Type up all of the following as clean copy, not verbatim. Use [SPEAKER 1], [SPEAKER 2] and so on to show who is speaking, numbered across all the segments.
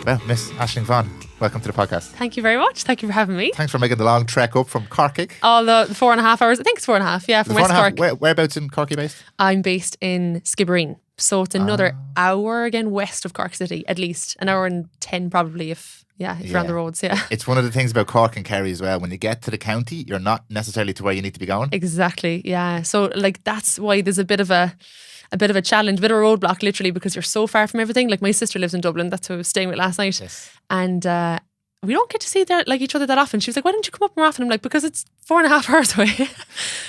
[SPEAKER 1] Well, Miss Aisling Vaughan, welcome to the podcast.
[SPEAKER 2] Thank you very much. Thank you for having me.
[SPEAKER 1] Thanks for making the long trek up from Cork.
[SPEAKER 2] All the 4.5 hours. I think it's 4.5, yeah, from West Cork.
[SPEAKER 1] Whereabouts in Cork are you based?
[SPEAKER 2] I'm based in Skibbereen. So it's another hour again west of Cork City, at least. An hour and 10 probably if you're on the roads, yeah.
[SPEAKER 1] It's one of the things about Cork and Kerry as well. When you get to the county, you're not necessarily to where you need to be going.
[SPEAKER 2] Exactly, yeah. So like that's why there's a bit of a challenge, a bit of a roadblock literally, because you're so far from everything. Like my sister lives in Dublin, that's who I was staying with last night.
[SPEAKER 1] Yes.
[SPEAKER 2] And we don't get to see each other that often. She was like, why don't you come up more often? I'm like, because it's 4.5 hours away.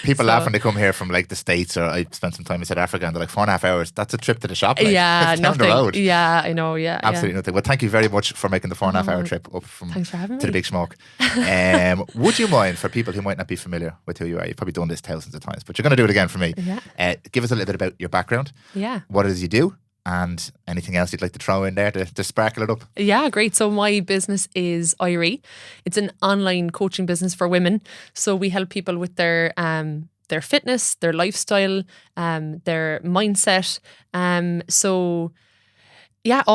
[SPEAKER 1] People laugh when they come here from like the States, or I spent some time in South Africa, and they're like 4.5 hours, that's a trip to the shop. Like.
[SPEAKER 2] Yeah,
[SPEAKER 1] it's
[SPEAKER 2] nothing.
[SPEAKER 1] down the road.
[SPEAKER 2] Yeah, I know, yeah.
[SPEAKER 1] Absolutely nothing. Well, thank you very much for making the 4.5 hour trip up from
[SPEAKER 2] Thanks for having
[SPEAKER 1] to
[SPEAKER 2] me.
[SPEAKER 1] the big smoke. Would you mind, for people who might not be familiar with who you are, you've probably done this thousands of times, but you're going to do it again for me.
[SPEAKER 2] Yeah.
[SPEAKER 1] Give us a little bit about your background.
[SPEAKER 2] Yeah.
[SPEAKER 1] What it is you do, and anything else you'd like to throw in there to sparkle it up.
[SPEAKER 2] Yeah, great. So my business is Ayrie. It's an online coaching business for women. So we help people with their fitness, their lifestyle, their mindset. All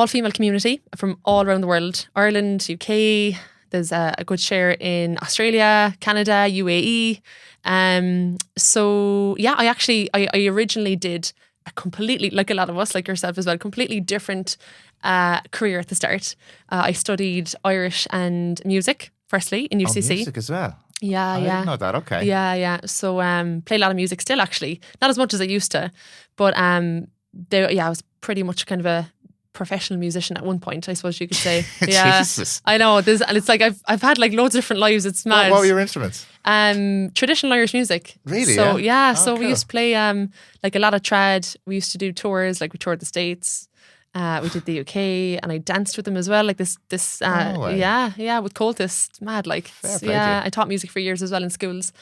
[SPEAKER 2] female community from all around the world. Ireland, UK. There's a good share in Australia, Canada, UAE. I originally did a completely, like a lot of us, like yourself as well, completely different career at the start. I studied Irish and music, firstly, in UCC.
[SPEAKER 1] Music as well?
[SPEAKER 2] Yeah,
[SPEAKER 1] I didn't know that, okay.
[SPEAKER 2] Yeah. So play a lot of music still, actually. Not as much as I used to, but I was pretty much kind of a professional musician at one point, I suppose you could say. Yeah,
[SPEAKER 1] Jesus.
[SPEAKER 2] I know. And it's like I've had like loads of different lives. It's mad.
[SPEAKER 1] What were your instruments?
[SPEAKER 2] Traditional Irish music.
[SPEAKER 1] Really?
[SPEAKER 2] So
[SPEAKER 1] yeah.
[SPEAKER 2] So
[SPEAKER 1] cool.
[SPEAKER 2] we used to play like a lot of trad. We used to do tours. Like we toured the States. We did the UK, and I danced with them as well. Like this.
[SPEAKER 1] No way.
[SPEAKER 2] With Cultists. It's mad. Like
[SPEAKER 1] Fair play to you.
[SPEAKER 2] I taught music for years as well in schools.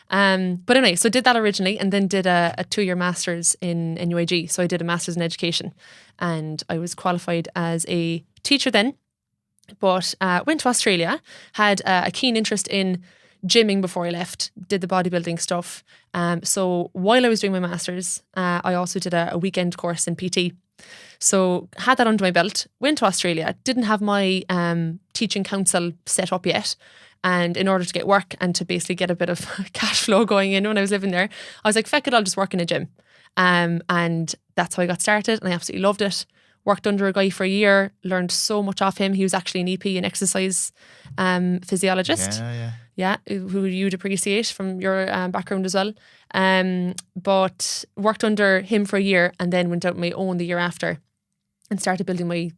[SPEAKER 2] But anyway, so did that originally, and then did a 2-year master's in UAG. So I did a master's in education, and I was qualified as a teacher then, but went to Australia, had a keen interest in gymming before I left, did the bodybuilding stuff. So while I was doing my master's, I also did a weekend course in PT. So had that under my belt, went to Australia, didn't have my teaching council set up yet. And in order to get work and to basically get a bit of cash flow going in when I was living there, I was like, feck it, I'll just work in a gym. And that's how I got started, and I absolutely loved it. Worked under a guy for a year, learned so much off him. He was actually an EP, an exercise physiologist. Yeah, who you'd appreciate from your background as well. But worked under him for a year, and then went out on my own the year after and started building my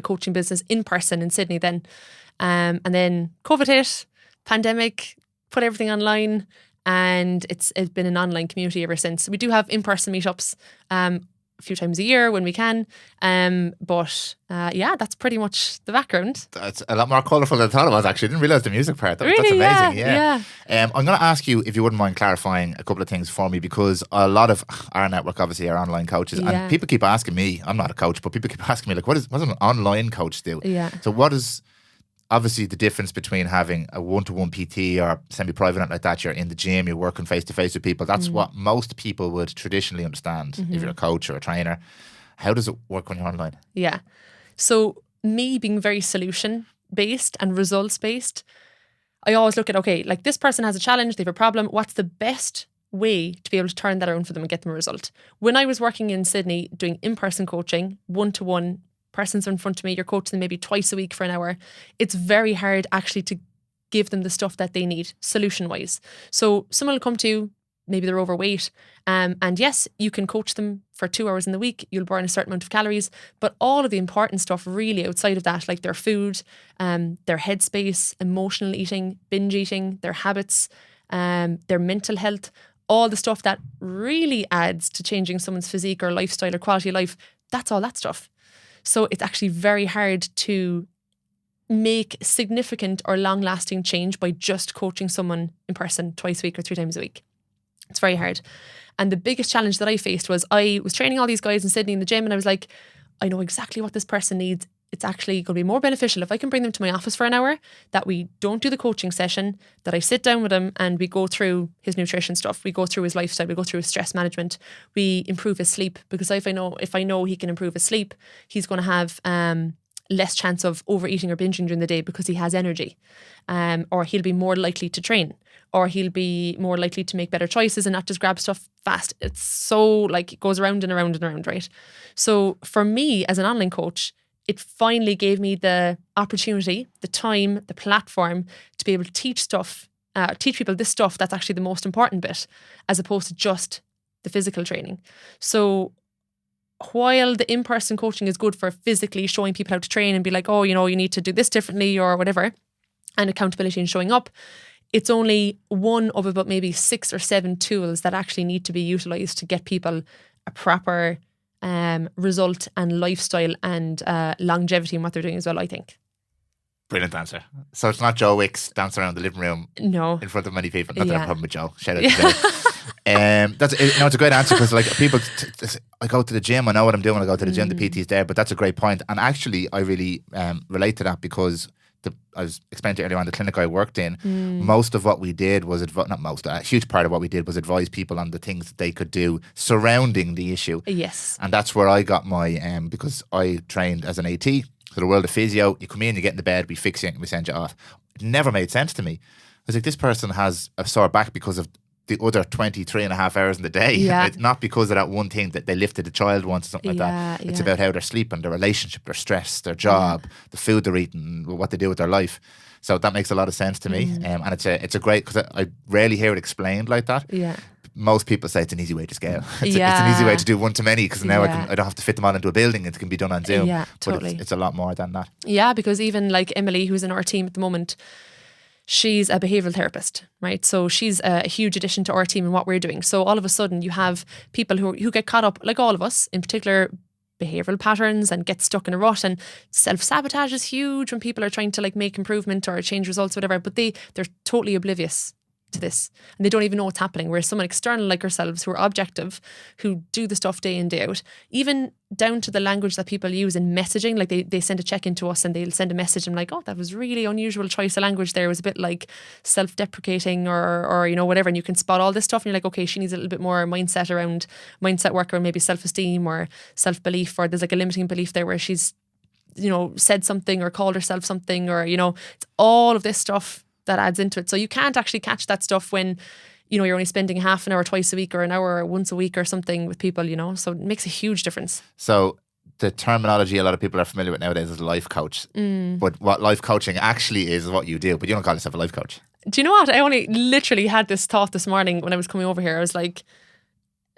[SPEAKER 2] coaching business in person in Sydney then. And then COVID hit, pandemic, put everything online, and it's been an online community ever since. We do have in-person meetups a few times a year when we can. But that's pretty much the background.
[SPEAKER 1] That's a lot more colourful than I thought it was, actually. I didn't realise the music part. That's
[SPEAKER 2] Really?
[SPEAKER 1] amazing.
[SPEAKER 2] Yeah.
[SPEAKER 1] I'm going to ask you if you wouldn't mind clarifying a couple of things for me, because a lot of our network obviously are online coaches, and people keep asking me, I'm not a coach, but people keep asking me, like, what does an online coach do?
[SPEAKER 2] Yeah.
[SPEAKER 1] So what is obviously the difference between having a one-to-one PT or semi-private like that? You're in the gym, you're working face-to-face with people. That's what most people would traditionally understand if you're a coach or a trainer. How does it work when you're online?
[SPEAKER 2] Yeah. So me being very solution-based and results-based, I always look at, okay, like this person has a challenge, they have a problem. What's the best way to be able to turn that around for them and get them a result? When I was working in Sydney doing in-person coaching, one-to-one, persons in front of me, you're coaching them maybe twice a week for an hour. It's very hard actually to give them the stuff that they need solution-wise. So someone will come to you, maybe they're overweight, and yes, you can coach them for 2 hours in the week. You'll burn a certain amount of calories, but all of the important stuff really outside of that, like their food, their headspace, emotional eating, binge eating, their habits, their mental health, all the stuff that really adds to changing someone's physique or lifestyle or quality of life, that's all that stuff. So it's actually very hard to make significant or long-lasting change by just coaching someone in person twice a week or 3 times a week. It's very hard. And the biggest challenge that I faced was I was training all these guys in Sydney in the gym, and I was like, I know exactly what this person needs. It's actually going to be more beneficial if I can bring them to my office for an hour, that we don't do the coaching session, that I sit down with him and we go through his nutrition stuff, we go through his lifestyle, we go through his stress management, we improve his sleep, because if I know he can improve his sleep, he's going to have less chance of overeating or binging during the day because he has energy. Or he'll be more likely to train, or he'll be more likely to make better choices and not just grab stuff fast. It's so like it goes around and around and around, right? So for me as an online coach, it finally gave me the opportunity, the time, the platform to be able to teach people this stuff that's actually the most important bit, as opposed to just the physical training. So while the in-person coaching is good for physically showing people how to train and be like, oh, you need to do this differently or whatever, and accountability and showing up, it's only one of about maybe 6 or 7 tools that actually need to be utilised to get people a proper result and lifestyle and longevity in what they're doing as well, I think.
[SPEAKER 1] Brilliant answer. So it's not Joe Wicks dancing around the living room in front of many people. Not that I have a problem with Joe. Shout out to Joe. It's a great answer because like people, I go to the gym, I know what I'm doing, I go to the gym, the PT's there, but that's a great point. And actually I really relate to that because I was explaining to you earlier on, the clinic I worked in, most of what we did was, a huge part of what we did was advise people on the things that they could do surrounding the issue.
[SPEAKER 2] Yes.
[SPEAKER 1] And that's where I got my, because I trained as an AT, so the world of physio, you come in, you get into bed, we fix you and we send you off. It never made sense to me. I was like, this person has a sore back because of the other 23 and a half hours in the day.
[SPEAKER 2] Yeah.
[SPEAKER 1] It's not because of that one thing that they lifted a child once or something like that. It's about how they're sleeping, their relationship, their stress, their job, the food they're eating, what they do with their life. So that makes a lot of sense to me. And it's a great, because I rarely hear it explained like that.
[SPEAKER 2] Yeah.
[SPEAKER 1] Most people say it's an easy way to scale. It's an easy way to do one-to-many because now I don't have to fit them all into a building. It can be done on Zoom.
[SPEAKER 2] Yeah, totally.
[SPEAKER 1] But it's a lot more than that.
[SPEAKER 2] Yeah, because even like Emily, who's in our team at the moment, she's a behavioural therapist, right? So she's a huge addition to our team and what we're doing. So all of a sudden you have people who get caught up, like all of us, in particular behavioural patterns and get stuck in a rut, and self-sabotage is huge when people are trying to like make improvement or change results or whatever, but they're totally oblivious to this and they don't even know what's happening. Whereas someone external like ourselves who are objective, who do the stuff day in day out, even down to the language that people use in messaging, like they send a check-in to us and they'll send a message and I'm like, oh, that was really unusual choice of language there. It was a bit like self-deprecating or whatever, and you can spot all this stuff and you're like, okay, she needs a little bit more mindset work or maybe self-esteem or self-belief, or there's like a limiting belief there where she's said something or called herself something, or it's all of this stuff that adds into it. So you can't actually catch that stuff when you're only spending half an hour twice a week or an hour once a week or something with people, so it makes a huge difference.
[SPEAKER 1] So the terminology a lot of people are familiar with nowadays is life coach, but what life coaching actually is what you do, but you don't call yourself a life coach.
[SPEAKER 2] Do you know what? I only literally had this thought this morning when I was coming over here. I was like,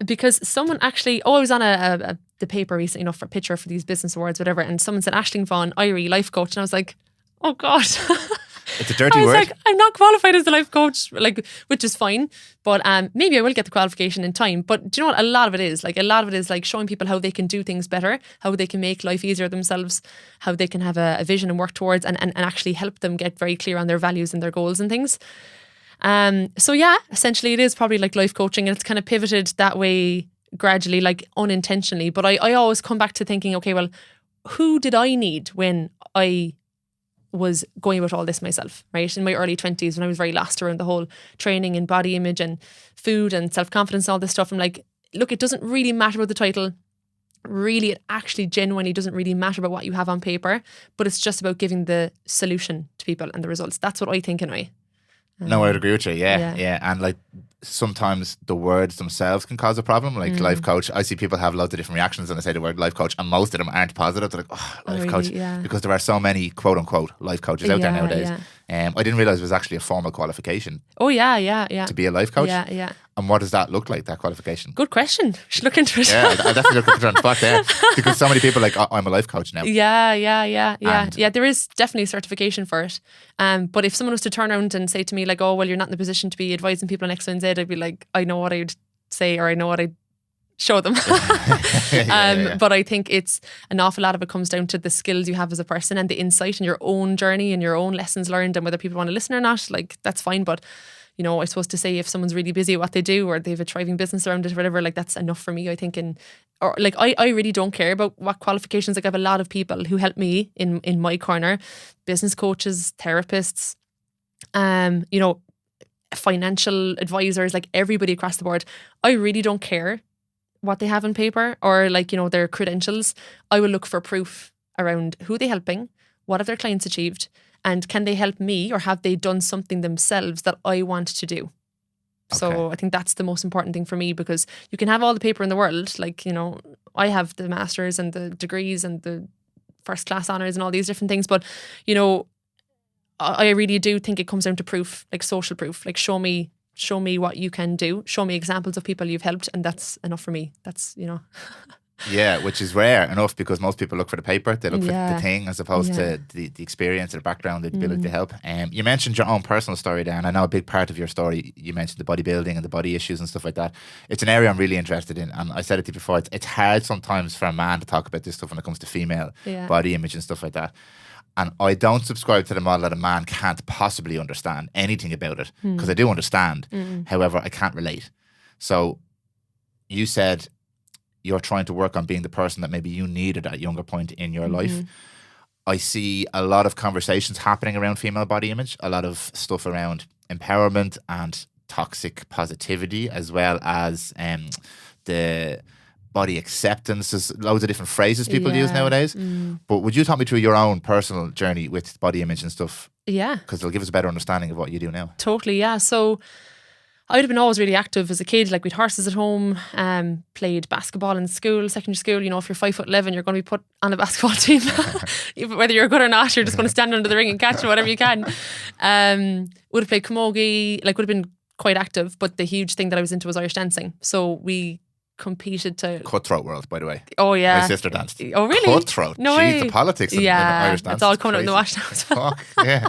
[SPEAKER 2] because someone actually, I was on the paper recently, for a picture for these business awards, whatever, and someone said Aisling Vaughan, Ayrie, life coach, and I was like, oh God.
[SPEAKER 1] It's a dirty word.
[SPEAKER 2] Like, I'm not qualified as a life coach, which is fine, but maybe I will get the qualification in time. But do you know what? A lot of it is like showing people how they can do things better, how they can make life easier themselves, how they can have a vision and work towards and actually help them get very clear on their values and their goals and things. So yeah, essentially it is probably like life coaching, and it's kind of pivoted that way gradually, like unintentionally. But I always come back to thinking, okay, well, who did I need when I was going about all this myself, right? In my early 20s, when I was very lost around the whole training and body image and food and self-confidence and all this stuff, I'm like, look, it doesn't really matter about the title. Really, it actually genuinely doesn't really matter about what you have on paper, but it's just about giving the solution to people and the results. That's what I think anyway.
[SPEAKER 1] No, I'd agree with you. Yeah. And like sometimes the words themselves can cause a problem. Like life coach, I see people have loads of different reactions when I say the word life coach, and most of them aren't positive. They're like, oh, life coach, because there are so many quote unquote life coaches out there nowadays. I didn't realize it was actually a formal qualification.
[SPEAKER 2] Oh yeah.
[SPEAKER 1] To be a life coach.
[SPEAKER 2] Yeah.
[SPEAKER 1] And what does that look like, that qualification?
[SPEAKER 2] Good question. Should look into it.
[SPEAKER 1] Yeah, I'll definitely look into it on the spot there, because so many people are like, oh, I'm a life coach now.
[SPEAKER 2] Yeah. There is definitely a certification for it. But if someone was to turn around and say to me like, oh, well, you're not in the position to be advising people on X, Y, and Z, I'd be like, I know what I'd say, or I know what I'd show them. But I think it's an awful lot of it comes down to the skills you have as a person and the insight and your own journey and your own lessons learned, and whether people want to listen or not, like that's fine. But I suppose to say if someone's really busy at what they do or they have a thriving business around it or whatever, like that's enough for me, I think. I really don't care about what qualifications. Like I have a lot of people who help me in my corner, business coaches, therapists, financial advisors, like everybody across the board. I really don't care what they have on paper or like, their credentials. I will look for proof around who they're helping, what have their clients achieved, and can they help me, or have they done something themselves that I want to do? So I think that's the most important thing for me, because you can have all the paper in the world. Like, you know, I have the masters and the degrees and the first class honours and all these different things. But, you know, I really do think it comes down to proof, like social proof. Like, show me what you can do. Show me examples of people you've helped. And that's enough for me. That's, you know.
[SPEAKER 1] Yeah, which is rare enough, because most people look for the paper, they look for the thing, as opposed to the experience or the background, the ability to help. You mentioned your own personal story there, and I know a big part of your story, you mentioned the bodybuilding and the body issues and stuff like that. It's an area I'm really interested in, and I said it to you before, it's hard sometimes for a man to talk about this stuff when it comes to female body image and stuff like that. And I don't subscribe to the model that a man can't possibly understand anything about it, because I do understand. However, I can't relate. So you said you're trying to work on being the person that maybe you needed at a younger point in your life. I see a lot of conversations happening around female body image, a lot of stuff around empowerment and toxic positivity, as well as the body acceptance. There's loads of different phrases people use nowadays. But would you talk me through your own personal journey with body image and stuff? Yeah. Because it'll give us a better understanding of what you do now.
[SPEAKER 2] Totally, yeah. So I'd have been always really active as a kid. Like, we'd horses at home, played basketball in school, secondary school. You know, if you're 5'11", you're going to be put on a basketball team. Whether you're good or not, you're just going to stand under the ring and catch it, whatever you can. Would have played camogie, like, would have been quite active. But the huge thing that I was into was Irish dancing. So we competed to...
[SPEAKER 1] Cutthroat world, by the way.
[SPEAKER 2] Oh, yeah.
[SPEAKER 1] My sister danced.
[SPEAKER 2] Oh, really?
[SPEAKER 1] Cutthroat.
[SPEAKER 2] No
[SPEAKER 1] Jeez,
[SPEAKER 2] way.
[SPEAKER 1] the politics in Irish dance.
[SPEAKER 2] It's all coming up in the wash now as well.
[SPEAKER 1] Fuck, yeah.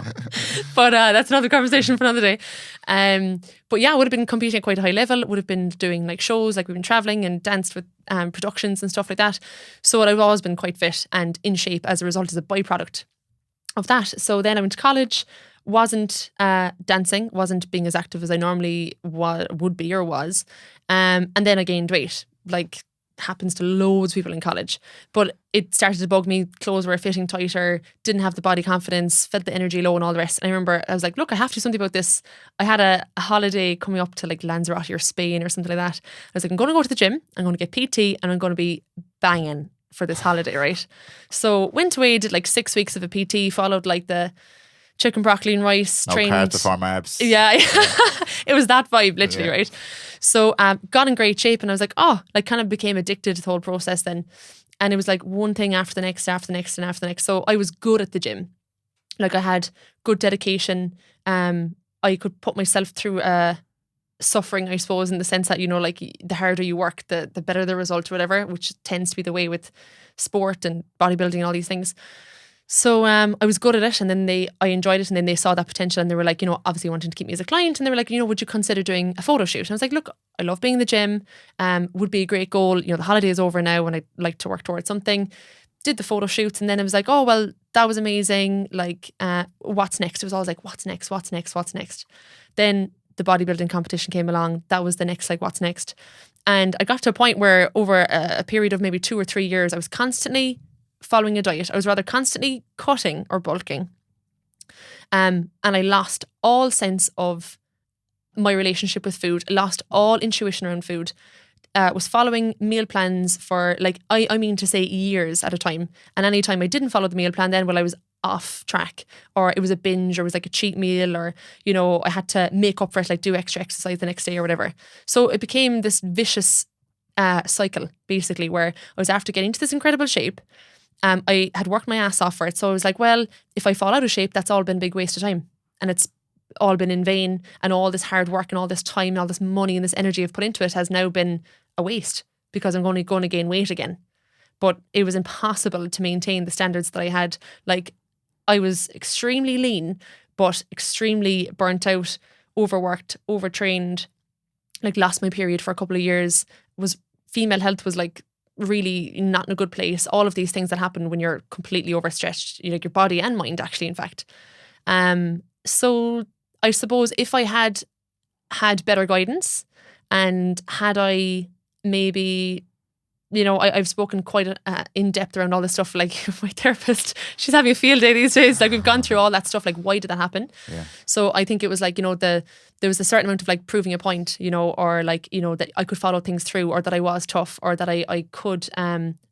[SPEAKER 2] But that's another conversation for another day. But yeah, I would have been competing at quite a high level, would have been doing like shows, like we've been travelling and danced with productions and stuff like that. So I've always been quite fit and in shape as a result, as a byproduct of that. So then I went to college, wasn't dancing, wasn't being as active as I normally would be or was. And then I gained weight, like happens to loads of people in college. But it started to bug me. Clothes were fitting tighter, didn't have the body confidence, felt the energy low and all the rest. And I remember I was like, look, I have to do something about this. I had a holiday coming up to like Lanzarote or Spain or something like that. I was like, I'm going to go to the gym, I'm going to get PT, and I'm going to be banging for this holiday, right? So went away, did like 6 weeks of a PT, followed like the chicken, broccoli and rice,
[SPEAKER 1] no
[SPEAKER 2] trained.
[SPEAKER 1] carbs before marbs.
[SPEAKER 2] Yeah. It was that vibe, literally, right? So got in great shape, and I was like, oh, like kind of became addicted to the whole process then. And it was like one thing after the next, after the next and after the next. So I was good at the gym. Like, I had good dedication. I could put myself through suffering, I suppose, in the sense that, you know, like the harder you work, the better the result or whatever, which tends to be the way with sport and bodybuilding and all these things. So I was good at it, and then I enjoyed it, and then they saw that potential, and they were like, you know, obviously wanting to keep me as a client, and they were like, you know, would you consider doing a photo shoot? And I was like, look, I love being in the gym, would be a great goal. You know, the holiday is over now, and I'd like to work towards something. Did the photo shoots, and then it was like, oh, well, that was amazing. Like, what's next? It was always like, what's next? What's next? What's next? Then the bodybuilding competition came along. That was the next, like, what's next? And I got to a point where over a period of maybe 2 or 3 years, I was constantly following a diet. I was rather constantly cutting or bulking. And I lost all sense of my relationship with food, lost all intuition around food. Was following meal plans for like, I mean to say years at a time. And any time I didn't follow the meal plan, then, well, I was off track, or it was a binge, or it was like a cheat meal, or, you know, I had to make up for it, like do extra exercise the next day or whatever. So it became this vicious cycle, basically, where I was after getting to this incredible shape. I had worked my ass off for it. So I was like, well, if I fall out of shape, that's all been a big waste of time. And it's all been in vain. And all this hard work and all this time and all this money and this energy I've put into it has now been a waste, because I'm only going to gain weight again. But it was impossible to maintain the standards that I had. Like, I was extremely lean, but extremely burnt out, overworked, overtrained, like lost my period for a couple of years. Female health was like really not in a good place. All of these things that happen when you're completely overstretched, you know, your body and mind, actually, in fact. So I suppose if I had better guidance, and had I maybe you know, I've spoken quite in depth around all this stuff. Like my therapist, she's having a field day these days. Like we've gone through all that stuff. Like why did that happen?
[SPEAKER 1] Yeah.
[SPEAKER 2] So I think it was like, you know, there was a certain amount of like proving a point, you know, or like, you know, that I could follow things through, or that I was tough, or that I could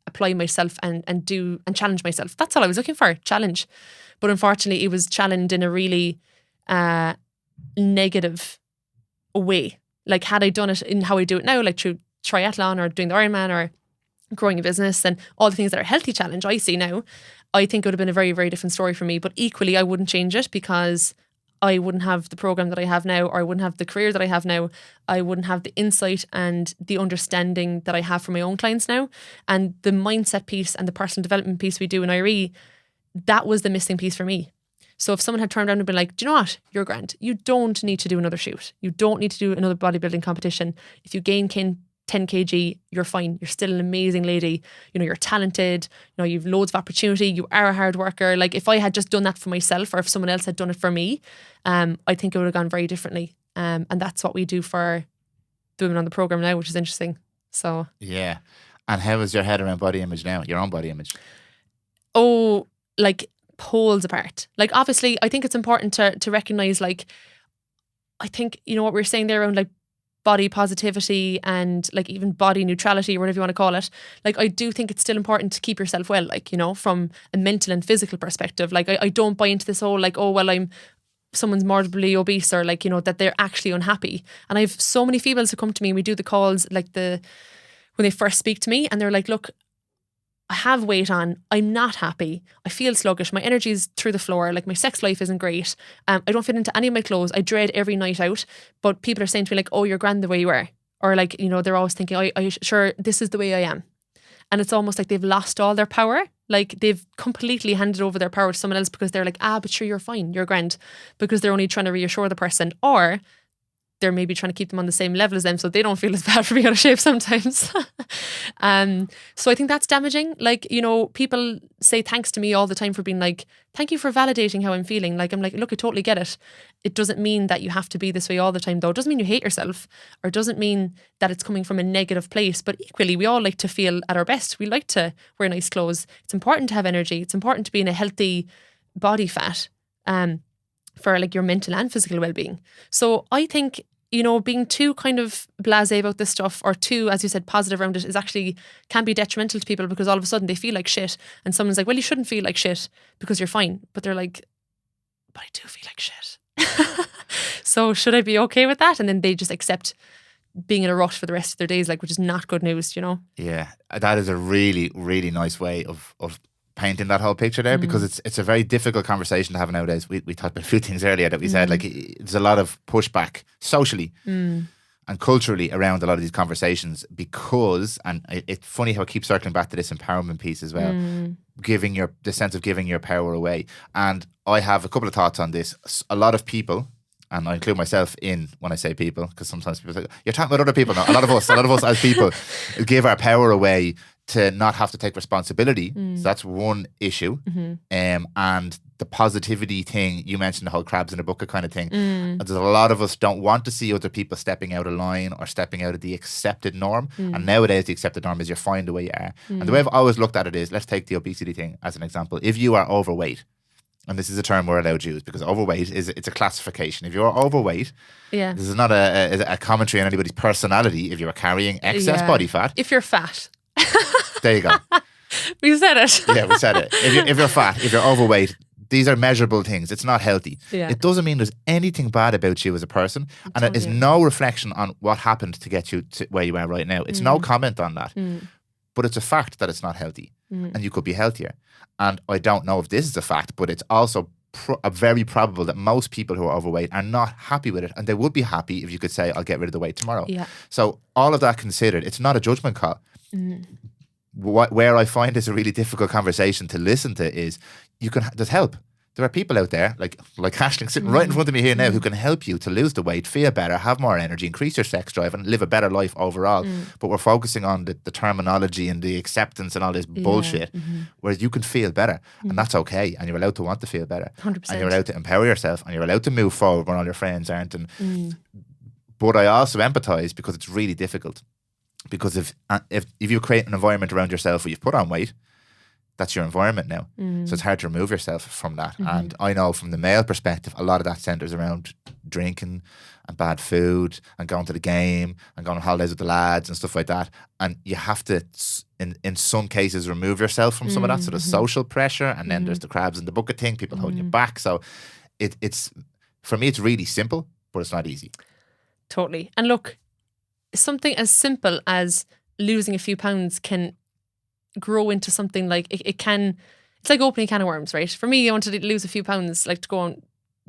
[SPEAKER 2] apply myself and challenge myself. That's all I was looking for, challenge. But unfortunately, it was challenged in a really negative way. Like had I done it in how I do it now, like through triathlon or doing the Ironman or growing a business and all the things that are healthy challenge I see now, I think it would have been a very, very different story for me. But equally, I wouldn't change it, because I wouldn't have the program that I have now, or I wouldn't have the career that I have now. I wouldn't have the insight and the understanding that I have for my own clients now. And the mindset piece and the personal development piece we do in Ayrie, that was the missing piece for me. So if someone had turned around and been like, do you know what? You're grand. You don't need to do another shoot. You don't need to do another bodybuilding competition. If you gain 10 kg, you're fine. You're still an amazing lady. You know, you're talented. You know, you've loads of opportunity. You are a hard worker. Like if I had just done that for myself, or if someone else had done it for me, I think it would have gone very differently. And that's what we do for the women on the program now, which is interesting. So
[SPEAKER 1] yeah. And how is your head around body image now? Your own body image?
[SPEAKER 2] Oh, like poles apart. Like obviously, I think it's important to recognize. Like, I think, you know, what we were saying there around like body positivity and like even body neutrality, or whatever you want to call it. Like I do think it's still important to keep yourself well, like, you know, from a mental and physical perspective. Like I don't buy into this whole like, oh well, someone's morbidly obese, or like, you know, that they're actually unhappy. And I have so many females who come to me and we do the calls like when they first speak to me, and they're like, look, I have weight on, I'm not happy, I feel sluggish, my energy's through the floor, like my sex life isn't great, I don't fit into any of my clothes, I dread every night out. But people are saying to me like, oh, you're grand the way you are. Or like, you know, they're always thinking, I sure this is the way I am. And it's almost like they've lost all their power. Like they've completely handed over their power to someone else, because they're like, but sure, you're fine, you're grand. Because they're only trying to reassure the person, or they're maybe trying to keep them on the same level as them, so they don't feel as bad for being out of shape sometimes. So I think that's damaging. Like, you know, people say thanks to me all the time for being like, thank you for validating how I'm feeling. Like, I'm like, look, I totally get it. It doesn't mean that you have to be this way all the time, though. It doesn't mean you hate yourself, or it doesn't mean that it's coming from a negative place. But equally, we all like to feel at our best. We like to wear nice clothes. It's important to have energy. It's important to be in a healthy body fat for like your mental and physical well-being. So I think, you know, being too kind of blasé about this stuff, or too, as you said, positive around it, can be detrimental to people, because all of a sudden they feel like shit, and someone's like, well, you shouldn't feel like shit because you're fine. But they're like, but I do feel like shit. So should I be okay with that? And then they just accept being in a rut for the rest of their days, like, which is not good news, you know?
[SPEAKER 1] Yeah, that is a really, really nice way of painting that whole picture there, because it's a very difficult conversation to have nowadays. We talked about a few things earlier that we said, like, there's a lot of pushback socially and culturally around a lot of these conversations, because, and it's funny how it keeps circling back to this empowerment piece as well, the sense of giving your power away. And I have a couple of thoughts on this. A lot of people, and I include myself in when I say people, because sometimes people say, you're talking about other people now. A lot of us as people give our power away to not have to take responsibility. So that's one issue. And the positivity thing, you mentioned the whole crabs in a bucket kind of thing. There's a lot of us don't want to see other people stepping out of line or stepping out of the accepted norm. And nowadays the accepted norm is you're fine the way you are. And the way I've always looked at it is, let's take the obesity thing as an example. If you are overweight, and this is a term we're allowed to use because overweight it's a classification. If you're overweight, this is not a commentary on anybody's personality. If you're carrying excess body fat.
[SPEAKER 2] If you're fat.
[SPEAKER 1] There you go.
[SPEAKER 2] We said it.
[SPEAKER 1] Yeah, we said it. If you're fat, if you're overweight, these are measurable things. It's not healthy.
[SPEAKER 2] Yeah.
[SPEAKER 1] It doesn't mean there's anything bad about you as a person. And it is no reflection on what happened to get you to where you are right now. It's no comment on that. But it's a fact that it's not healthy. And you could be healthier. And I don't know if this is a fact, but it's also very probable that most people who are overweight are not happy with it. And they would be happy if you could say, I'll get rid of the weight tomorrow. Yeah. So all of that considered, it's not a judgment call. Where I find this a really difficult conversation to listen to is there's help. There are people out there like Aisling sitting right in front of me here now who can help you to lose the weight, feel better, have more energy, increase your sex drive and live a better life overall. But we're focusing on the terminology and the acceptance and all this bullshit, whereas you can feel better and that's okay, and you're allowed to want to feel better.
[SPEAKER 2] 100%.
[SPEAKER 1] And you're allowed to empower yourself and you're allowed to move forward when all your friends aren't. But I also empathise because it's really difficult. Because if you create an environment around yourself where you've put on weight, that's your environment now. So it's hard to remove yourself from that. And I know from the male perspective, a lot of that centers around drinking and bad food and going to the game and going on holidays with the lads and stuff like that. And you have to, in some cases, remove yourself from some of that. So there's social pressure, and then there's the crabs in the bucket thing, people holding you back. So it's for me, it's really simple, but it's not easy.
[SPEAKER 2] Totally. And look, something as simple as losing a few pounds can grow into something like it's like opening a can of worms, right? For me, I wanted to lose a few pounds, like to go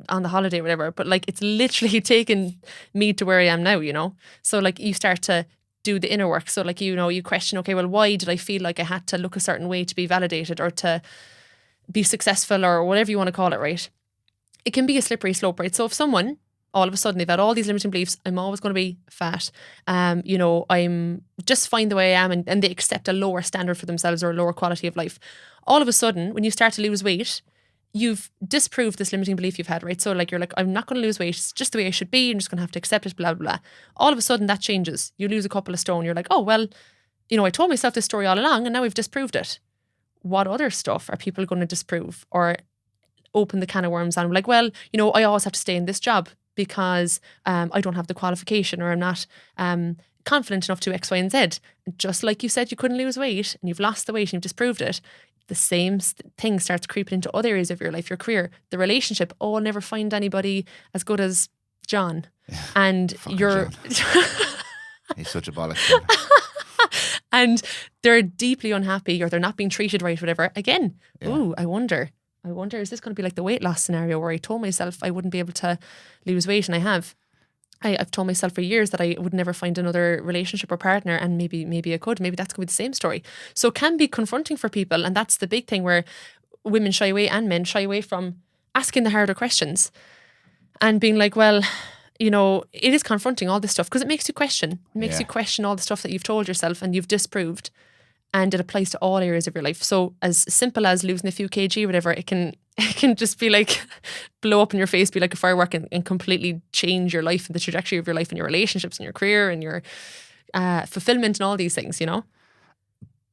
[SPEAKER 2] on the holiday or whatever, but like it's literally taken me to where I am now, you know? So like you start to do the inner work. So like, you know, you question, okay, well, why did I feel like I had to look a certain way to be validated or to be successful or whatever you want to call it, right? It can be a slippery slope, right? So if someone all of a sudden they've had all these limiting beliefs, I'm always going to be fat, you know, I'm just fine the way I am, and they accept a lower standard for themselves or a lower quality of life. All of a sudden, when you start to lose weight, you've disproved this limiting belief you've had, right? So like you're like, I'm not going to lose weight, it's just the way I should be, I'm just going to have to accept it, blah, blah, blah. All of a sudden that changes. You lose a couple of stone, you're like, oh, well, you know, I told myself this story all along and now we've disproved it. What other stuff are people going to disprove or open the can of worms on? Like, well, you know, I always have to stay in this job because I don't have the qualification, or I'm not confident enough to X, Y, and Z. Just like you said, you couldn't lose weight and you've lost the weight and you've disproved it. The same thing starts creeping into other areas of your life, your career, the relationship. Oh, I'll never find anybody as good as John.
[SPEAKER 1] Yeah,
[SPEAKER 2] and you're...
[SPEAKER 1] He's such a bollock.
[SPEAKER 2] And they're deeply unhappy or they're not being treated right, whatever. Again, ooh, I wonder, is this going to be like the weight loss scenario where I told myself I wouldn't be able to lose weight, and I have. I've told myself for years that I would never find another relationship or partner, and maybe I could. Maybe that's going to be the same story. So it can be confronting for people, and that's the big thing where women shy away and men shy away from asking the harder questions and being like, well, you know, it is confronting all this stuff because it makes you question. It makes you question all the stuff that you've told yourself and you've disproved. And it applies to all areas of your life. So as simple as losing a few kg or whatever, it can just be like blow up in your face, be like a firework, and completely change your life and the trajectory of your life and your relationships and your career and your fulfillment and all these things, you know?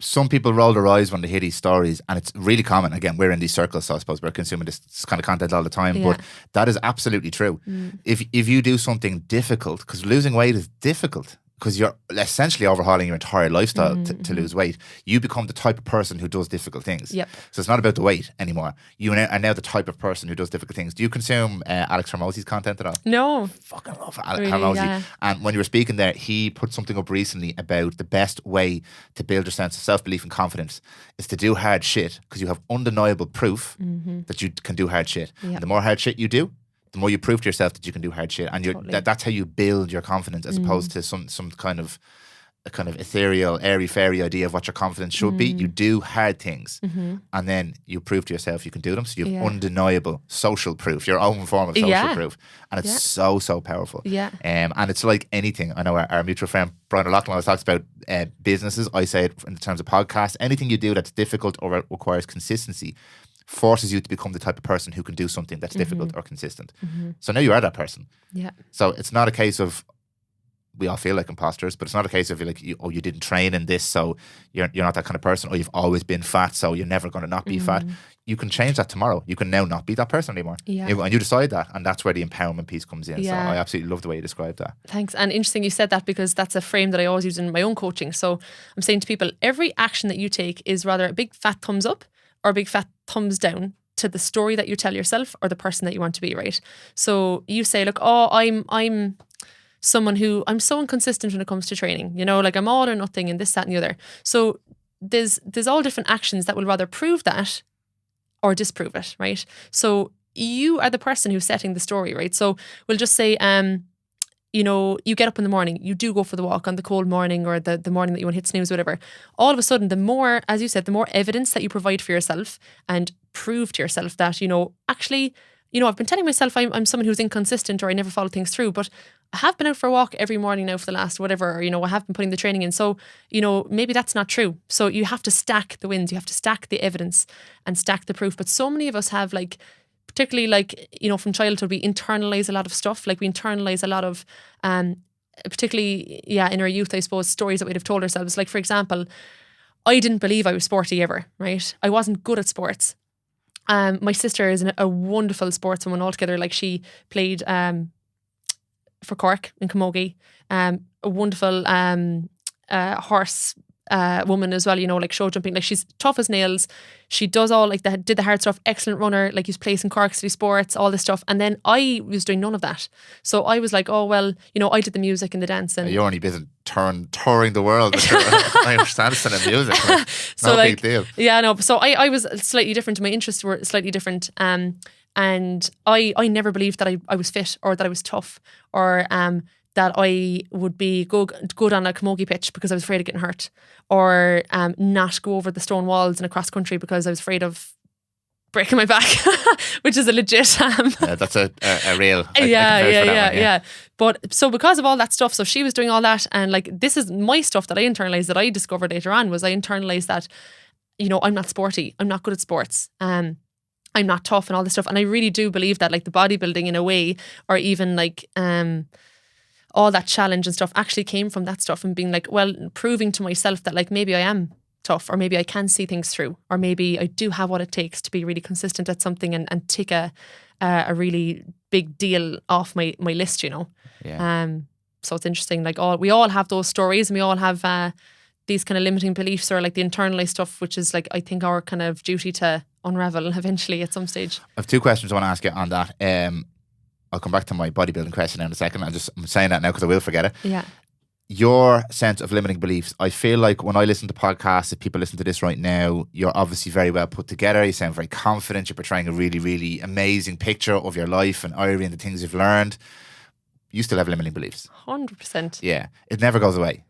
[SPEAKER 1] Some people roll their eyes when they hear these stories, and it's really common. Again, we're in these circles, so I suppose we're consuming this kind of content all the time, but that is absolutely true. If you do something difficult, because losing weight is difficult, because you're essentially overhauling your entire lifestyle to lose weight, you become the type of person who does difficult things.
[SPEAKER 2] Yep.
[SPEAKER 1] So it's not about the weight anymore. You are now the type of person who does difficult things. Do you consume Alex Hormozzi's content at all?
[SPEAKER 2] No.
[SPEAKER 1] Fucking love Alex Hormozzi. Yeah. And when you were speaking there, he put something up recently about the best way to build your sense of self-belief and confidence is to do hard shit, because you have undeniable proof that you can do hard shit. Yep. And the more hard shit you do, the more you prove to yourself that you can do hard shit, and that's how you build your confidence, as opposed to some kind of ethereal, airy fairy idea of what your confidence should be. You do hard things, and then you prove to yourself you can do them. So you have undeniable social proof, your own form of social proof, and it's so powerful. Yeah, and it's like anything. I know our mutual friend Brian O'Loughlin always talks about businesses. I say it in terms of podcasts. Anything you do that's difficult or requires consistency forces you to become the type of person who can do something that's difficult or consistent. So now you are that person. Yeah. So it's not a case of, we all feel like imposters, but it's not a case of you didn't train in this, so you're not that kind of person, or you've always been fat, so you're never going to not be fat. You can change that tomorrow. You can now not be that person anymore. Yeah. And you decide that, and that's where the empowerment piece comes in. Yeah. So I absolutely love the way you described that.
[SPEAKER 2] Thanks. And interesting you said that, because that's a frame that I always use in my own coaching. So I'm saying to people, every action that you take is rather a big fat thumbs up or a big fat thumbs down to the story that you tell yourself or the person that you want to be, right? So you say, look, I'm someone who, I'm so inconsistent when it comes to training, you know, like I'm all or nothing and this, that and the other. So there's all different actions that will rather prove that or disprove it, right? So you are the person who's setting the story, right? So we'll just say, you know, you get up in the morning, you do go for the walk on the cold morning or the morning that you want to hit snooze, whatever. All of a sudden, the more, as you said, the more evidence that you provide for yourself and prove to yourself that, you know, actually, you know, I've been telling myself I'm someone who's inconsistent or I never follow things through, but I have been out for a walk every morning now for the last whatever, or, you know, I have been putting the training in. So, you know, maybe that's not true. So you have to stack the wins, you have to stack the evidence and stack the proof. But so many of us have, like, particularly, like, you know, from childhood, we internalize a lot of stuff. Like, we internalize a lot of particularly, in our youth, I suppose, stories that we'd have told ourselves. Like, for example, I didn't believe I was sporty ever, right? I wasn't good at sports. My sister is a wonderful sportswoman altogether. Like, she played for Cork in Camogie, a wonderful horse woman as well, you know, like show jumping. Like, she's tough as nails. She does all like did the hard stuff, excellent runner, like, used to place in Cork City Sports, all this stuff. And then I was doing none of that. So I was like, oh, well, you know, I did the music and the dance. And
[SPEAKER 1] you're only busy touring the world with your Irish dancing and music. Like,
[SPEAKER 2] so,
[SPEAKER 1] no
[SPEAKER 2] like,
[SPEAKER 1] big deal.
[SPEAKER 2] Yeah, no. So I was slightly different. My interests were slightly different. And I never believed that I was fit, or that I was tough, or that I would be good on a camogie pitch because I was afraid of getting hurt, or not go over the stone walls in a cross country because I was afraid of breaking my back, which is a legit.
[SPEAKER 1] That's a real.
[SPEAKER 2] Yeah. But so because of all that stuff, so she was doing all that, and like, this is my stuff that I internalized, that I discovered later on, was I internalized that, you know, I'm not sporty, I'm not good at sports, I'm not tough and all this stuff. And I really do believe that, like, the bodybuilding in a way, or even like all that challenge and stuff, actually came from that stuff, and being like, well, proving to myself that, like, maybe I am tough, or maybe I can see things through, or maybe I do have what it takes to be really consistent at something, and take a really big deal off my list, you know.
[SPEAKER 1] Yeah.
[SPEAKER 2] So it's interesting, like, we all have those stories, and we all have these kind of limiting beliefs, or like the internalized stuff, which is, like, I think, our kind of duty to unravel eventually at some stage.
[SPEAKER 1] I have two questions I want to ask you on that. I'll come back to my bodybuilding question in a second. I'm saying that now because I will forget it.
[SPEAKER 2] Yeah.
[SPEAKER 1] Your sense of limiting beliefs, I feel like when I listen to podcasts, if people listen to this right now, you're obviously very well put together. You sound very confident. You're portraying a really, really amazing picture of your life and Ayrie and the things you've learned. You still have limiting beliefs.
[SPEAKER 2] 100%.
[SPEAKER 1] Yeah. It never goes away.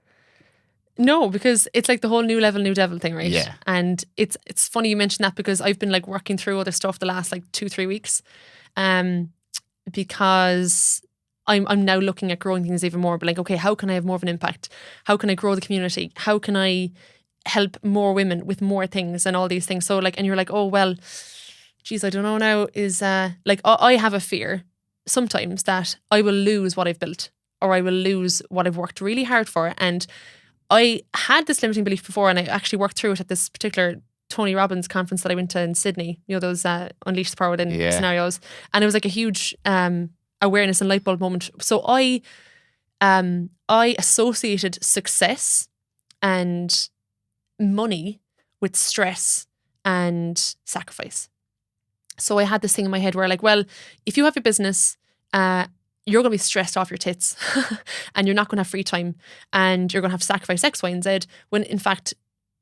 [SPEAKER 2] No, because it's like the whole new level, new devil thing, right?
[SPEAKER 1] Yeah.
[SPEAKER 2] And it's funny you mentioned that, because I've been, like, working through other stuff the last, like, 2-3 weeks. Because I'm now looking at growing things even more, but, like, okay, how can I have more of an impact? How can I grow the community? How can I help more women with more things and all these things? So, like, and you're like, oh, well, geez, I don't know now, is like, I have a fear sometimes that I will lose what I've built, or I will lose what I've worked really hard for. And I had this limiting belief before, and I actually worked through it at this particular Tony Robbins conference that I went to in Sydney, you know, those Unleash the Power Within scenarios. And it was like a huge awareness and light bulb moment. So I associated success and money with stress and sacrifice. So I had this thing in my head where, like, well, if you have a business, you're going to be stressed off your tits and you're not going to have free time, and you're going to have to sacrifice X, Y, and Z, when in fact,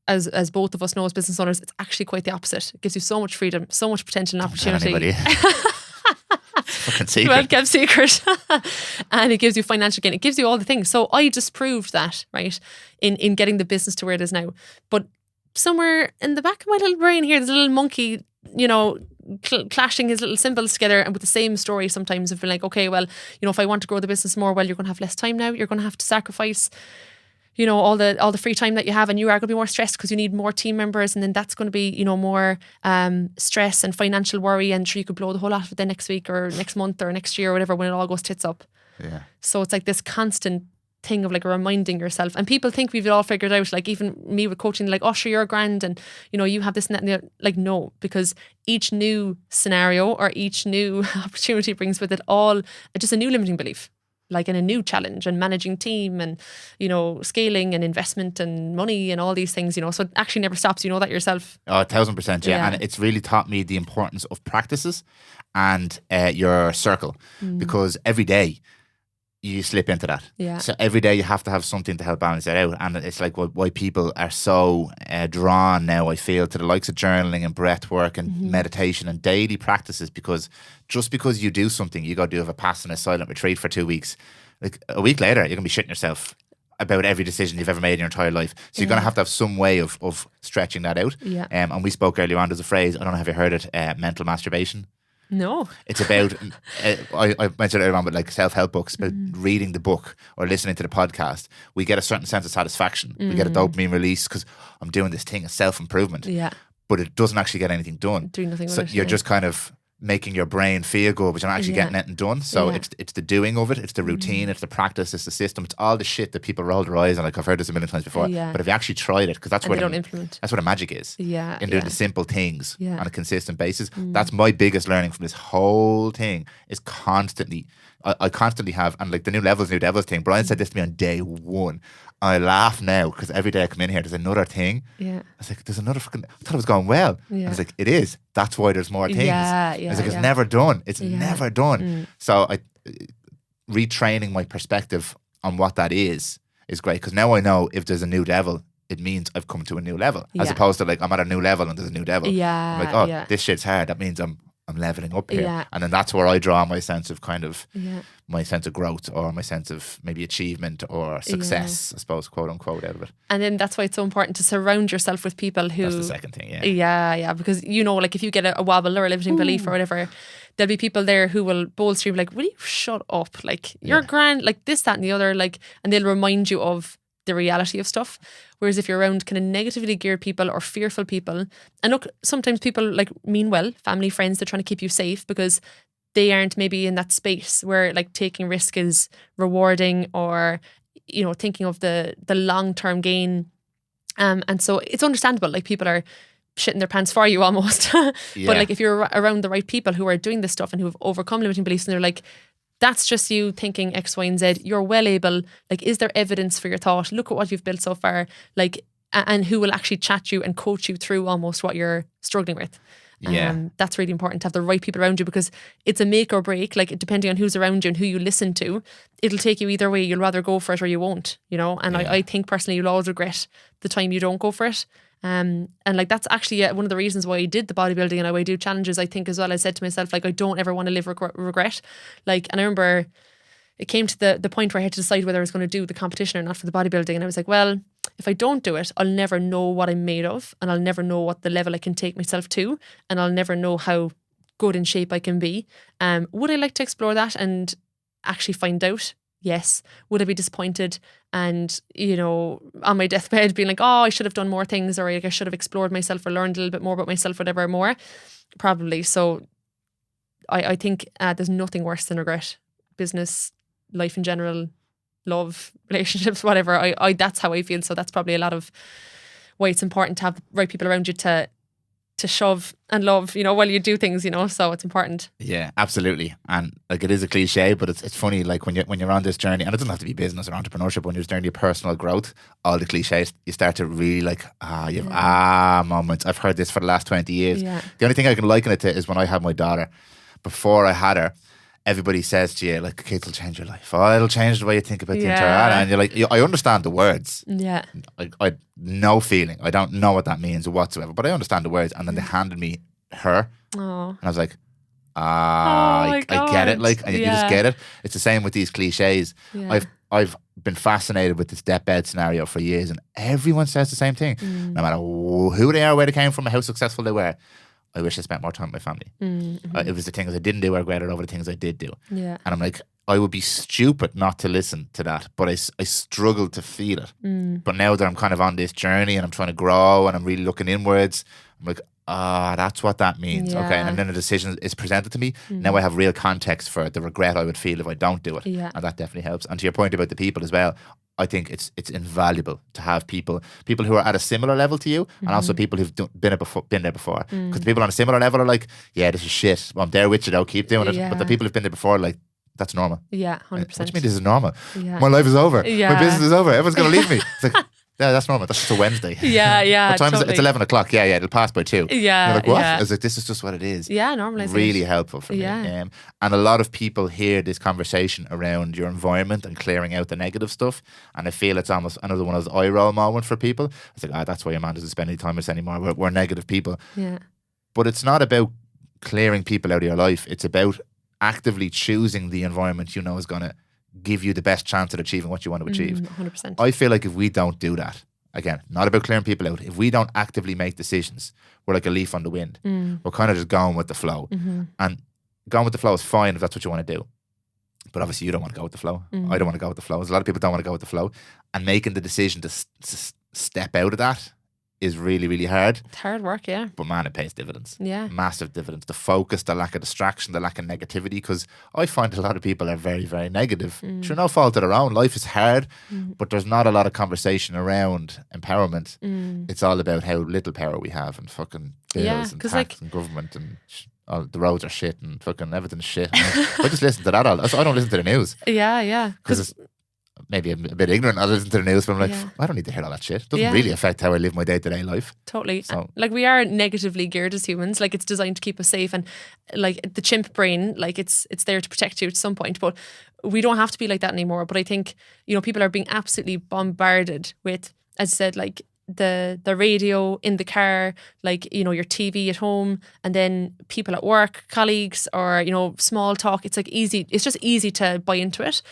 [SPEAKER 2] as both of us know as business owners, it's actually quite the opposite. It gives you so much freedom, so much potential and opportunity.
[SPEAKER 1] Fucking secret.
[SPEAKER 2] Well kept secret. And it gives you financial gain. It gives you all the things. So I just proved that, right, in getting the business to where it is now. But somewhere in the back of my little brain here, there's a little monkey, you know, clashing his little symbols together, and with the same story sometimes of being like, okay, well, you know, if I want to grow the business more, well, you're going to have less time now. You're going to have to sacrifice, you know, all the free time that you have, and you are going to be more stressed because you need more team members, and then that's going to be, you know, more stress and financial worry, and sure, you could blow the whole lot of it then next week or next month or next year or whatever, when it all goes tits up.
[SPEAKER 1] Yeah.
[SPEAKER 2] So it's like this constant thing of, like, reminding yourself, and people think we've it all figured out, like even me with coaching, like, oh sure, you're grand, and you know, you have this and that, and the other. Like, no, because each new scenario or each new opportunity brings with it all just a new limiting belief, like, in a new challenge, and managing team, and, you know, scaling and investment and money and all these things, you know. So it actually never stops, you know that yourself.
[SPEAKER 1] Oh, 1000%, yeah. And it's really taught me the importance of practices and your circle, because every day you slip into that.
[SPEAKER 2] Yeah.
[SPEAKER 1] So every day you have to have something to help balance it out. And it's like why people are so drawn now, I feel, to the likes of journaling and breath work and meditation and daily practices, because just because you do something, you got to do a Vipassana silent retreat for 2 weeks. Like, a week later, you're going to be shitting yourself about every decision you've ever made in your entire life. So you're going to have some way of stretching that out.
[SPEAKER 2] Yeah.
[SPEAKER 1] And we spoke earlier on, there's a phrase, I don't know, have you heard it, mental masturbation?
[SPEAKER 2] No.
[SPEAKER 1] It's about, I mentioned earlier on, but like self-help books, about reading the book or listening to the podcast, we get a certain sense of satisfaction. We get a dopamine release because I'm doing this thing, a self-improvement.
[SPEAKER 2] Yeah.
[SPEAKER 1] But it doesn't actually get anything done.
[SPEAKER 2] Doing nothing
[SPEAKER 1] so
[SPEAKER 2] with it.
[SPEAKER 1] you're just kind of making your brain feel good, but you're not actually getting anything done. So it's the doing of it, it's the routine, it's the practice, it's the system, it's all the shit that people roll their eyes on. Like I've heard this a million times before. But if you actually tried it, because that's where the magic is. In doing the simple things on a consistent basis. That's my biggest learning from this whole thing is constantly. I constantly have, and like the new levels, new devils thing. Brian said this to me on day one. I laugh now because every day I come in here, there's another thing. I was like, there's another fucking. I thought it was going well. I was like, it is. That's why there's more things. I was like, it's never done. It's never done. So retraining my perspective on what that is great, because now I know if there's a new devil, it means I've come to a new level, as opposed to like I'm at a new level and there's a new devil. I'm like, this shit's hard. That means I'm leveling up here. And then that's where I draw my sense of kind of my sense of growth, or my sense of maybe achievement or success, I suppose, quote unquote, out of it.
[SPEAKER 2] And then that's why it's so important to surround yourself with people who...
[SPEAKER 1] That's the second thing,
[SPEAKER 2] because you know, like if you get a wobble or a limiting belief or whatever, there'll be people there who will bold stream like, will you shut up? Like, you're grand, like this, that and the other, like, and they'll remind you of the reality of stuff. Whereas if you're around kind of negatively geared people or fearful people, and look, sometimes people like mean well, family, friends, they're trying to keep you safe because they aren't maybe in that space where like taking risk is rewarding, or, you know, thinking of the long-term gain. And so it's understandable, like people are shitting their pants for you almost. But like if you're around the right people who are doing this stuff and who have overcome limiting beliefs, and they're like, that's just you thinking X, Y, and Z. You're well able. Like, is there evidence for your thought? Look at what you've built so far. Like, and who will actually chat you and coach you through almost what you're struggling with. That's really important to have the right people around you, because it's a make or break. Like, depending on who's around you and who you listen to, it'll take you either way. You'll rather go for it or you won't, you know? And I think personally, you'll always regret the time you don't go for it. And like that's actually one of the reasons why I did the bodybuilding and why I do challenges. I think as well, I said to myself, like, I don't ever want to live regret. Like, and I remember it came to the point where I had to decide whether I was going to do the competition or not for the bodybuilding, and I was like, well, if I don't do it, I'll never know what I'm made of, and I'll never know what the level I can take myself to, and I'll never know how good in shape I can be. Would I like to explore that and actually find out? Yes. Would I be disappointed and, you know, on my deathbed being like, oh, I should have done more things, or like I should have explored myself or learned a little bit more about myself, whatever, more? Probably. So I think there's nothing worse than regret. Business, life in general, love, relationships, whatever. I that's how I feel. So that's probably a lot of why it's important to have the right people around you to shove and love, you know, while you do things, you know, so it's important.
[SPEAKER 1] Yeah, absolutely. And like, it is a cliche, but it's funny, like when you're on this journey, and it doesn't have to be business or entrepreneurship, when you're doing your personal growth, all the cliches, you start to really like, you have moments. I've heard this for the last 20 years. The only thing I can liken it to is when I had my daughter. Before I had her, everybody says to you, like, kids will change your life. Oh, it'll change the way you think about the entire. And you're like, I understand the words. I no feeling. I don't know what that means whatsoever, but I understand the words. And then they handed me her. And I was like, I get it. Like, and you just get it. It's the same with these cliches. I've been fascinated with this deathbed scenario for years, and everyone says the same thing. No matter who they are, where they came from, how successful they were. I wish I spent more time with my family. It was the things I didn't do I regretted over the things I did do. And I'm like, I would be stupid not to listen to that, but I struggle to feel it. But now that I'm kind of on this journey and I'm trying to grow and I'm really looking inwards, I'm like, that's what that means. Okay. And then a decision is presented to me. Now I have real context for the regret I would feel if I don't do it. And that definitely helps. And to your point about the people as well, I think it's invaluable to have people who are at a similar level to you, and also people who've been there before. Because the people on a similar level are like, yeah, this is shit. Well, I'm there with you though, keep doing it. But the people who've been there before are like, that's normal. 100%. What do you mean this is normal? My life is over. My business is over. Everyone's going to leave me. It's like, yeah, that's normal. That's just a Wednesday. What time is it? It's 11 o'clock. Yeah, it'll pass by 2. You're like, what? I was like, this is just what it is.
[SPEAKER 2] Normalizing.
[SPEAKER 1] Really helpful for me. And a lot of people hear this conversation around your environment and clearing out the negative stuff, and I feel it's almost another one of those eye roll moments for people. It's like, that's why your man doesn't spend any time with us anymore. We're negative people. But it's not about clearing people out of your life. It's about actively choosing the environment you know is going to give you the best chance at achieving what you want to achieve.
[SPEAKER 2] 100%.
[SPEAKER 1] I feel like if we don't do that, again, not about clearing people out, if we don't actively make decisions, we're like a leaf on the wind. We're kind of just going with the flow. And going with the flow is fine if that's what you want to do. But obviously you don't want to go with the flow. I don't want to go with the flow. There's a lot of people don't want to go with the flow. And making the decision to step out of that is really, really hard.
[SPEAKER 2] It's hard work, yeah.
[SPEAKER 1] But man, it pays dividends.
[SPEAKER 2] Yeah.
[SPEAKER 1] Massive dividends. The focus, the lack of distraction, the lack of negativity. Because I find a lot of people are very, very negative. Through no fault of their own. Life is hard, but there's not a lot of conversation around empowerment. It's all about how little power we have and fucking bills and tax and government and the roads are shit and fucking everything's shit. I just listen to that all. I don't listen to the news.
[SPEAKER 2] Yeah.
[SPEAKER 1] Because it's maybe a bit ignorant. I listen to the news, but I'm like, I don't need to hear all that shit. It doesn't really affect how I live my day-to-day life.
[SPEAKER 2] Totally. So, like, we are negatively geared as humans. Like, it's designed to keep us safe, and like the chimp brain, like it's there to protect you at some point. But we don't have to be like that anymore. But I think, you know, people are being absolutely bombarded with, as I said, like the radio in the car, like, you know, your TV at home, and then people at work, colleagues, or, you know, small talk. It's like easy. It's just easy to buy into it.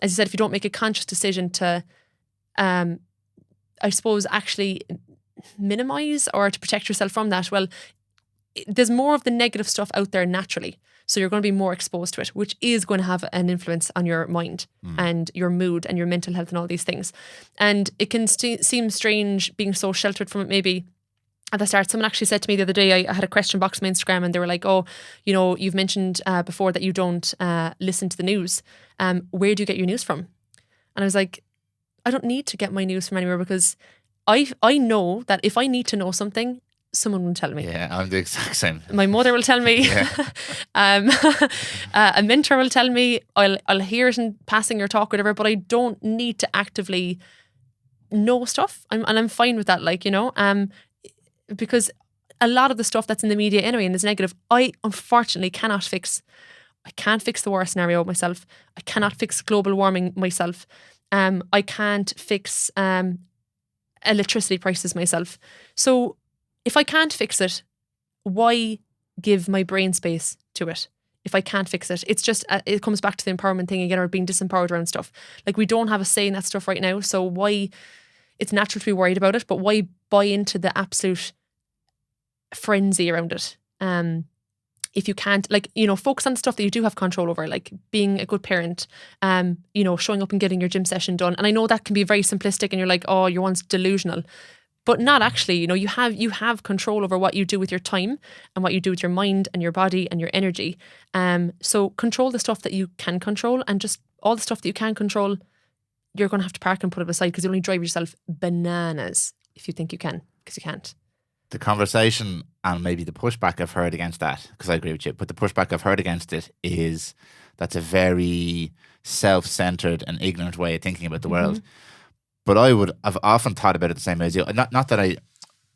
[SPEAKER 2] As you said, if you don't make a conscious decision to, I suppose, actually minimize or to protect yourself from that, well, there's more of the negative stuff out there naturally. So you're going to be more exposed to it, which is going to have an influence on your mind and your mood and your mental health and all these things. And it can seem strange being so sheltered from it maybe at the start. Someone actually said to me the other day, I had a question box on my Instagram, and they were like, oh, you know, you've mentioned before that you don't listen to the news. Where do you get your news from? And I was like, I don't need to get my news from anywhere, because I know that if I need to know something, someone will tell me.
[SPEAKER 1] Yeah, I'm the exact same.
[SPEAKER 2] My mother will tell me. A mentor will tell me. I'll hear it in passing or talk, whatever, but I don't need to actively know stuff. I'm fine with that, like, you know, because a lot of the stuff that's in the media anyway and is negative, I unfortunately cannot fix. I can't fix the war scenario myself. I cannot fix global warming myself. I can't fix electricity prices myself. So if I can't fix it, why give my brain space to it? If I can't fix it, it's just, it comes back to the empowerment thing again, or being disempowered around stuff. Like, we don't have a say in that stuff right now. So why, it's natural to be worried about it, but why buy into the absolute frenzy around it? If you can't, like, you know, focus on the stuff that you do have control over, like being a good parent, you know, showing up and getting your gym session done. And I know that can be very simplistic and you're like, oh, you're once delusional. But not actually, you know, you have control over what you do with your time and what you do with your mind and your body and your energy. So control the stuff that you can control, and just all the stuff that you can't control, you're going to have to park and put it aside, because you'll only drive yourself bananas if you think you can, because you can't.
[SPEAKER 1] The conversation and maybe the pushback I've heard against that, because I agree with you, but the pushback I've heard against it is that's a very self-centered and ignorant way of thinking about the world. But I've often thought about it the same way as you. Not that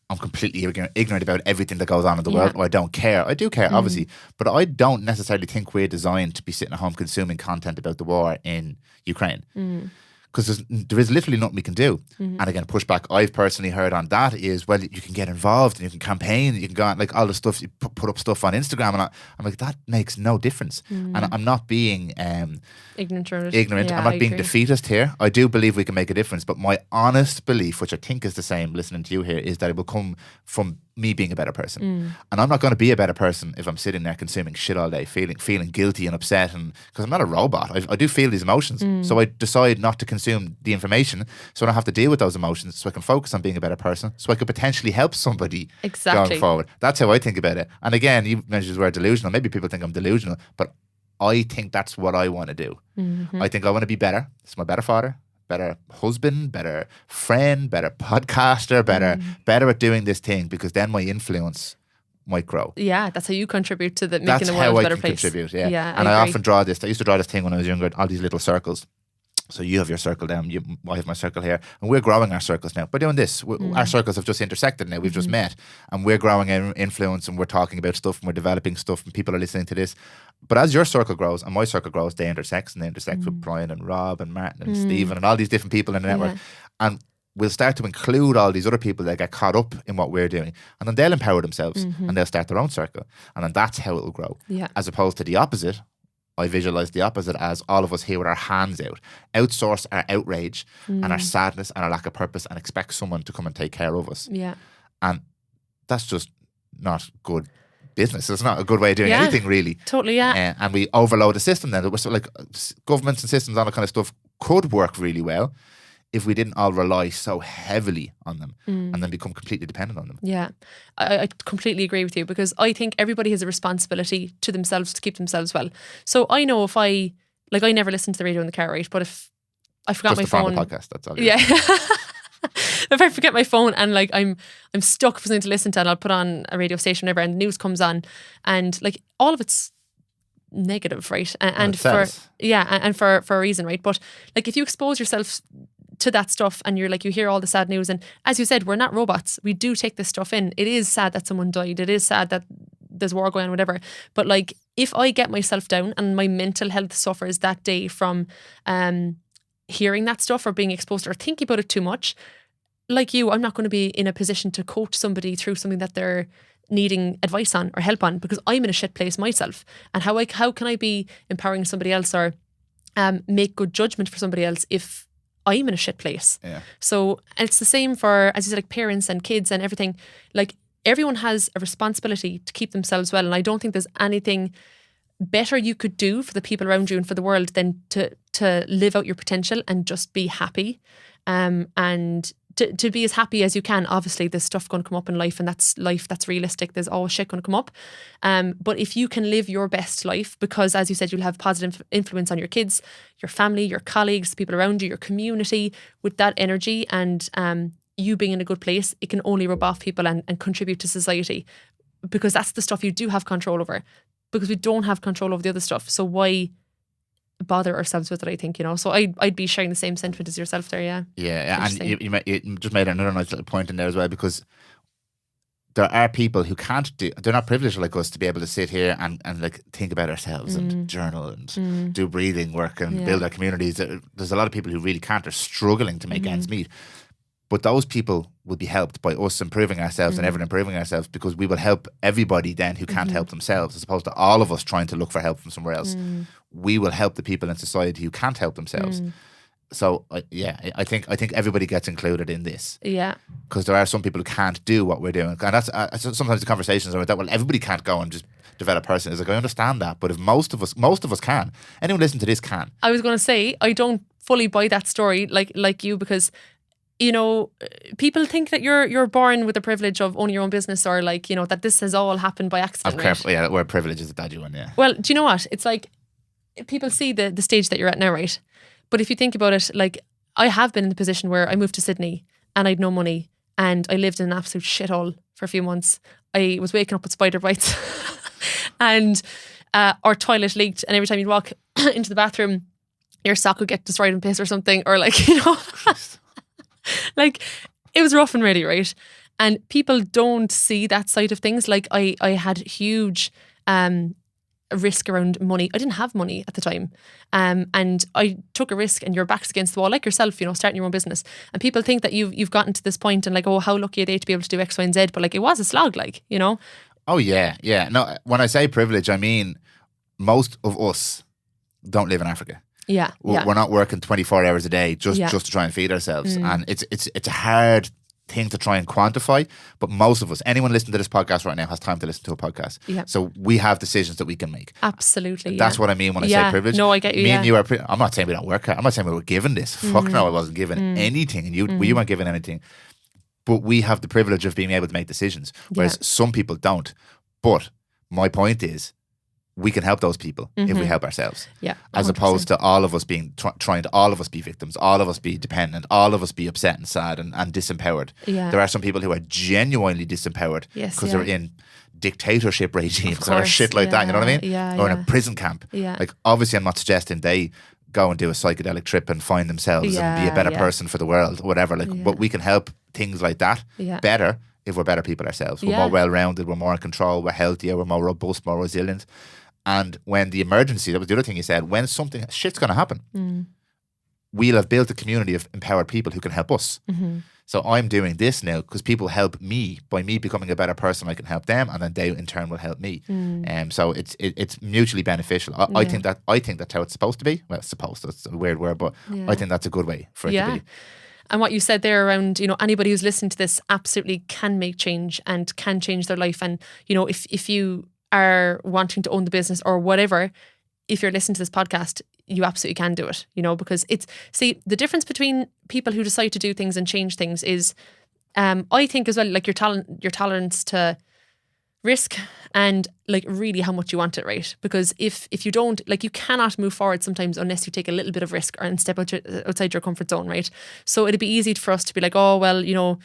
[SPEAKER 1] I'm completely ignorant about everything that goes on in the world, or I don't care. I do care, obviously, but I don't necessarily think we're designed to be sitting at home consuming content about the war in Ukraine. Because there is literally nothing we can do. And again, pushback I've personally heard on that is, well, you can get involved and you can campaign, you can go on, like, all the stuff, you put up stuff on Instagram, and I'm like, that makes no difference. And I'm not being ignorant.
[SPEAKER 2] Yeah,
[SPEAKER 1] I'm not being defeatist here. I do believe we can make a difference, but my honest belief, which I think is the same listening to you here, is that it will come from me being a better person. And I'm not going to be a better person if I'm sitting there consuming shit all day, feeling guilty and upset, and because I'm not a robot. I do feel these emotions. So I decide not to consume the information, so I don't have to deal with those emotions, so I can focus on being a better person, so I could potentially help somebody going forward. That's how I think about it. And again, you mentioned the word delusional. Maybe people think I'm delusional, but I think that's what I want to do. I think I want to be better. It's my better father, better husband, better friend, better podcaster, better at doing this thing, because then my influence might grow.
[SPEAKER 2] Yeah, that's how you contribute to making the world a better place.
[SPEAKER 1] Contribute, yeah. And I often draw this. I used to draw this thing when I was younger, all these little circles. So you have your circle down, I have my circle here, and we're growing our circles now. We're doing this. Our circles have just intersected now. We've just met, and we're growing our influence, and we're talking about stuff, and we're developing stuff, and people are listening to this. But as your circle grows and my circle grows, they intersect, and they intersect with Brian and Rob and Martin and Stephen and all these different people in the network. And we'll start to include all these other people that get caught up in what we're doing, and then they'll empower themselves and they'll start their own circle, and then that's how it will grow. As opposed to the opposite. I visualize the opposite as all of us here with our hands out, outsource our outrage and our sadness and our lack of purpose, and expect someone to come and take care of us. And that's just not good business. It's not a good way of doing anything, really.
[SPEAKER 2] Totally,
[SPEAKER 1] and we overload the system then. We're like, governments and systems, all that kind of stuff could work really well if we didn't all rely so heavily on them and then become completely dependent on them.
[SPEAKER 2] Yeah, I completely agree with you, because I think everybody has a responsibility to themselves to keep themselves well. So I know if I never listen to the radio in the car, right? But if I forgot my phone,
[SPEAKER 1] podcast, that's all.
[SPEAKER 2] Yeah. If I forget my phone and like I'm stuck for something to listen to, and I'll put on a radio station, whatever, and the news comes on, and like all of it's negative, right? And for a reason, right? But like if you expose yourself to that stuff and you're like, you hear all the sad news, and as you said, we're not robots. We do take this stuff in. It is sad that someone died. It is sad that there's war going on, whatever. But like if I get myself down and my mental health suffers that day from hearing that stuff or being exposed or thinking about it too much, like you, I'm not going to be in a position to coach somebody through something that they're needing advice on or help on, because I'm in a shit place myself. And how can I be empowering somebody else or make good judgment for somebody else if I'm in a shit place?
[SPEAKER 1] Yeah.
[SPEAKER 2] So it's the same for, as you said, like parents and kids and everything. Like everyone has a responsibility to keep themselves well. And I don't think there's anything better you could do for the people around you and for the world than to live out your potential and just be happy. And to be as happy as you can. Obviously there's stuff going to come up in life, and that's life, that's realistic. There's always shit going to come up. But if you can live your best life, because as you said, you'll have positive influence on your kids, your family, your colleagues, the people around you, your community, with that energy and you being in a good place, it can only rub off people and contribute to society, because that's the stuff you do have control over, because we don't have control over the other stuff. So why bother ourselves with it, I think, so I'd be sharing the same sentiment as yourself there.
[SPEAKER 1] And you just made another nice little point in there as well, because there are people who they're not privileged like us to be able to sit here and like think about ourselves and journal and do breathing work and build our communities. There's a lot of people who really can't. They're struggling to make ends meet. But those people will be helped by us improving ourselves and ever improving ourselves, because we will help everybody then who can't help themselves, as opposed to all of us trying to look for help from somewhere else. We will help the people in society who can't help themselves. So I think everybody gets included in this. Yeah. Because there are some people who can't do what we're doing, and that's sometimes the conversations are about that. Well, everybody can't go and just develop person. It's like, I understand that, but if most of us can, anyone listening to this can. I was going to say, I don't fully buy that story like you, because people think that you're born with the privilege of owning your own business, or like, that this has all happened by accident. I'm careful, right? Yeah, where privilege is a dodgy one, yeah. Well, do you know what? It's like, people see the stage that you're at now, right? But if you think about it, like, I have been in the position where I moved to Sydney and I had no money and I lived in an absolute shithole for a few months. I was waking up with spider bites and our toilet leaked, and every time you'd walk into the bathroom, your sock would get destroyed in piss or something, or like, like, it was rough and ready, right? And people don't see that side of things. Like, I had huge risk around money. I didn't have money at the time, and I took a risk, and your back's against the wall, like yourself, starting your own business. And people think that you've gotten to this point and like, oh, how lucky are they to be able to do X, Y, and Z? But like, it was a slog, like, Oh yeah. No, when I say privilege, I mean most of us don't live in Africa. Yeah, we're not working 24 hours a day just to try and feed ourselves, and it's a hard thing to try and quantify. But most of us, anyone listening to this podcast right now, has time to listen to a podcast. Yeah. So we have decisions that we can make. Absolutely, that's what I mean when I say privilege. No, I get you. Me and you are. I'm not saying we don't work. I'm not saying we were given this. Fuck no, I wasn't given anything, and you weren't given anything. But we have the privilege of being able to make decisions, whereas some people don't. But my point is, we can help those people if we help ourselves. Yeah, 100%. As opposed to all of us being trying to all of us be victims, all of us be dependent, all of us be upset and sad and disempowered. Yeah. There are some people who are genuinely disempowered because they're in dictatorship regimes or shit like that. You know what I mean? Yeah, or in a prison camp. Yeah. Like, obviously, I'm not suggesting they go and do a psychedelic trip and find themselves and be a better person for the world or whatever. Like, but we can help things like that better if we're better people ourselves. We're more well-rounded. We're more in control. We're healthier. We're more robust. More resilient. And when the emergency, that was the other thing you said, when shit's going to happen, we'll have built a community of empowered people who can help us. So I'm doing this now because people help me. By me becoming a better person, I can help them, and then they in turn will help me. So it's mutually beneficial. I think that's how it's supposed to be. Well, that's a weird word, but I think that's a good way for it to be. And what you said there around, anybody who's listening to this absolutely can make change and can change their life. And, if you are wanting to own the business or whatever, if you're listening to this podcast,
[SPEAKER 2] you absolutely can do it, you know, because the difference between people who decide to do things and change things is, I think as well, like your tolerance to risk and like really how much you want it, right? Because if you don't, like, you cannot move forward sometimes unless you take a little bit of risk and step outside your comfort zone, right? So it'd be easy for us to be like, oh well, you know,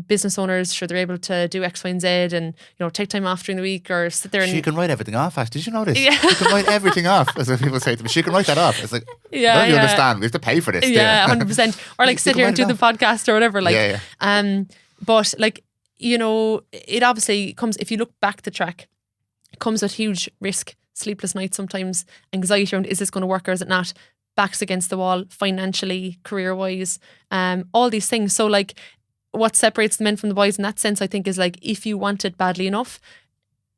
[SPEAKER 2] business owners, sure, they're able to do X, Y, and Z, and, you know, take time off during the week or sit there and
[SPEAKER 1] she can write everything off. Did you notice? Yeah. She can write everything off, as people say to me. She can write that off. It's like,
[SPEAKER 2] yeah,
[SPEAKER 1] I don't understand. We have to pay for this.
[SPEAKER 2] Yeah, 100%. Or like sit here and do the podcast or whatever. Like,
[SPEAKER 1] yeah.
[SPEAKER 2] But like, you know, it obviously comes, if you look back the track, it comes with huge risk, sleepless nights sometimes, anxiety around, is this going to work or is it not? Backs against the wall, financially, career-wise, all these things. So like, what separates the men from the boys in that sense, I think, is like, if you want it badly enough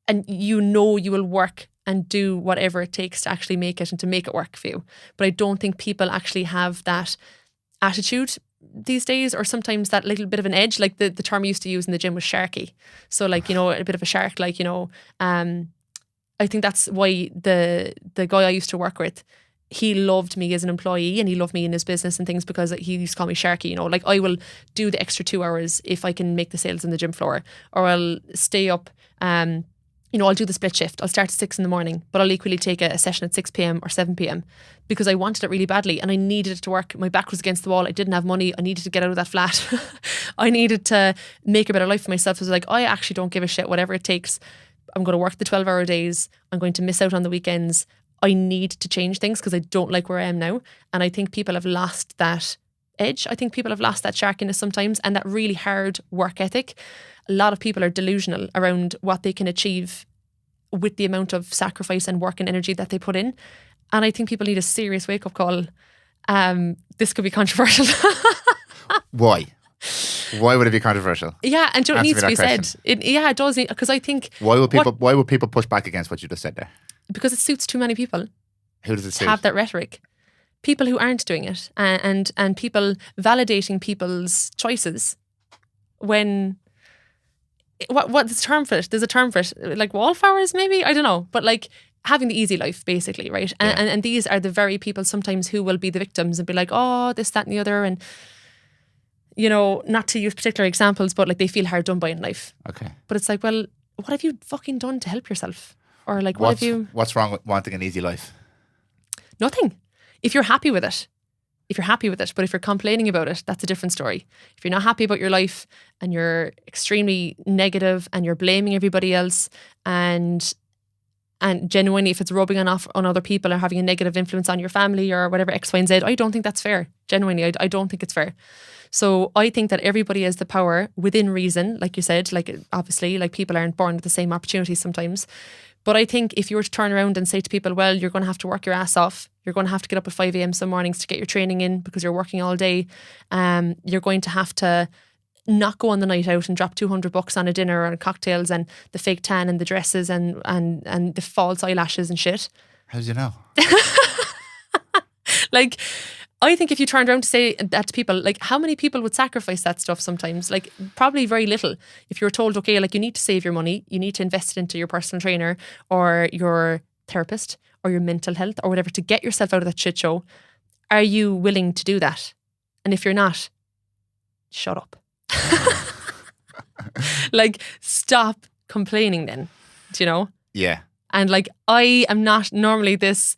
[SPEAKER 2] and you know you will work and do whatever it takes to actually make it and to make it work for you. But I don't think people actually have that attitude these days, or sometimes that little bit of an edge. Like the term I used to use in the gym was sharky. So like, you know, a bit of a shark, like, you know, I think that's why the guy I used to work with, he loved me as an employee and he loved me in his business and things, because he used to call me sharky, you know, like, I will do the extra 2 hours if I can make the sales in the gym floor, or I'll stay up, you know, I'll do the split shift. I'll start at 6 a.m, but I'll equally take a session at 6 p.m. or 7 p.m. because I wanted it really badly and I needed it to work. My back was against the wall. I didn't have money. I needed to get out of that flat. I needed to make a better life for myself. I was like, I actually don't give a shit, whatever it takes. I'm going to work the 12-hour days. I'm going to miss out on the weekends. I need to change things because I don't like where I am now. And I think people have lost that edge. I think people have lost that sharkiness sometimes, and that really hard work ethic. A lot of people are delusional around what they can achieve with the amount of sacrifice and work and energy that they put in. And I think people need a serious wake-up call. This could be controversial.
[SPEAKER 1] Why? Why would it be controversial?
[SPEAKER 2] Yeah, and it needs to be said. It does, because I think...
[SPEAKER 1] Why would people push back against what you just said there?
[SPEAKER 2] Because it suits too many people.
[SPEAKER 1] Who does it suit?
[SPEAKER 2] To have that rhetoric. People who aren't doing it, and people validating people's choices when... What's the term for it? There's a term for it, like wallflowers maybe? I don't know. But like having the easy life, basically, right? And these are the very people sometimes who will be the victims and be like, oh, this, that and the other. And, you know, not to use particular examples, but like they feel hard done by in life.
[SPEAKER 1] Okay.
[SPEAKER 2] But it's like, well, what have you fucking done to help yourself? Or like,
[SPEAKER 1] what's wrong with wanting an easy life?
[SPEAKER 2] Nothing. If you're happy with it. But if you're complaining about it, that's a different story. If you're not happy about your life and you're extremely negative and you're blaming everybody else, and genuinely, if it's rubbing on other people or having a negative influence on your family or whatever, X, Y, and Z, I don't think that's fair. Genuinely, I don't think it's fair. So I think that everybody has the power within reason, like you said, like obviously, like people aren't born with the same opportunities sometimes. But I think if you were to turn around and say to people, well, you're going to have to work your ass off. You're going to have to get up at 5 a.m. some mornings to get your training in because you're working all day. You're going to have to not go on the night out and drop $200 on a dinner or cocktails and the fake tan and the dresses and the false eyelashes and shit.
[SPEAKER 1] How do you know?
[SPEAKER 2] Like, I think if you turned around to say that to people, like, how many people would sacrifice that stuff sometimes? Like, probably very little. If you were told, okay, like, you need to save your money, you need to invest it into your personal trainer or your therapist or your mental health or whatever to get yourself out of that shit show, are you willing to do that? And if you're not, shut up. Like, stop complaining then, do you know?
[SPEAKER 1] Yeah.
[SPEAKER 2] And like, I am not normally this...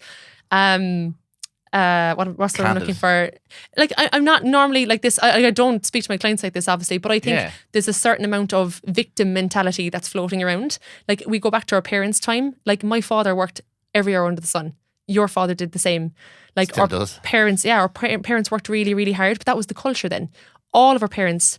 [SPEAKER 2] what's the word I'm looking for? Like, I'm not normally like this. I don't speak to my clients like this, obviously, but I think there's a certain amount of victim mentality that's floating around. Like, we go back to our parents' time. Like, my father worked every hour under the sun. Your father did the same. Like,
[SPEAKER 1] still does.
[SPEAKER 2] Parents, our parents worked really, really hard, but that was the culture then. All of our parents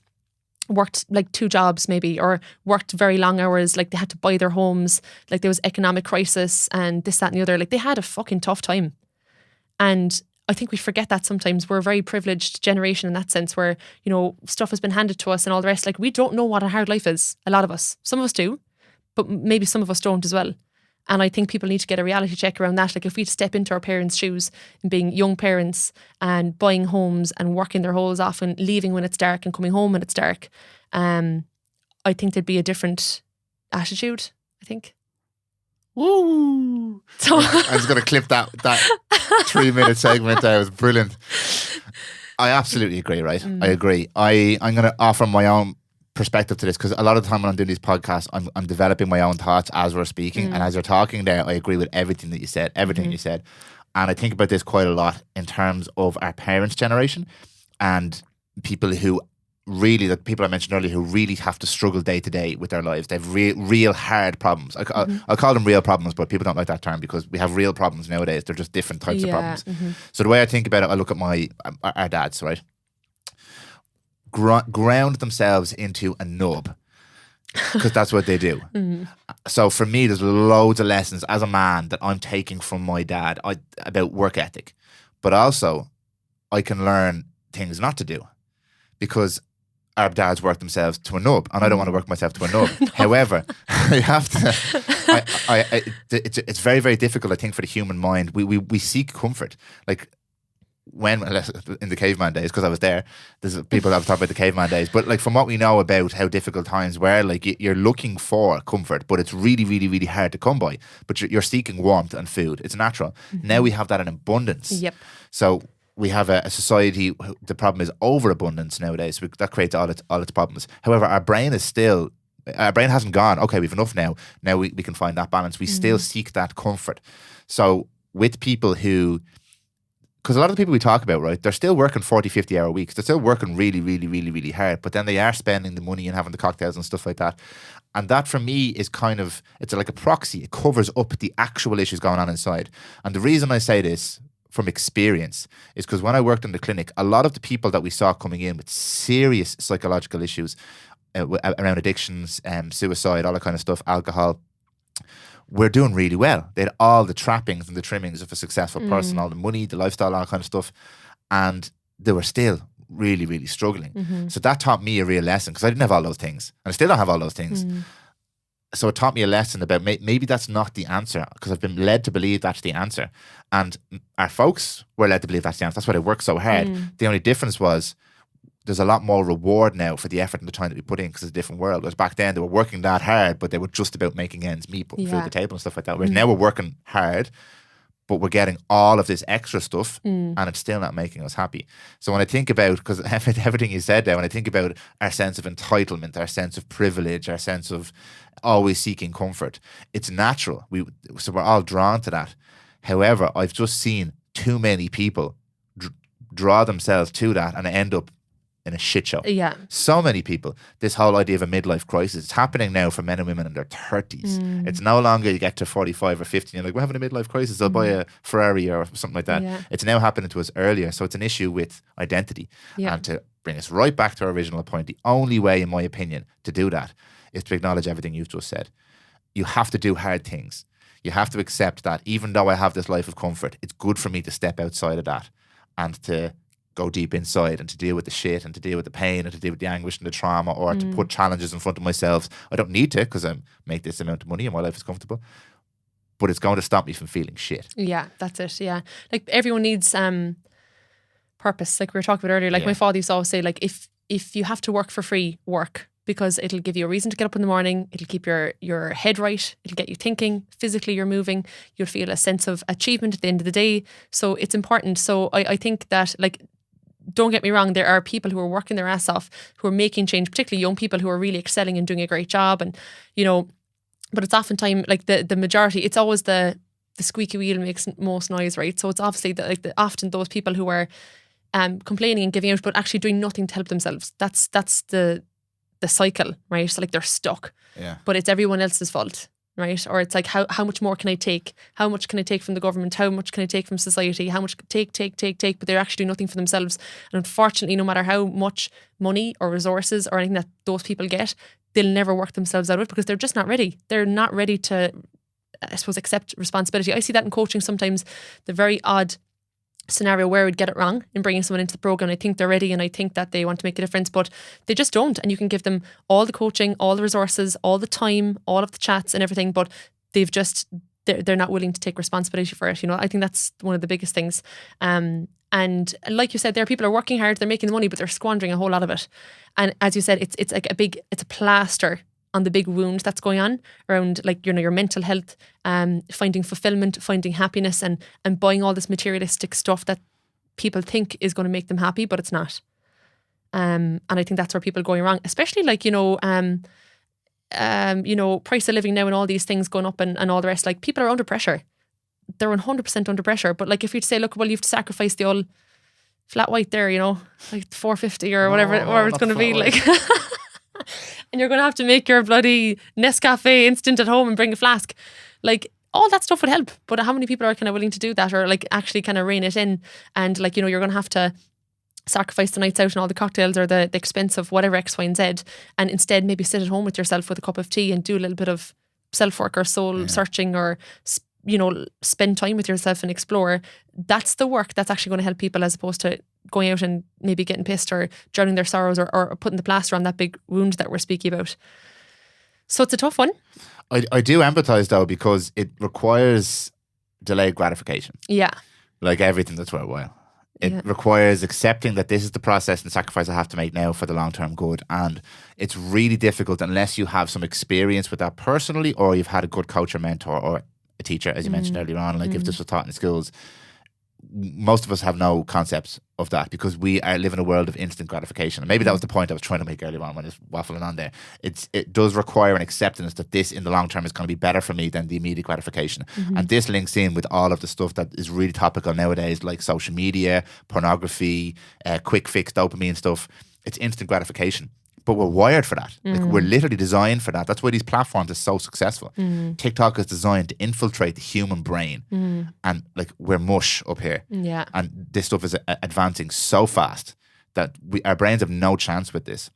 [SPEAKER 2] worked like 2 jobs maybe, or worked very long hours. Like, they had to buy their homes. Like, there was economic crisis and this, that and the other. Like, they had a fucking tough time. And I think we forget that sometimes. We're a very privileged generation in that sense where, you know, stuff has been handed to us and all the rest. Like, we don't know what a hard life is. A lot of us. Some of us do, but maybe some of us don't as well. And I think people need to get a reality check around that. Like, if we step into our parents' shoes and being young parents and buying homes and working their holes off and leaving when it's dark and coming home when it's dark, I think there'd be a different attitude, I think.
[SPEAKER 1] Woo!
[SPEAKER 2] So
[SPEAKER 1] I'm just going to clip that 3-minute segment there. It was brilliant. I absolutely agree, right? I agree. I'm going to offer my own perspective to this, because a lot of the time when I'm doing these podcasts, I'm developing my own thoughts as we're speaking. And as you're talking there, I agree with everything that you said, you said. And I think about this quite a lot in terms of our parents' generation and people who really, the people I mentioned earlier, who really have to struggle day to day with their lives. They have real hard problems. I'll call them real problems, but people don't like that term because we have real problems nowadays. They're just different types of problems. So the way I think about it, I look at our dads, right? Ground themselves into a nub, because that's what they do. So for me, there's loads of lessons as a man that I'm taking from my dad about work ethic, but also I can learn things not to do, because our dads work themselves to a nub, and I don't want to work myself to a nub. However, I have to. It's very, very difficult, I think, for the human mind. We seek comfort, like. When in the caveman days, because I was there, there's people that have talked about the caveman days, but like from what we know about how difficult times were, like you're looking for comfort, but it's really, really, really hard to come by. But you're seeking warmth and food. It's natural. Now we have that in abundance.
[SPEAKER 2] Yep.
[SPEAKER 1] So we have a society. The problem is overabundance nowadays. That creates all its problems. However, our brain hasn't gone, okay, we've enough now. Now we can find that balance. We still seek that comfort. So with people who, because a lot of the people we talk about, right, they're still working 40, 50-hour weeks. They're still working really, really, really, really hard. But then they are spending the money and having the cocktails and stuff like that. And that for me is kind of, it's like a proxy. It covers up the actual issues going on inside. And the reason I say this from experience is because when I worked in the clinic, a lot of the people that we saw coming in with serious psychological issues around addictions, suicide, all that kind of stuff, alcohol, we're doing really well. They had all the trappings and the trimmings of a successful person, all the money, the lifestyle, all that kind of stuff. And they were still really, really struggling. So that taught me a real lesson, because I didn't have all those things. And I still don't have all those things. So it taught me a lesson about maybe that's not the answer, because I've been led to believe that's the answer. And our folks were led to believe that's the answer. That's why they worked so hard. The only difference was there's a lot more reward now for the effort and the time that we put in, because it's a different world. Whereas back then they were working that hard, but they were just about making ends meet, putting food at the table and stuff like that. Whereas now we're working hard, but we're getting all of this extra stuff and it's still not making us happy. So when I think about, because everything you said there, when I think about our sense of entitlement, our sense of privilege, our sense of always seeking comfort, it's natural. So we're all drawn to that. However, I've just seen too many people draw themselves to that and end up in a shit show.
[SPEAKER 2] Yeah.
[SPEAKER 1] So many people. This whole idea of a midlife crisis, it's happening now for men and women in their 30s. It's no longer you get to 45 or 50 and you're like, we're having a midlife crisis, I'll buy a Ferrari or something like that.
[SPEAKER 2] Yeah.
[SPEAKER 1] It's now happening to us earlier. So it's an issue with identity. And to bring us right back to our original point, the only way, in my opinion, to do that is to acknowledge everything you've just said. You have to do hard things. You have to accept that even though I have this life of comfort, it's good for me to step outside of that and to go deep inside and to deal with the shit and to deal with the pain and to deal with the anguish and the trauma, or to put challenges in front of myself. I don't need to, because I make this amount of money and my life is comfortable, but it's going to stop me from feeling shit.
[SPEAKER 2] Yeah, that's it. Yeah. Like everyone needs purpose. Like we were talking about earlier, like my father used to always say, like if you have to work for free, work, because it'll give you a reason to get up in the morning. It'll keep your head right. It'll get you thinking. Physically, you're moving. You'll feel a sense of achievement at the end of the day. So it's important. So I think that, like, don't get me wrong, there are people who are working their ass off, who are making change, particularly young people who are really excelling and doing a great job. And, you know, but it's oftentimes like the majority, it's always the squeaky wheel makes most noise, right? So it's obviously often those people who are complaining and giving out, but actually doing nothing to help themselves. That's the cycle, right? So like they're stuck, but it's everyone else's fault. Right? Or it's like, how much more can I take? How much can I take from the government? How much can I take from society? How much take, but they're actually doing nothing for themselves. And unfortunately, no matter how much money or resources or anything that those people get, they'll never work themselves out of it because they're just not ready. They're not ready to, I suppose, accept responsibility. I see that in coaching sometimes, the very odd scenario where I would get it wrong in bringing someone into the program. I think they're ready and I think that they want to make a difference, but they just don't. And you can give them all the coaching, all the resources, all the time, all of the chats and everything, but they're not willing to take responsibility for it. You know, I think that's one of the biggest things. And like you said, there are people who are working hard, they're making the money, but they're squandering a whole lot of it. And as you said, it's like it's a plaster on the big wound that's going on around, like, you know, your mental health, finding fulfillment, finding happiness, and buying all this materialistic stuff that people think is going to make them happy, but it's not. And I think that's where people are going wrong, especially, like, you know, price of living now and all these things going up and all the rest. Like, people are under pressure. They're 100% under pressure. But like, if you say, look, well, you have to sacrifice the old flat white there, you know, like $4.50 or whatever it's going to be, like. And you're going to have to make your bloody Nescafe instant at home and bring a flask. Like, all that stuff would help. But how many people are kind of willing to do that, or like actually kind of rein it in? And like, you know, you're going to have to sacrifice the nights out and all the cocktails or the expense of whatever X, Y, and Z, and instead maybe sit at home with yourself with a cup of tea and do a little bit of self-work or soul searching, or, you know, spend time with yourself and explore. That's the work that's actually going to help people, as opposed to going out and maybe getting pissed or drowning their sorrows, or putting the plaster on that big wound that we're speaking about. So it's a tough one.
[SPEAKER 1] I do empathise though, because it requires delayed gratification.
[SPEAKER 2] Yeah.
[SPEAKER 1] Like everything that's worthwhile. It requires accepting that this is the process and sacrifice I have to make now for the long-term good. And it's really difficult unless you have some experience with that personally, or you've had a good coach or mentor or a teacher, as you mentioned earlier on. Like if this was taught in schools, most of us have no concepts of that, because we live in a world of instant gratification. And maybe that was the point I was trying to make earlier on when I was waffling on there. It does require an acceptance that this in the long term is going to be better for me than the immediate gratification. And this links in with all of the stuff that is really topical nowadays, like social media, pornography, quick fix dopamine stuff. It's instant gratification. But we're wired for that. Like, we're literally designed for that. That's why these platforms are so successful. TikTok is designed to infiltrate the human brain, and like, we're mush up here. Yeah. And this stuff is advancing so fast that our brains have no chance with this.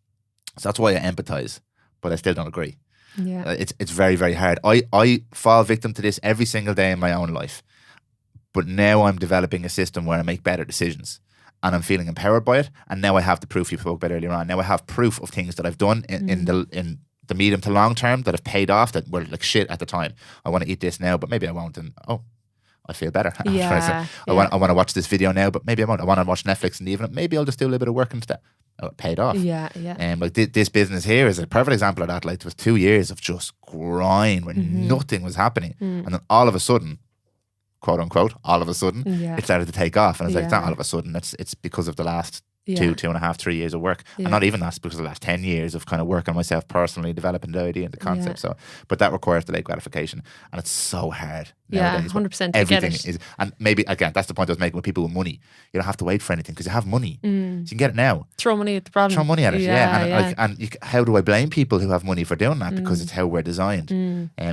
[SPEAKER 1] So that's why I empathize, but I still don't agree. Yeah. It's very, very hard. I fall victim to this every single day in my own life. But now I'm developing a system where I make better decisions. And I'm feeling empowered by it. And now I have the proof you spoke about earlier on. Now I have proof of things that I've done in the medium to long term that have paid off, that were like shit at the time. I want to eat this now, but maybe I won't. And I feel better. I want to watch this video now, but maybe I won't. I want to watch Netflix in the evening. Maybe I'll just do a little bit of work instead. Oh, it paid off. Yeah. Like this business here is a perfect example of that. Like, it was 2 years of just grind where nothing was happening. And then all of a sudden, quote unquote, all of a sudden, it started to take off. And I was like, it's not all of a sudden. It's because of the last 2.5, 3 years of work. And not even that's because of the last 10 years of kind of work on myself personally, developing the idea and the concept. So, but that requires delayed gratification. And it's so hard nowadays. 100%. Everything is, and maybe, again, that's the point I was making with people with money. You don't have to wait for anything because you have money. So you can get it now.
[SPEAKER 2] Throw money at the problem.
[SPEAKER 1] Throw money at it, And how do I blame people who have money for doing that? Because it's how we're designed.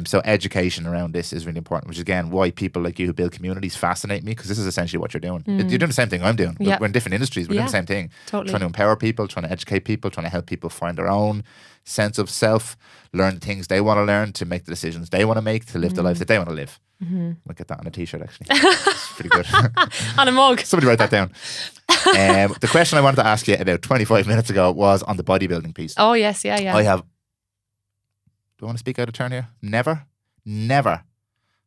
[SPEAKER 1] So education around this is really important, which is, again, why people like you who build communities fascinate me, because this is essentially what you're doing. You're doing the same thing I'm doing. We're in different industries. We're doing the same thing. Totally. Trying to empower people, trying to educate people, trying to help people find their own sense of self, learn the things they want to learn, to make the decisions they want to make, to live the life that they want to live. We'll get that on a t-shirt, actually. It's pretty good.
[SPEAKER 2] On a mug.
[SPEAKER 1] Somebody write that down. The question I wanted to ask you about 25 minutes ago was on the bodybuilding piece.
[SPEAKER 2] Oh, yes. Yeah.
[SPEAKER 1] I have, do I want to speak out of turn here? Never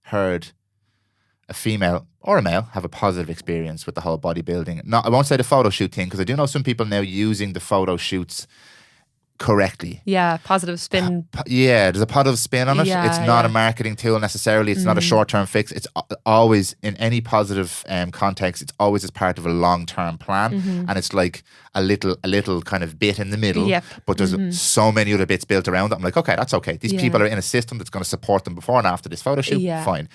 [SPEAKER 1] heard a female or a male have a positive experience with the whole bodybuilding. No, I won't say the photo shoot thing, because I do know some people now using the photo shoots correctly. Yeah,
[SPEAKER 2] positive spin.
[SPEAKER 1] There's a positive spin on it. It's not a marketing tool necessarily. It's not a short-term fix. It's always, in any positive context, it's always as part of a long-term plan. And it's like a little kind of bit in the middle. But there's so many other bits built around it. I'm like, okay, that's okay. These people are in a system that's going to support them before and after this photo shoot. Fine.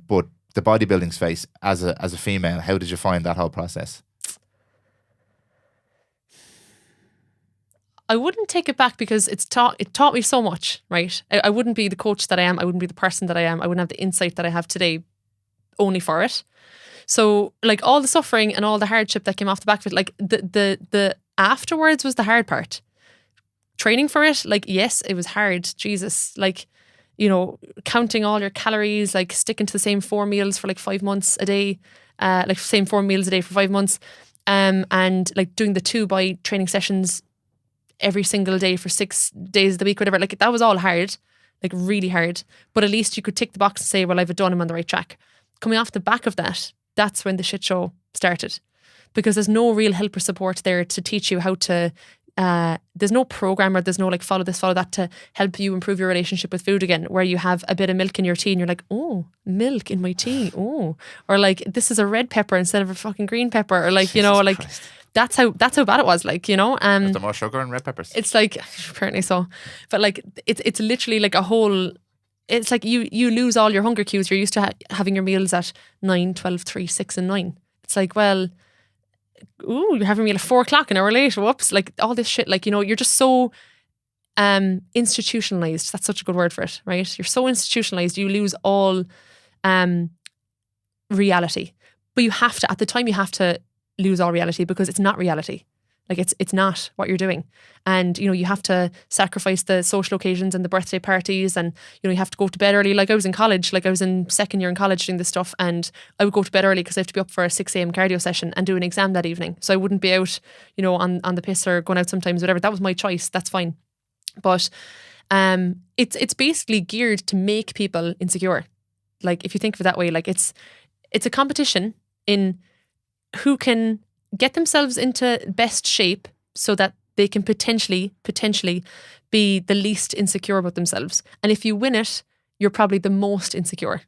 [SPEAKER 1] But the bodybuilding space, as a female, how did you find that whole process?
[SPEAKER 2] I wouldn't take it back, because it taught me so much, right? I wouldn't be the coach that I am. I wouldn't be the person that I am. I wouldn't have the insight that I have today only for it. So, like, all the suffering and all the hardship that came off the back of it, like the afterwards was the hard part. Training for it, like, yes, it was hard. Jesus, like, you know, counting all your calories, like sticking to the same 4 meals for like 5 months a day, like same 4 meals a day for 5 months, and like doing the 2 by training sessions every single day for 6 days of the week, whatever. Like, that was all hard, like really hard. But at least you could tick the box and say, well, I've done, I'm on the right track. Coming off the back of that, that's when the shit show started, because there's no real help or support there to teach you how to there's no program or there's no like follow this, follow that to help you improve your relationship with food again, where you have a bit of milk in your tea and you're like, oh, milk in my tea, oh, or like this is a red pepper instead of a fucking green pepper, or like,
[SPEAKER 1] Jesus
[SPEAKER 2] you know, like
[SPEAKER 1] Christ.
[SPEAKER 2] that's how bad it was, like, you know.
[SPEAKER 1] Is there more sugar in red peppers?
[SPEAKER 2] It's like, apparently so, but like it's literally like a whole, it's like you lose all your hunger cues. You're used to having your meals at 9, 12, 3, 6 and 9. It's like, well, ooh, you're having a meal at 4 o'clock an hour late. Whoops. Like all this shit, like, you know, you're just so institutionalized. That's such a good word for it, right? You're so institutionalized, you lose all reality. But you have to, at the time, you have to lose all reality because it's not reality. Like it's not what you're doing. And, you know, you have to sacrifice the social occasions and the birthday parties, and, you know, you have to go to bed early. Like I was in college, like I was in second year in college doing this stuff, and I would go to bed early because I have to be up for a 6 a.m. cardio session and do an exam that evening. So I wouldn't be out, you know, on the piss or going out sometimes, whatever. That was my choice. That's fine. But it's basically geared to make people insecure. Like if you think of it that way, like it's a competition in who can get themselves into best shape so that they can potentially be the least insecure about themselves. And if you win it, you're probably the most insecure.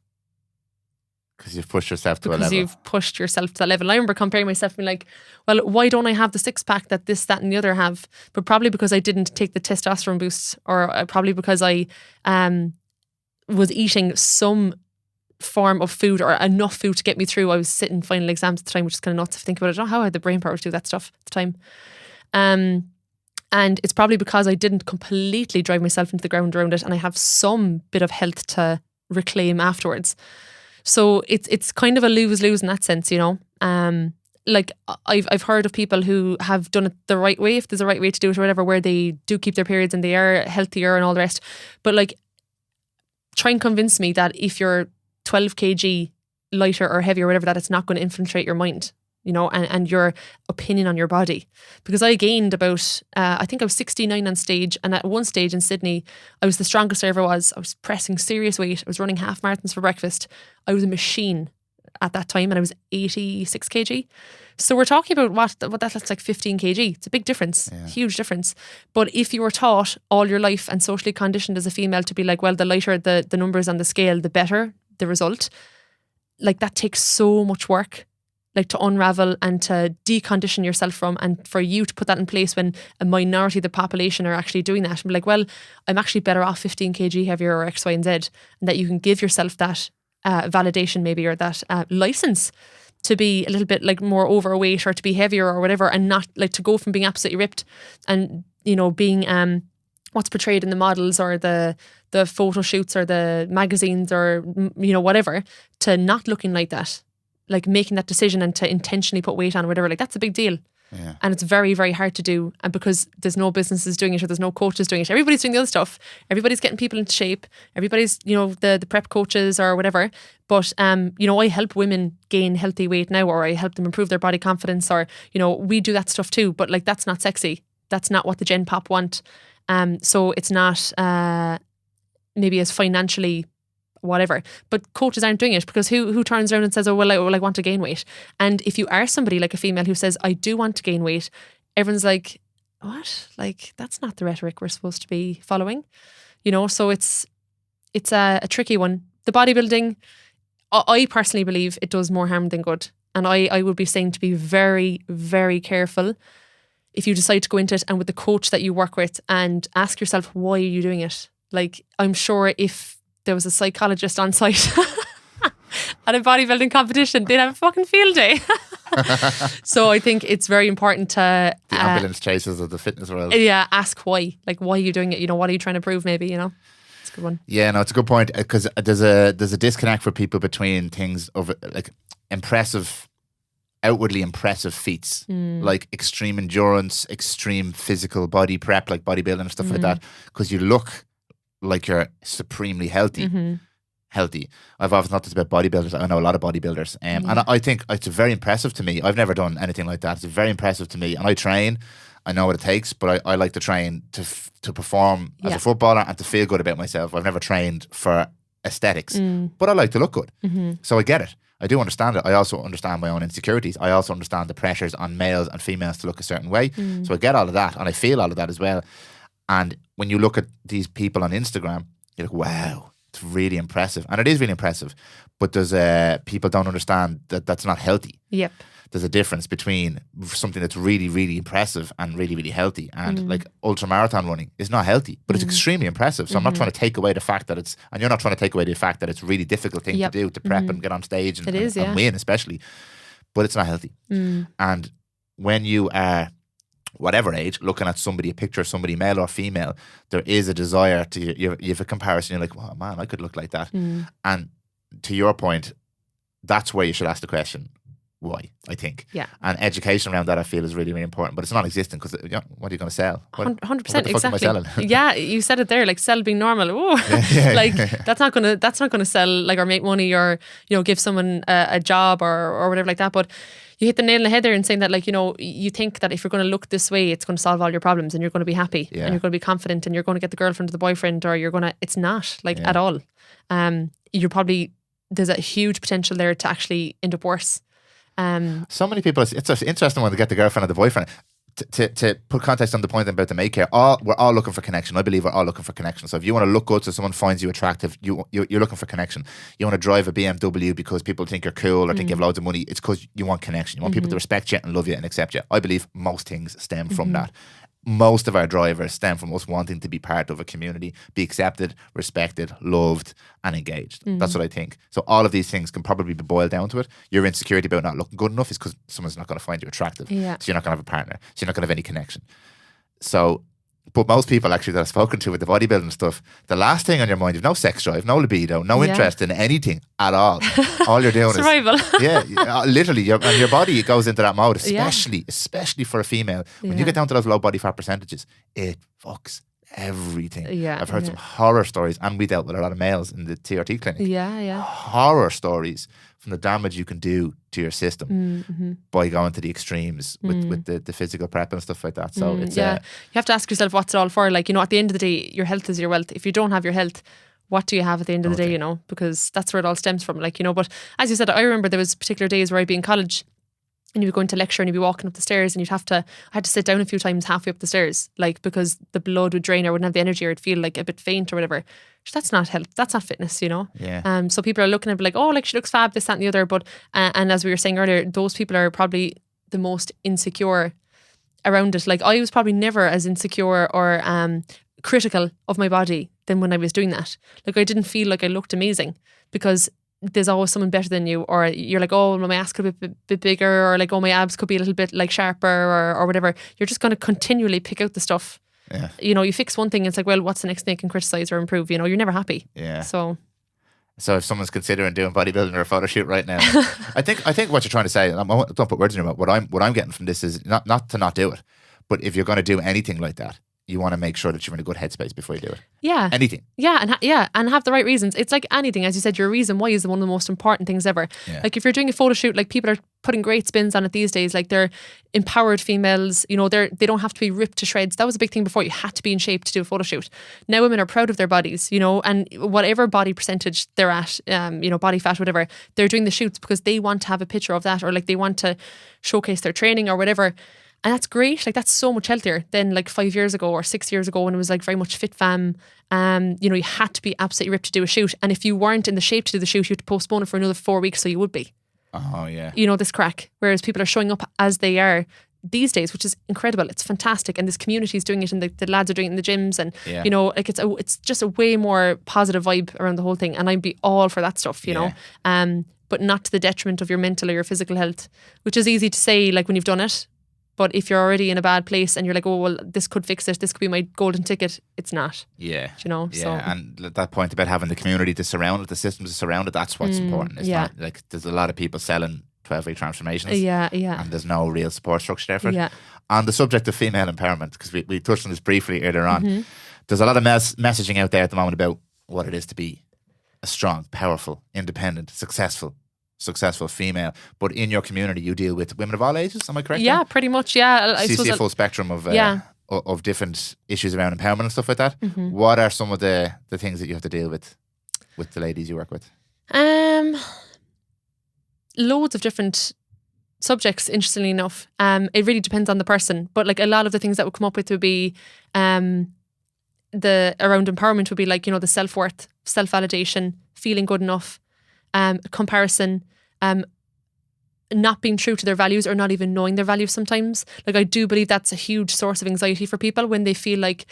[SPEAKER 1] Because you've pushed yourself to a level.
[SPEAKER 2] Because you've pushed yourself to that level. I remember comparing myself and being like, well, why don't I have the 6-pack that this, that and the other have? But probably because I didn't take the testosterone boosts, or probably because I was eating some form of food or enough food to get me through. I was sitting final exams at the time, which is kind of nuts to think about it. I don't know how I had the brain power to do that stuff at the time. And it's probably because I didn't completely drive myself into the ground around it, and I have some bit of health to reclaim afterwards. So it's kind of a lose-lose in that sense, you know. Like I've heard of people who have done it the right way, if there's a right way to do it or whatever, where they do keep their periods and they are healthier and all the rest. But like, try and convince me that if you're 12 kg lighter or heavier or whatever, that it's not going to infiltrate your mind, you know, and your opinion on your body. Because I gained about, I think I was 69 on stage, and at one stage in Sydney, I was the strongest I ever was. I was pressing serious weight. I was running half marathons for breakfast. I was a machine at that time, and I was 86 kg. So we're talking about what that looks like, 15 kg. It's a big difference, huge difference. But if you were taught all your life and socially conditioned as a female to be like, well, the lighter the numbers on the scale, the better the result, like that takes so much work, like to unravel and to decondition yourself from, and for you to put that in place when a minority of the population are actually doing that, and be like, well, I'm actually better off 15 kg heavier or X, Y and Z, and that you can give yourself that validation maybe, or that license to be a little bit like more overweight or to be heavier or whatever, and not like to go from being absolutely ripped and, you know, being what's portrayed in the models or the photo shoots or the magazines or, you know, whatever, to not looking like that, like making that decision and to intentionally put weight on or whatever. Like that's a big deal.
[SPEAKER 1] Yeah.
[SPEAKER 2] And it's very, very hard to do. And because there's no businesses doing it, or there's no coaches doing it, everybody's doing the other stuff. Everybody's getting people into shape. Everybody's, you know, the prep coaches or whatever. But, you know, I help women gain healthy weight now, or I help them improve their body confidence, or, you know, we do that stuff too. But like, that's not sexy. That's not what the Gen Pop want. So it's not maybe as financially whatever, but coaches aren't doing it, because who turns around and says, oh, well, I want to gain weight. And if you are somebody like a female who says, I do want to gain weight, everyone's like, what? Like, that's not the rhetoric we're supposed to be following, you know? So it's a tricky one. The bodybuilding, I personally believe it does more harm than good. And I would be saying to be very, very careful if you decide to go into it, and with the coach that you work with, and ask yourself, why are you doing it? Like, I'm sure if there was a psychologist on site at a bodybuilding competition, they'd have a fucking field day. So I think it's very important to
[SPEAKER 1] the ambulance chasers of the fitness world.
[SPEAKER 2] Yeah, ask why. Like, why are you doing it? You know, what are you trying to prove? Maybe, you know, it's a good one.
[SPEAKER 1] Yeah, no, it's a good point, because there's a disconnect for people between things of like outwardly impressive feats, like extreme endurance, extreme physical body prep, like bodybuilding and stuff like that, because you look like you're supremely healthy. I've often thought this about bodybuilders. I know a lot of bodybuilders, and I think it's very impressive to me. I've never done anything like that. It's very impressive to me, and I train. I know what it takes, but I like to train to perform as a footballer and to feel good about myself. I've never trained for aesthetics, but I like to look good. So I get it. I do understand it. I also understand my own insecurities. I also understand the pressures on males and females to look a certain way. So I get all of that, and I feel all of that as well. And when you look at these people on Instagram, you're like, wow, it's really impressive. And it is really impressive. But there's people don't understand that that's not healthy.
[SPEAKER 2] Yep.
[SPEAKER 1] There's a difference between something that's really, really impressive and really, really healthy. And like ultramarathon running is not healthy, but it's extremely impressive. So I'm not trying to take away the fact that and you're not trying to take away the fact that it's a really difficult thing to do, to prep and get on stage and win, especially. But it's not healthy. And when you are whatever age, looking at somebody, a picture of somebody, male or female, there is a desire to, you have a comparison. You're like, oh man, I could look like that. And to your point, that's where you should ask the question, why, I think.
[SPEAKER 2] Yeah.
[SPEAKER 1] And education around that, I feel, is really, really important. But it's non-existent because what are you going to sell?
[SPEAKER 2] 100%,
[SPEAKER 1] what am I selling?
[SPEAKER 2] Yeah, you said it there, like sell being normal. Oh, like that's not gonna sell, like, or make money, or give someone a job or whatever like that. But you hit the nail on the head there in saying that, like, you think that if you're going to look this way, it's going to solve all your problems and you're going to be happy and you're going to be confident and you're going to get the girlfriend or the boyfriend, or it's not like at all. There's a huge potential there to actually end up worse.
[SPEAKER 1] So many people, it's an interesting one to get the girlfriend or the boyfriend. To put context on the point I'm about to make here, we're all looking for connection. I believe we're all looking for connection. So if you want to look good so someone finds you attractive, you're looking for connection. You want to drive a BMW because people think you're cool or think you have loads of money. It's because you want connection. You want people to respect you and love you and accept you. I believe most things stem from that. Most of our drivers stem from us wanting to be part of a community, be accepted, respected, loved, and engaged. That's what I think. So all of these things can probably be boiled down to it. Your insecurity about not looking good enough is because someone's not going to find you attractive. Yeah. So you're not going to have a partner. So you're not going to have any connection. So, but most people actually that I've spoken to with the bodybuilding stuff, the last thing on your mind, you've no sex drive, no libido, no interest in anything at all. All you're doing
[SPEAKER 2] survival.
[SPEAKER 1] is literally, your body goes into that mode, especially for a female. When you get down to those low body fat percentages, it fucks everything. Yeah, I've heard some horror stories, and we dealt with a lot of males in the TRT clinic. Horror stories from the damage you can do to your system by going to the extremes with the physical prep and stuff like that. So it's
[SPEAKER 2] you have to ask yourself what's it all for. Like, at the end of the day, your health is your wealth. If you don't have your health, what do you have at the end of the day? Because that's where it all stems from. Like, but as you said, I remember there was particular days where I'd be in college and you'd be going to lecture and you'd be walking up the stairs and I had to sit down a few times halfway up the stairs, like, because the blood would drain, or I wouldn't have the energy, or I'd feel like a bit faint or whatever. That's not health. That's not fitness, Yeah. So people are looking at, like, oh, like, she looks fab, this, that, and the other. But and as we were saying earlier, those people are probably the most insecure around it. Like, I was probably never as insecure or critical of my body than when I was doing that. Like, I didn't feel like I looked amazing because there's always someone better than you, or you're like, oh, my ass could be a bit bigger, or like, oh, my abs could be a little bit like sharper, or whatever. You're just going to continually pick out the stuff. Yeah. You fix one thing, it's like, well, what's the next thing you can criticize or improve? You're never happy. Yeah. So
[SPEAKER 1] if someone's considering doing bodybuilding or a photo shoot right now, I think what you're trying to say, and don't put words in your mouth. What I'm getting from this is not to not do it, but if you're going to do anything like that, you want to make sure that you're in a good headspace before you do it. Yeah. Anything.
[SPEAKER 2] Yeah, and have the right reasons. It's like anything, as you said, your reason why is one of the most important things ever. Yeah. Like, if you're doing a photo shoot, like, people are putting great spins on it these days. Like, they're empowered females, they don't have to be ripped to shreds. That was a big thing before. You had to be in shape to do a photo shoot. Now women are proud of their bodies, and whatever body percentage they're at, body fat, whatever, they're doing the shoots because they want to have a picture of that, or like they want to showcase their training or whatever. And that's great. Like, that's so much healthier than like 5 years ago or 6 years ago when it was like very much fit fam. You had to be absolutely ripped to do a shoot. And if you weren't in the shape to do the shoot, you had to postpone it for another 4 weeks, so you would be.
[SPEAKER 1] Oh, yeah.
[SPEAKER 2] This crack. Whereas people are showing up as they are these days, which is incredible. It's fantastic. And this community is doing it, and the lads are doing it in the gyms. And, like, it's just a way more positive vibe around the whole thing. And I'd be all for that stuff, know. But not to the detriment of your mental or your physical health, which is easy to say, like, when you've done it. But if you're already in a bad place and you're like, oh, well, this could fix it, this could be my golden ticket, it's not.
[SPEAKER 1] Yeah.
[SPEAKER 2] Yeah,
[SPEAKER 1] so. And that point about having the community to surround it, the systems to surround it, that's what's important. It's not like, there's a lot of people selling 12-week transformations.
[SPEAKER 2] Yeah.
[SPEAKER 1] And there's no real support structure there for it.
[SPEAKER 2] Yeah.
[SPEAKER 1] On the subject of female empowerment, because we touched on this briefly earlier on, there's a lot of messaging out there at the moment about what it is to be a strong, powerful, independent, successful female. But in your community, you deal with women of all ages. Am I correct?
[SPEAKER 2] Yeah, pretty much. Yeah,
[SPEAKER 1] I see a full spectrum of different issues around empowerment and stuff like that. What are some of the things that you have to deal with the ladies you work with?
[SPEAKER 2] loads of different subjects, interestingly enough. It really depends on the person. But like a lot of the things that would come up with would be around empowerment would be like, the self-worth, self-validation, feeling good enough, comparison, not being true to their values or not even knowing their values sometimes. Like I do believe that's a huge source of anxiety for people when they feel like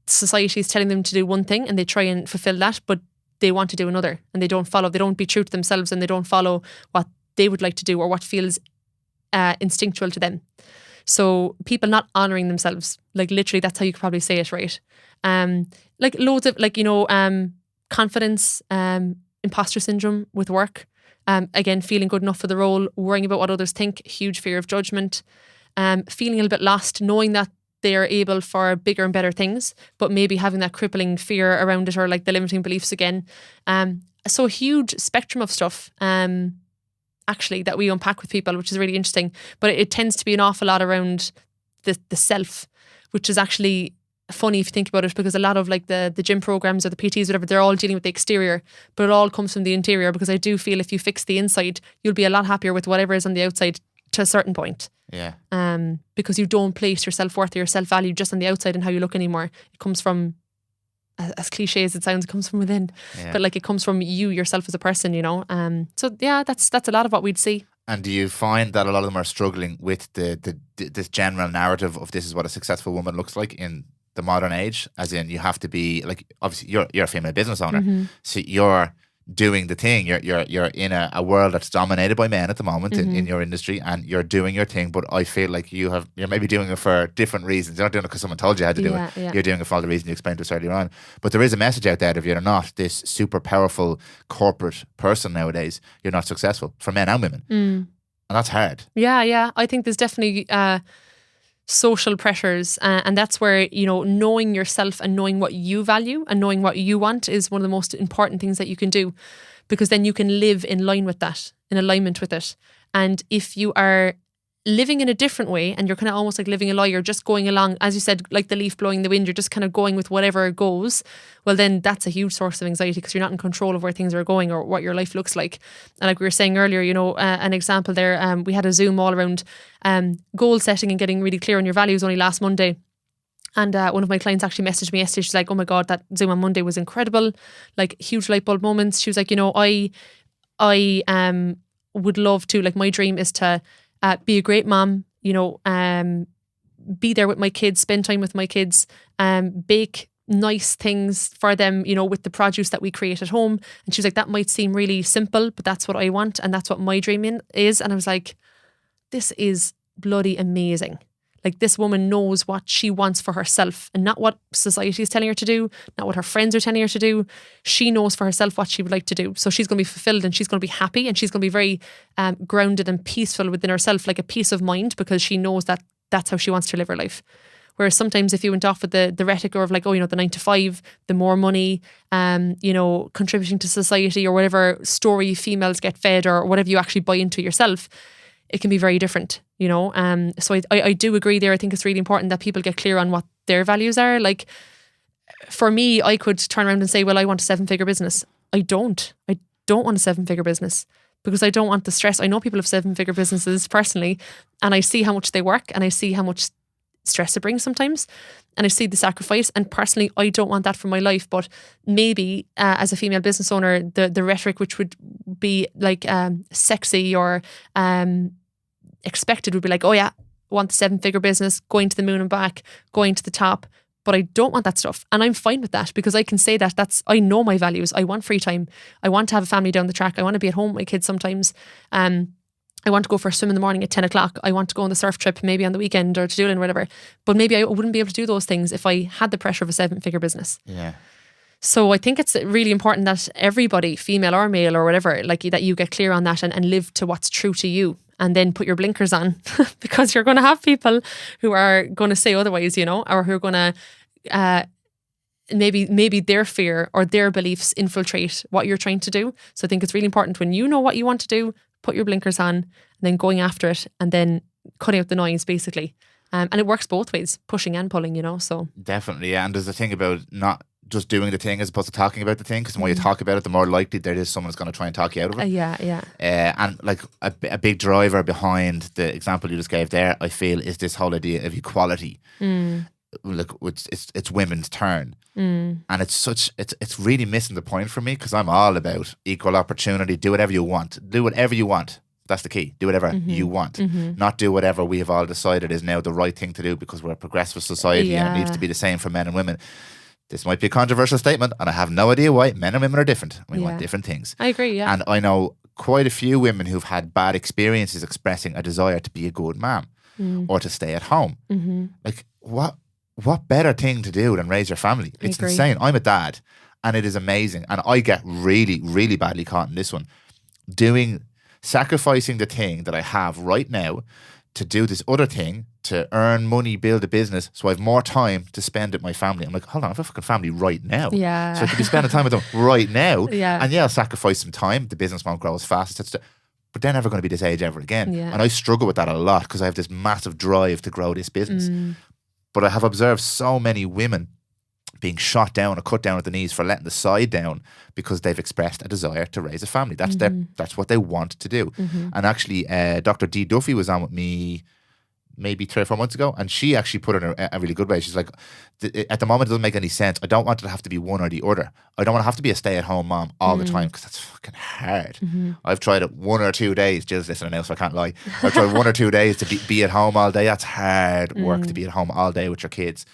[SPEAKER 2] society is telling them to do one thing and they try and fulfill that, but they want to do another and they don't be true to themselves and they don't follow what they would like to do or what feels instinctual to them. So people not honouring themselves, like literally that's how you could probably say it, right? Like loads of confidence, imposter syndrome with work. Again, feeling good enough for the role, worrying about what others think, huge fear of judgment, feeling a little bit lost, knowing that they are able for bigger and better things, but maybe having that crippling fear around it or like the limiting beliefs again. So a huge spectrum of stuff actually that we unpack with people, which is really interesting. But it tends to be an awful lot around the self, which is actually funny if you think about it, because a lot of like the gym programs or the PTs, whatever, they're all dealing with the exterior, but it all comes from the interior, because I do feel if you fix the inside, you'll be a lot happier with whatever is on the outside to a certain point.
[SPEAKER 1] Yeah.
[SPEAKER 2] Because you don't place your self-worth or your self-value just on the outside and how you look anymore. It comes from, as cliche as it sounds, it comes from within. Yeah. But like it comes from you yourself as a person, So yeah, that's a lot of what we'd see.
[SPEAKER 1] And do you find that a lot of them are struggling with this general narrative of this is what a successful woman looks like in the modern age? As in, you have to be like, obviously you're a female business owner, so you're doing the thing. You're in a world that's dominated by men at the moment in your industry, and you're doing your thing. But I feel like you're maybe doing it for different reasons. You're not doing it because someone told you how to do it. Yeah. You're doing it for all the reasons you explained to us earlier on. But there is a message out there that if you're not this super powerful corporate person nowadays, you're not successful, for men and women. And that's hard. Yeah.
[SPEAKER 2] I think there's definitely social pressures, and that's where knowing yourself and knowing what you value and knowing what you want is one of the most important things that you can do, because then you can live in line with that, in alignment with it. And if you are living in a different way and you're kind of almost like living a lie, you're just going along, as you said, like the leaf blowing in the wind, you're just kind of going with whatever goes, well then that's a huge source of anxiety, because you're not in control of where things are going or what your life looks like. And like we were saying earlier, an example there, we had a Zoom all around goal setting and getting really clear on your values only last Monday. And one of my clients actually messaged me yesterday. She's like, oh my God, that Zoom on Monday was incredible. Like huge light bulb moments. She was like, I would love to, like my dream is to be a great mom, be there with my kids, spend time with my kids, bake nice things for them, with the produce that we create at home. And she was like, that might seem really simple, but that's what I want. And that's what my dream is. And I was like, this is bloody amazing. Like this woman knows what she wants for herself and not what society is telling her to do, not what her friends are telling her to do. She knows for herself what she would like to do. So she's going to be fulfilled and she's going to be happy and she's going to be very grounded and peaceful within herself, like a peace of mind, because she knows that that's how she wants to live her life. Whereas sometimes if you went off with the rhetoric of like, the 9 to 5, the more money, contributing to society or whatever story females get fed or whatever you actually buy into yourself, it can be very different, So I do agree there. I think it's really important that people get clear on what their values are. Like for me, I could turn around and say, well, I want a 7-figure business. I don't want a 7-figure business because I don't want the stress. I know people have 7-figure businesses personally, and I see how much they work and I see how much stress it brings sometimes. And I see the sacrifice, and personally, I don't want that for my life. But maybe as a female business owner, the rhetoric which would be like sexy or expected would be like, oh yeah, I want the 7-figure business, going to the moon and back, going to the top. But I don't want that stuff. And I'm fine with that because I can say that I know my values. I want free time. I want to have a family down the track. I want to be at home with my kids sometimes. I want to go for a swim in the morning at 10 o'clock. I want to go on the surf trip maybe on the weekend or to Doolin or whatever. But maybe I wouldn't be able to do those things if I had the pressure of a 7-figure business.
[SPEAKER 1] Yeah.
[SPEAKER 2] So I think it's really important that everybody, female or male or whatever, like that you get clear on that and live to what's true to you, and then put your blinkers on because you're going to have people who are going to say otherwise, or who are going to maybe their fear or their beliefs infiltrate what you're trying to do. So I think it's really important when you know what you want to do, put your blinkers on and then going after it and then cutting out the noise basically. And it works both ways, pushing and pulling, so.
[SPEAKER 1] Definitely, yeah. And there's the thing about not just doing the thing as opposed to talking about the thing, because the more you talk about it, the more likely there is someone's going to try and talk you out of it.
[SPEAKER 2] Yeah.
[SPEAKER 1] And like a big driver behind the example you just gave there, I feel, is this whole idea of equality. Like it's women's turn, and it's really missing the point for me, because I'm all about equal opportunity. Do whatever you want. That's the key. Do whatever you want, not do whatever we have all decided is now the right thing to do because we're a progressive society and it needs to be the same for men and women. This might be a controversial statement, and I have no idea why. Men and women are different. We want different things.
[SPEAKER 2] I agree, yeah.
[SPEAKER 1] And I know quite a few women who've had bad experiences expressing a desire to be a good mom or to stay at home. Like, what better thing to do than raise your family? It's insane. I'm a dad, and it is amazing. And I get really, really badly caught in this one. Sacrificing the thing that I have right now to do this other thing, to earn money, build a business, so I have more time to spend with my family. I'm like, hold on, I have a fucking family right now.
[SPEAKER 2] Yeah.
[SPEAKER 1] So I could be spending time with them right now.
[SPEAKER 2] Yeah.
[SPEAKER 1] And I'll sacrifice some time. The business won't grow as fast. But they're never going to be this age ever again.
[SPEAKER 2] Yeah.
[SPEAKER 1] And I struggle with that a lot because I have this massive drive to grow this business. But I have observed so many women being shot down or cut down at the knees for letting the side down because they've expressed a desire to raise a family. That's what they want to do. And actually, Dr. Dee Duffy was on with me maybe 3 or 4 months ago, and she actually put it in a really good way. She's like, at the moment it doesn't make any sense. I don't want it to have to be one or the other. I don't want to have to be a stay-at-home mom all the time, because that's fucking hard. I've tried it 1 or 2 days. Jill's listening now, so I can't lie. I've tried 1 or 2 days to be at home all day. That's hard work to be at home all day with your kids.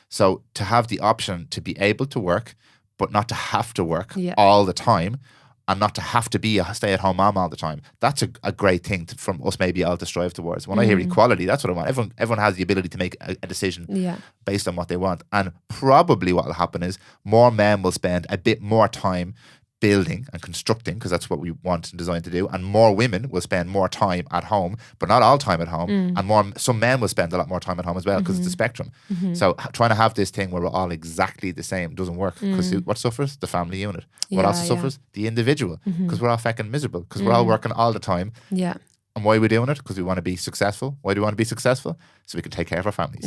[SPEAKER 1] So to have the option to be able to work, but not to have to work all the time, and not to have to be a stay-at-home mom all the time, that's a great thing from us maybe all to strive towards. When I hear equality, that's what I want. Everyone has the ability to make a decision based on what they want. And probably what will happen is more men will spend a bit more time building and constructing, because that's what we want and designed to do, and more women will spend more time at home, but not all time at home, and some men will spend a lot more time at home as well, because it's a spectrum. So trying to have this thing where we're all exactly the same doesn't work, because what suffers? The family unit. What else suffers? The individual, because we're all fucking miserable, because we're all working all the time. And why are we doing it? Because we want to be successful. Why do we want to be successful? So we can take care of our families.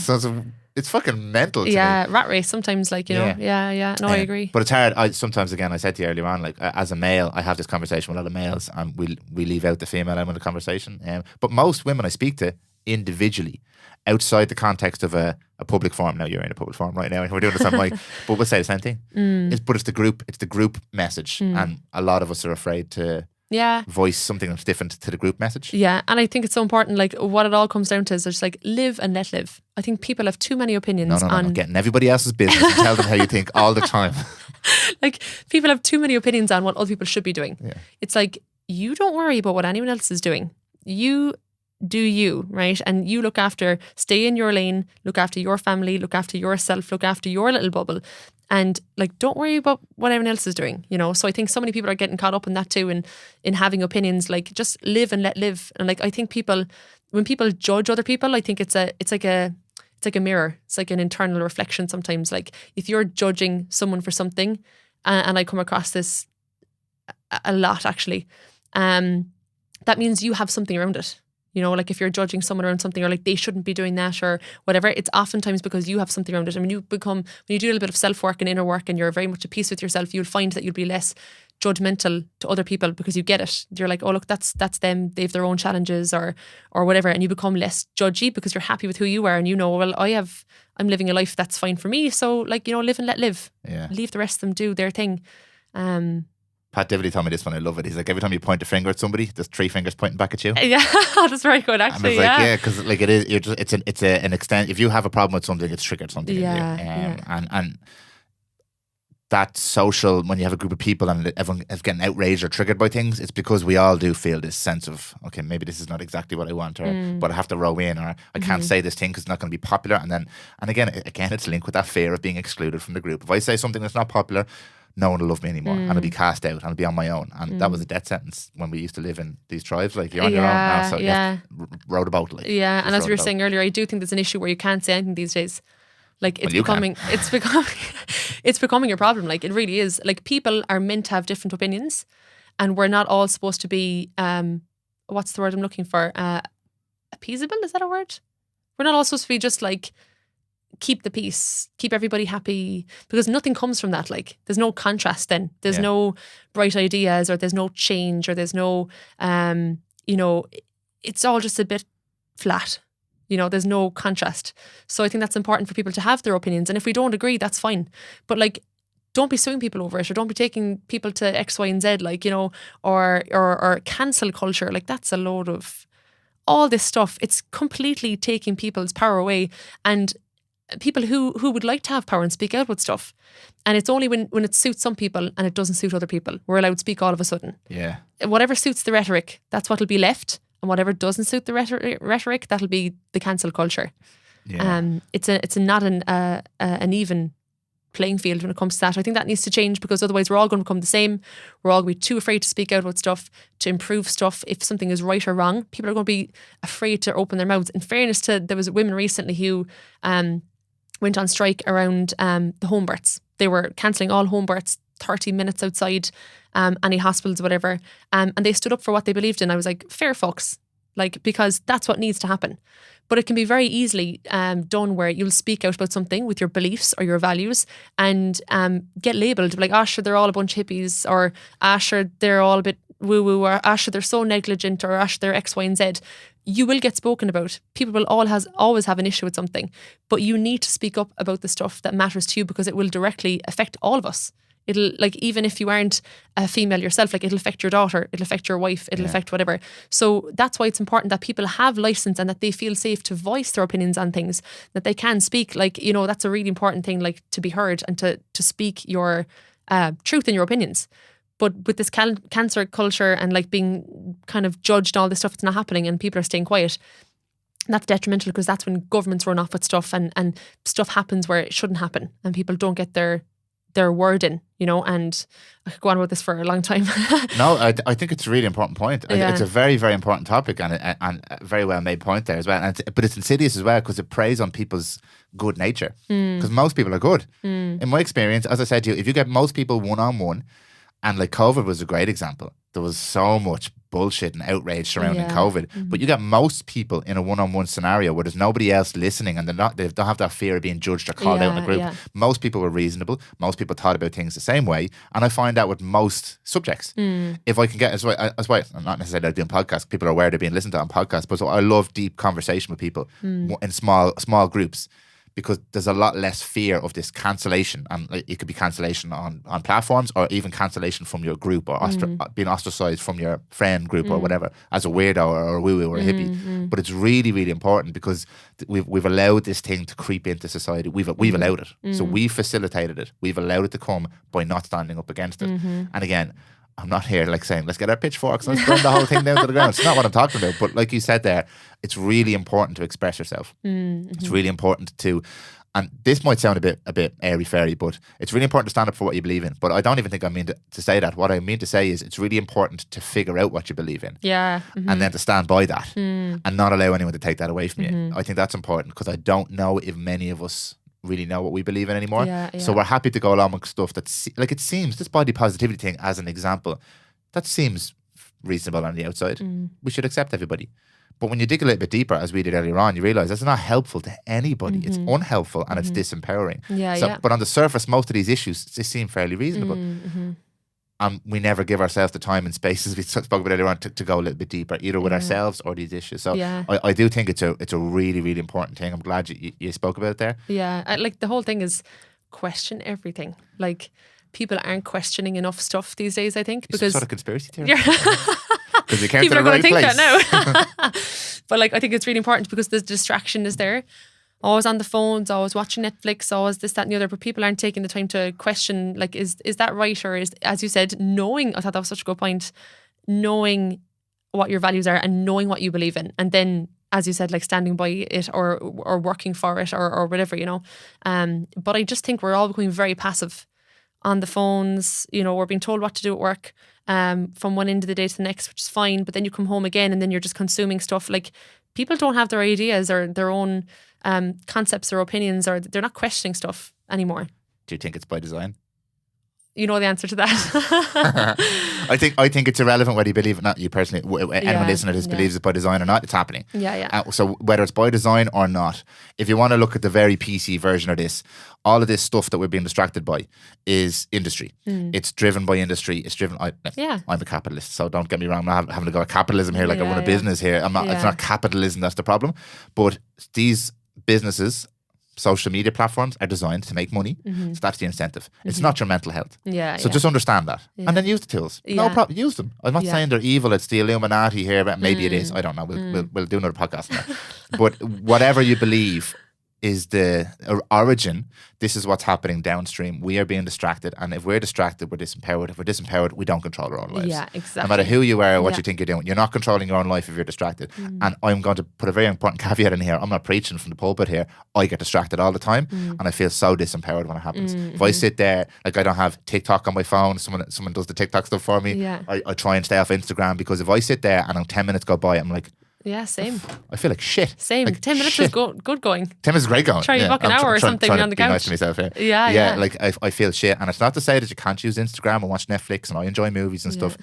[SPEAKER 1] So it's fucking mental to me.
[SPEAKER 2] Rat race sometimes, like, you know. No, I agree.
[SPEAKER 1] But it's hard. Sometimes, again, I said to you earlier on, like, as a male, I have this conversation with a lot of males, and we leave out the female element of the conversation. But most women I speak to individually, outside the context of a public forum. Now you're in a public forum right now, and we're doing this on mic, but we'll say the same thing. But it's the group message, and a lot of us are afraid to voice something that's different to the group message. And
[SPEAKER 2] I think it's so important. Like, what it all comes down to is just like, live and let live. I think people have too many opinions on
[SPEAKER 1] getting everybody else's business and tell them how you think all the time.
[SPEAKER 2] Like, people have too many opinions on what other people should be doing. It's like, you don't worry about what anyone else is doing. You do you, right? And you stay in your lane, look after your family, look after yourself, look after your little bubble. And like, don't worry about what everyone else is doing, you know? So I think so many people are getting caught up in that too, and in having opinions. Like, just live and let live. And like, I think when people judge other people, I think it's like a mirror. It's like an internal reflection sometimes. Like, if you're judging someone for something, and I come across this a lot actually, that means you have something around it. You know, like, if you're judging someone around something, or like they shouldn't be doing that or whatever, it's oftentimes because you have something around it. And when you do a little bit of self-work and inner work, and you're very much at peace with yourself, you'll find that you'll be less judgmental to other people, because you get it. You're like, oh, look, that's them. They have their own challenges or whatever. And you become less judgy because you're happy with who you are. And you know, well, I'm living a life that's fine for me. So, like, you know, live and let live. Leave the rest of them do their thing.
[SPEAKER 1] Pat Divilly told me this one. I love it. He's like, every time you point a finger at somebody, there's 3 fingers pointing back at you.
[SPEAKER 2] That's very good, actually.
[SPEAKER 1] And I was like, because like it is, it's an extent. If you have a problem with something, it's triggered something in you. And that social, when you have a group of people and everyone is getting outraged or triggered by things, it's because we all do feel this sense of, okay, maybe this is not exactly what I want, but I have to row in, or I can't say this thing because it's not going to be popular. And again, it's linked with that fear of being excluded from the group. If I say something that's not popular, no one will love me anymore, and I'll be cast out, and I'll be on my own. And that was a death sentence when we used to live in these tribes. Like, you're on your own now, so you have to row the boat. Like,
[SPEAKER 2] and as we were saying earlier, I do think there's an issue where you can't say anything these days. Like, it's becoming a problem. Like, it really is. Like, people are meant to have different opinions, and we're not all supposed to be what's the word I'm looking for? Appeasable? Is that a word? We're not all supposed to be just like keep the peace, keep everybody happy, because nothing comes from that. Like, there's no contrast then. There's no bright ideas, or there's no change, or there's no, it's all just a bit flat. There's no contrast. So I think that's important for people to have their opinions. And if we don't agree, that's fine. But like, don't be suing people over it, or don't be taking people to X, Y, and Z, like, or cancel culture. Like, that's a load of all this stuff. It's completely taking people's power away, and people who would like to have power and speak out with stuff. And it's only when it suits some people and it doesn't suit other people, we're allowed to speak all of a sudden.
[SPEAKER 1] Yeah.
[SPEAKER 2] Whatever suits the rhetoric, that's what'll be left. And whatever doesn't suit the rhetoric, that'll be the cancel culture.
[SPEAKER 1] Yeah.
[SPEAKER 2] It's not an even playing field when it comes to that. I think that needs to change, because otherwise we're all going to become the same. We're all going to be too afraid to speak out about stuff, to improve stuff. If something is right or wrong, people are going to be afraid to open their mouths. In fairness there was women recently who went on strike around the home births. They were cancelling all home births, 30 minutes outside any hospitals, whatever. And they stood up for what they believed in. I was like, fair fucks. Like, because that's what needs to happen. But it can be very easily done where you'll speak out about something with your beliefs or your values and get labelled like, sure, they're all a bunch of hippies, or sure, they're all a bit woo-woo, or sure, they're so negligent, or sure, they're X, Y, and Z. You will get spoken about. People will always have an issue with something. But you need to speak up about the stuff that matters to you, because it will directly affect all of us. It'll, like, even if you aren't a female yourself, like, it'll affect your daughter, it'll affect your wife, it'll affect whatever. So that's why it's important that people have license and that they feel safe to voice their opinions on things, that they can speak. Like, that's a really important thing, like, to be heard and to speak your truth and your opinions. But with this cancer culture and like being kind of judged, all this stuff, it's not happening and people are staying quiet. That's detrimental, because that's when governments run off with stuff and stuff happens where it shouldn't happen and people don't get their word in, and I could go on about this for a long time.
[SPEAKER 1] No, I think it's a really important point.
[SPEAKER 2] Yeah.
[SPEAKER 1] It's a very, very important topic and a very well made point there as well. But it's insidious as well, because it preys on people's good nature, because most people are good. In my experience, as I said to you, if you get most people one-on-one, and like COVID was a great example. There was so much bullshit and outrage surrounding COVID. But you get most people in a one-on-one scenario where there's nobody else listening and they don't have that fear of being judged or called out in a group. Yeah. Most people were reasonable. Most people thought about things the same way. And I find that with most subjects. If I can get, that's why I'm not necessarily doing podcasts. People are aware they're being listened to on podcasts. But so I love deep conversation with people in small groups, because there's a lot less fear of this cancellation, and it could be cancellation on platforms, or even cancellation from your group, or being ostracized from your friend group or whatever as a weirdo or a woo-woo or a hippie. But it's really, really important, because we've allowed this thing to creep into society. We've allowed it, so we facilitated it. We've allowed it to come by not standing up against it. And again, I'm not here like saying, let's get our pitchforks and let's burn the whole thing down to the ground. It's not what I'm talking about. But like you said there, it's really important to express yourself. It's really important to, and this might sound a bit airy-fairy, but it's really important to stand up for what you believe in. But I don't even think I mean to say that. What I mean to say is it's really important to figure out what you believe in. Yeah. And then to stand by that and not allow anyone to take that away from you. I think that's important, because I don't know if many of us really know what we believe in anymore. So we're happy to go along with stuff that's like, it seems, this body positivity thing as an example, that seems reasonable on the outside. We should accept everybody. But when you dig a little bit deeper, as we did earlier on, you realise that's not helpful to anybody. It's unhelpful and it's disempowering. But on the surface, most of these issues, they seem fairly reasonable. And we never give ourselves the time and space, as we spoke about earlier on, to go a little bit deeper, either with ourselves or these issues. So I do think it's a really, really important thing. I'm glad you spoke about it there.
[SPEAKER 2] Yeah, like the whole thing is question everything. Like, people aren't questioning enough stuff these days, I think.
[SPEAKER 1] Because
[SPEAKER 2] it's
[SPEAKER 1] sort of conspiracy theory. Because you can't
[SPEAKER 2] people are
[SPEAKER 1] going to
[SPEAKER 2] think
[SPEAKER 1] place.
[SPEAKER 2] that now. But like, I think it's really important, because the distraction is there. Always on the phones, always watching Netflix, always this, that and the other, but people aren't taking the time to question, like, is that right? Or is, as you said, knowing, I thought that was such a good point, knowing what your values are and knowing what you believe in, and then, as you said, like, standing by it or working for it or whatever, but I just think we're all becoming very passive on the phones. We're being told what to do at work from one end of the day to the next, which is fine, but then you come home again and then you're just consuming stuff. Like, people don't have their ideas or their own concepts or opinions, or they're not questioning stuff anymore.
[SPEAKER 1] Do you think it's by design?
[SPEAKER 2] you know the answer to that.
[SPEAKER 1] I think it's irrelevant whether you believe it or not. You personally, anyone listening to this believes it by design or not, it's happening.
[SPEAKER 2] Yeah.
[SPEAKER 1] So whether it's by design or not, if you want to look at the very PC version of this, all of this stuff that we're being distracted by is industry. It's driven by industry. It's driven. I'm a capitalist, so don't get me wrong. I'm not having to go at capitalism here, like I run a business here. I'm not. It's not capitalism that's the problem, but these businesses, social media platforms, are designed to make money. So that's the incentive. It's not your mental health. So just understand that. And then use the tools. No problem. Use them. I'm not saying they're evil. It's the Illuminati here, but maybe it is. I don't know. We'll do another podcast on that. But whatever you believe is the origin, this is what's happening downstream. We are being distracted, and if we're distracted, we're disempowered. If we're disempowered, we don't control our own lives.
[SPEAKER 2] Yeah, exactly.
[SPEAKER 1] No matter who you are or what you think you're doing, you're not controlling your own life if you're distracted. And I'm going to put a very important caveat in here. I'm not preaching from the pulpit here. I get distracted all the time, and I feel so disempowered when it happens. If I sit there, like I don't have TikTok on my phone, someone does the TikTok stuff for me. I try and stay off Instagram, because if I sit there and 10 minutes go by, I'm like,
[SPEAKER 2] yeah, same.
[SPEAKER 1] I feel like shit.
[SPEAKER 2] Same.
[SPEAKER 1] Like
[SPEAKER 2] 10 minutes is good going.
[SPEAKER 1] 10 minutes is great going.
[SPEAKER 2] Try a fucking hour or something on the couch.
[SPEAKER 1] Be nice to myself here.
[SPEAKER 2] Yeah.
[SPEAKER 1] Like I feel shit, and it's not to say that you can't use Instagram and watch Netflix, and I enjoy movies and stuff.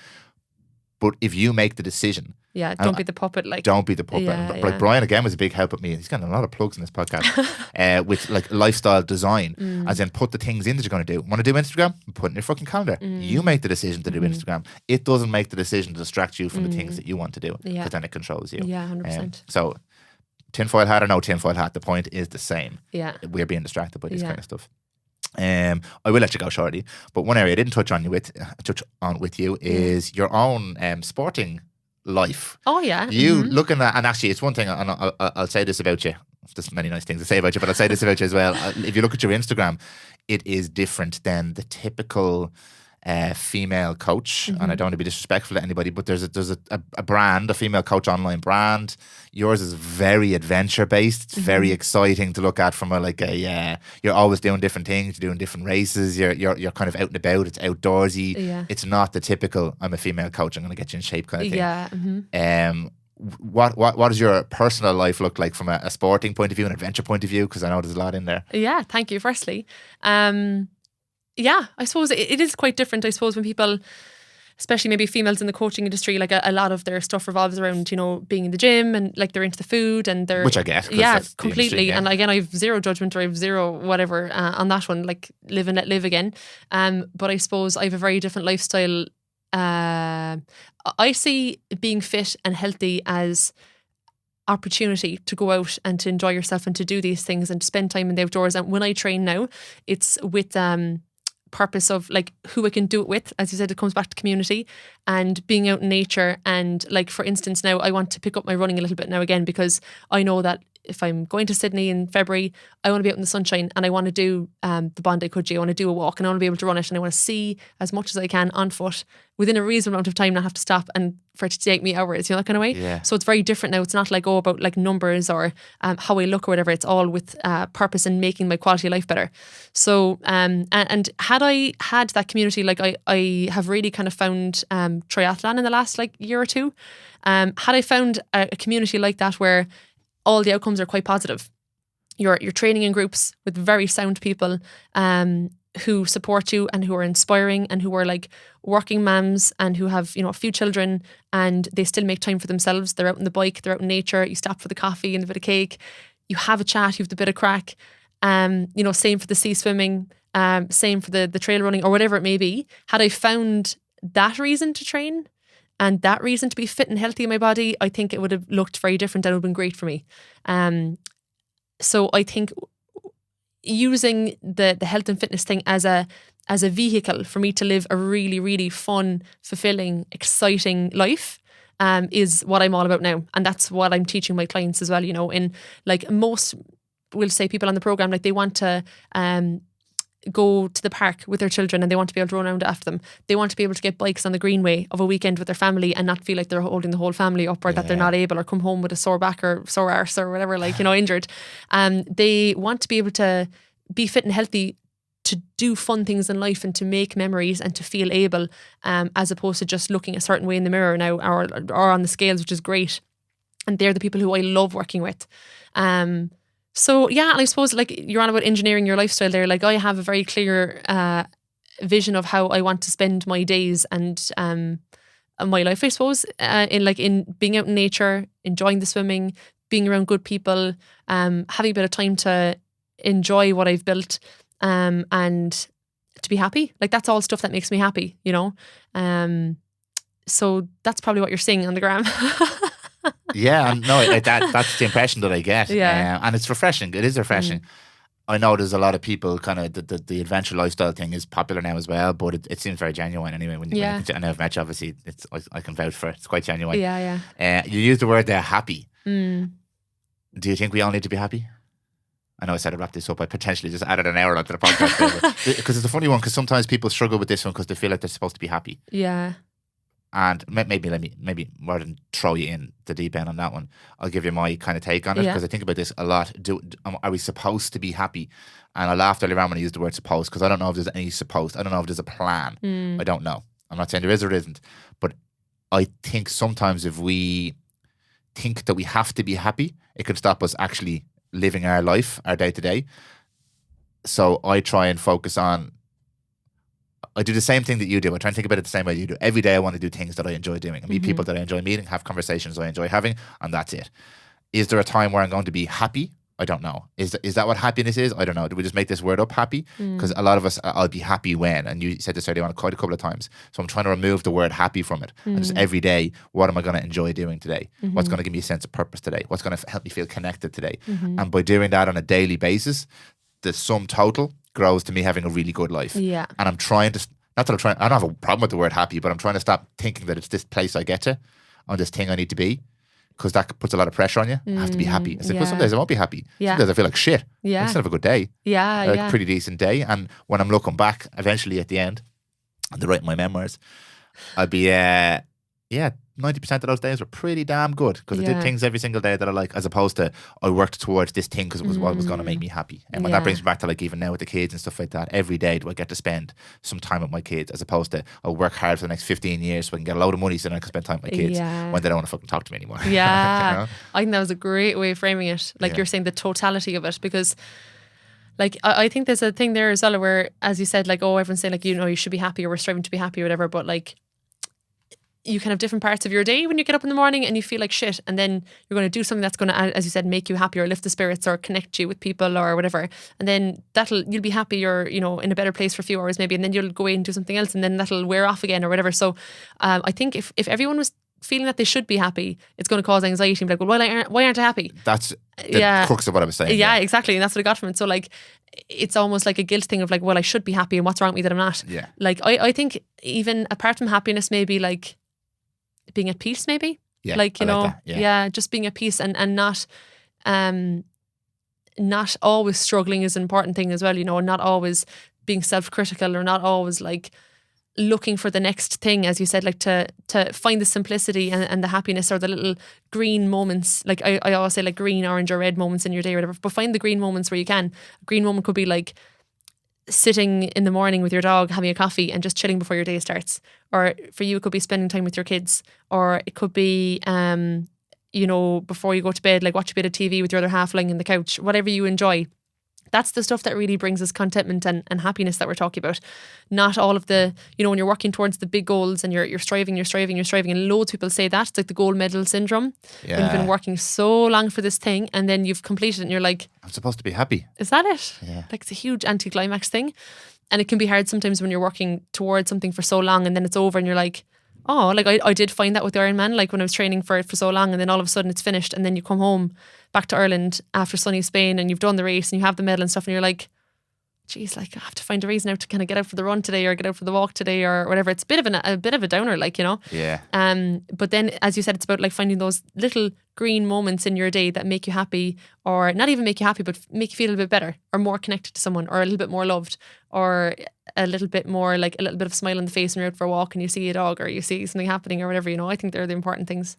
[SPEAKER 1] But if you make the decision,
[SPEAKER 2] don't be the puppet. Like,
[SPEAKER 1] don't be the puppet. Like Brian again was a big help with me. He's getting a lot of plugs in this podcast with like lifestyle design, as in put the things in that you're going to do. Want to do Instagram? Put it in your fucking calendar. You make the decision to do Instagram. It doesn't make the decision to distract you from the things that you want to do, because then it controls you.
[SPEAKER 2] Yeah, 100%.
[SPEAKER 1] So tinfoil hat or no tinfoil hat, the point is the same.
[SPEAKER 2] Yeah,
[SPEAKER 1] we're being distracted by this kind of stuff. I will let you go shortly, but one area I didn't touch on with you is your own sporting life.
[SPEAKER 2] Oh yeah,
[SPEAKER 1] you looking at, and actually it's one thing, and I'll say this about you. There's many nice things to say about you, but I'll say this about you as well. If you look at your Instagram, it is different than the typical female coach, and I don't want to be disrespectful to anybody, but there's a brand, a female coach online brand. Yours is very adventure based. It's very exciting to look at from you're always doing different things, you're doing different races, you're kind of out and about. It's outdoorsy. It's not the typical I'm a female coach, I'm going to get you in shape kind of thing. What does your personal life look like from a sporting point of view, an adventure point of view? Because I know there's a lot in there.
[SPEAKER 2] Yeah, thank you. Firstly, I suppose it is quite different. I suppose when people, especially maybe females in the coaching industry, like a lot of their stuff revolves around, being in the gym, and like they're into the food, and they're,
[SPEAKER 1] which I get.
[SPEAKER 2] Yeah, completely. And again, I have zero judgment, or I have zero whatever on that one. Like live and let live again. But I suppose I have a very different lifestyle. I see being fit and healthy as opportunity to go out and to enjoy yourself and to do these things and to spend time in the outdoors. And when I train now, it's with purpose of like who I can do it with. As you said, it comes back to community and being out in nature. And like, for instance, now I want to pick up my running a little bit now again, because I know that if I'm going to Sydney in February, I want to be out in the sunshine, and I want to do the Bondi Coogee. I want to do a walk, and I want to be able to run it, and I want to see as much as I can on foot within a reasonable amount of time, not have to stop and for it to take me hours, that kind of way.
[SPEAKER 1] Yeah.
[SPEAKER 2] So it's very different now. It's not like about like numbers or how I look or whatever. It's all with purpose and making my quality of life better. So and had I had that community, like I have really kind of found triathlon in the last like year or two. Had I found a community like that where all the outcomes are quite positive. You're training in groups with very sound people who support you and who are inspiring and who are like working mums and who have, a few children, and they still make time for themselves. They're out on the bike, they're out in nature. You stop for the coffee and a bit of cake. You have a chat, you have the bit of crack. Same for the sea swimming, same for the trail running or whatever it may be. Had I found that reason to train and that reason to be fit and healthy in my body, I think it would have looked very different and it would have been great for me. So I think using the health and fitness thing as a vehicle for me to live a really, really fun, fulfilling, exciting life is what I'm all about now. And that's what I'm teaching my clients as well, in like most, we'll say people on the program, like they want to go to the park with their children and they want to be able to run around after them. They want to be able to get bikes on the greenway of a weekend with their family and not feel like they're holding the whole family up, or that they're not able, or come home with a sore back or sore arse or whatever, injured. They want to be able to be fit and healthy, to do fun things in life and to make memories and to feel able, as opposed to just looking a certain way in the mirror now or on the scales, which is great. And they're the people who I love working with. So yeah, and I suppose like you're on about engineering your lifestyle there. Like I have a very clear vision of how I want to spend my days and my life, I suppose, in being out in nature, enjoying the swimming, being around good people, having a bit of time to enjoy what I've built, and to be happy. Like that's all stuff that makes me happy, you know. So that's probably what you're seeing on the gram.
[SPEAKER 1] Yeah, no, that's the impression that I get.
[SPEAKER 2] Yeah.
[SPEAKER 1] And it's refreshing. It is refreshing. I know there's a lot of people kind of the adventure lifestyle thing is popular now as well, but it seems very genuine anyway. When you and I've met you, obviously, I can vouch for it. It's quite genuine.
[SPEAKER 2] Yeah.
[SPEAKER 1] You use the word there, happy. Do you think we all need to be happy? I know I said to wrap this up. I potentially just added an hour onto the podcast because it's a funny one. Because sometimes people struggle with this one because they feel like they're supposed to be happy.
[SPEAKER 2] Yeah.
[SPEAKER 1] And maybe rather than throw you in the deep end on that one, I'll give you my kind of take on it because I think about this a lot. Are we supposed to be happy? And I laughed earlier on when I used the word supposed because I don't know if there's any supposed. I don't know if there's a plan. I don't know. I'm not saying there is or isn't. But I think sometimes if we think that we have to be happy, it can stop us actually living our life, our day to day. So I try and focus on, I do the same thing that you do. I try and think about it the same way you do. Every day I want to do things that I enjoy doing and meet people that I enjoy meeting, have conversations I enjoy having, and that's it. Is there a time where I'm going to be happy? I don't know. Is that what happiness is? I don't know. Do we just make this word up, happy? Because a lot of us, I'll be happy when, and you said this earlier on quite a couple of times. So I'm trying to remove the word happy from it. And just every day, what am I going to enjoy doing today? What's going to give me a sense of purpose today? What's going to help me feel connected today? And by doing that on a daily basis, the sum total grows to me having a really good life.
[SPEAKER 2] Yeah.
[SPEAKER 1] And I'm trying to, I don't have a problem with the word happy, but I'm trying to stop thinking that it's this place I get to, on this thing I need to be, because that puts a lot of pressure on you. I have to be happy. It's like, well, some days I won't be happy. Some days I feel like shit.
[SPEAKER 2] Yeah.
[SPEAKER 1] I still have a good day. A pretty decent day. And when I'm looking back, eventually at the end, and writing my memoirs, I'd be, 90% of those days were pretty damn good because I did things every single day that I like, as opposed to I worked towards this thing because it was what was going to make me happy. And when that brings me back to like even now with the kids and stuff like that, every day do I get to spend some time with my kids, as opposed to I'll work hard for the next 15 years so I can get a load of money so then I can spend time with my kids when they don't want to fucking talk to me anymore.
[SPEAKER 2] Yeah.
[SPEAKER 1] You know?
[SPEAKER 2] I think that was a great way of framing it. Like you're saying the totality of it, because like I think there's a thing there as well where, as you said, like, oh, everyone's saying like, you know, you should be happy or we're striving to be happy or whatever, but like you can have different parts of your day when you get up in the morning and you feel like shit, and then you're going to do something that's going to, as you said, make you happy or lift the spirits or connect you with people or whatever, and then you'll be happy or, you know, in a better place for a few hours maybe, and then you'll go away and do something else and then that'll wear off again or whatever. So I think if everyone was feeling that they should be happy, it's going to cause anxiety and be like, well, why aren't I happy?
[SPEAKER 1] That's the crux of what I was saying.
[SPEAKER 2] Yeah, exactly. And that's what I got from it. So like it's almost like a guilt thing of like, well, I should be happy and what's wrong with me that I'm not.
[SPEAKER 1] Yeah.
[SPEAKER 2] Like I think even apart from happiness, maybe like being at peace, maybe.
[SPEAKER 1] Yeah,
[SPEAKER 2] like, you know, just being at peace and not always struggling is an important thing as well, you know, and not always being self-critical or not always like looking for the next thing, as you said, like to find the simplicity and the happiness or the little green moments. Like I always say like green, orange or red moments in your day or whatever, but find the green moments where you can. A green moment could be like sitting in the morning with your dog having a coffee and just chilling before your day starts, or for you it could be spending time with your kids, or it could be you know, before you go to bed, like watch a bit of TV with your other half lying on the couch, whatever you enjoy. That's the stuff that really brings us contentment and happiness that we're talking about. Not all of the, you know, when you're working towards the big goals and you're striving, and loads of people say that. It's like the gold medal syndrome.
[SPEAKER 1] Yeah.
[SPEAKER 2] When you've been working so long for this thing and then you've completed it and you're like,
[SPEAKER 1] I'm supposed to be happy.
[SPEAKER 2] Is that it?
[SPEAKER 1] Yeah.
[SPEAKER 2] Like it's a huge anticlimax thing. And it can be hard sometimes when you're working towards something for so long and then it's over and you're like, oh, like I did find that with the Ironman, like when I was training for it for so long and then all of a sudden it's finished and then you come home back to Ireland after sunny Spain and you've done the race and you have the medal and stuff and you're like, geez, like I have to find a reason now to kind of get out for the run today or get out for the walk today or whatever. It's a bit of a downer, like, you know.
[SPEAKER 1] Yeah.
[SPEAKER 2] But then, as you said, it's about like finding those little green moments in your day that make you happy, or not even make you happy, but make you feel a little bit better or more connected to someone or a little bit more loved or a little bit more like a little bit of a smile on the face when you're out for a walk and you see a dog or you see something happening or whatever, you know. I think they're the important things.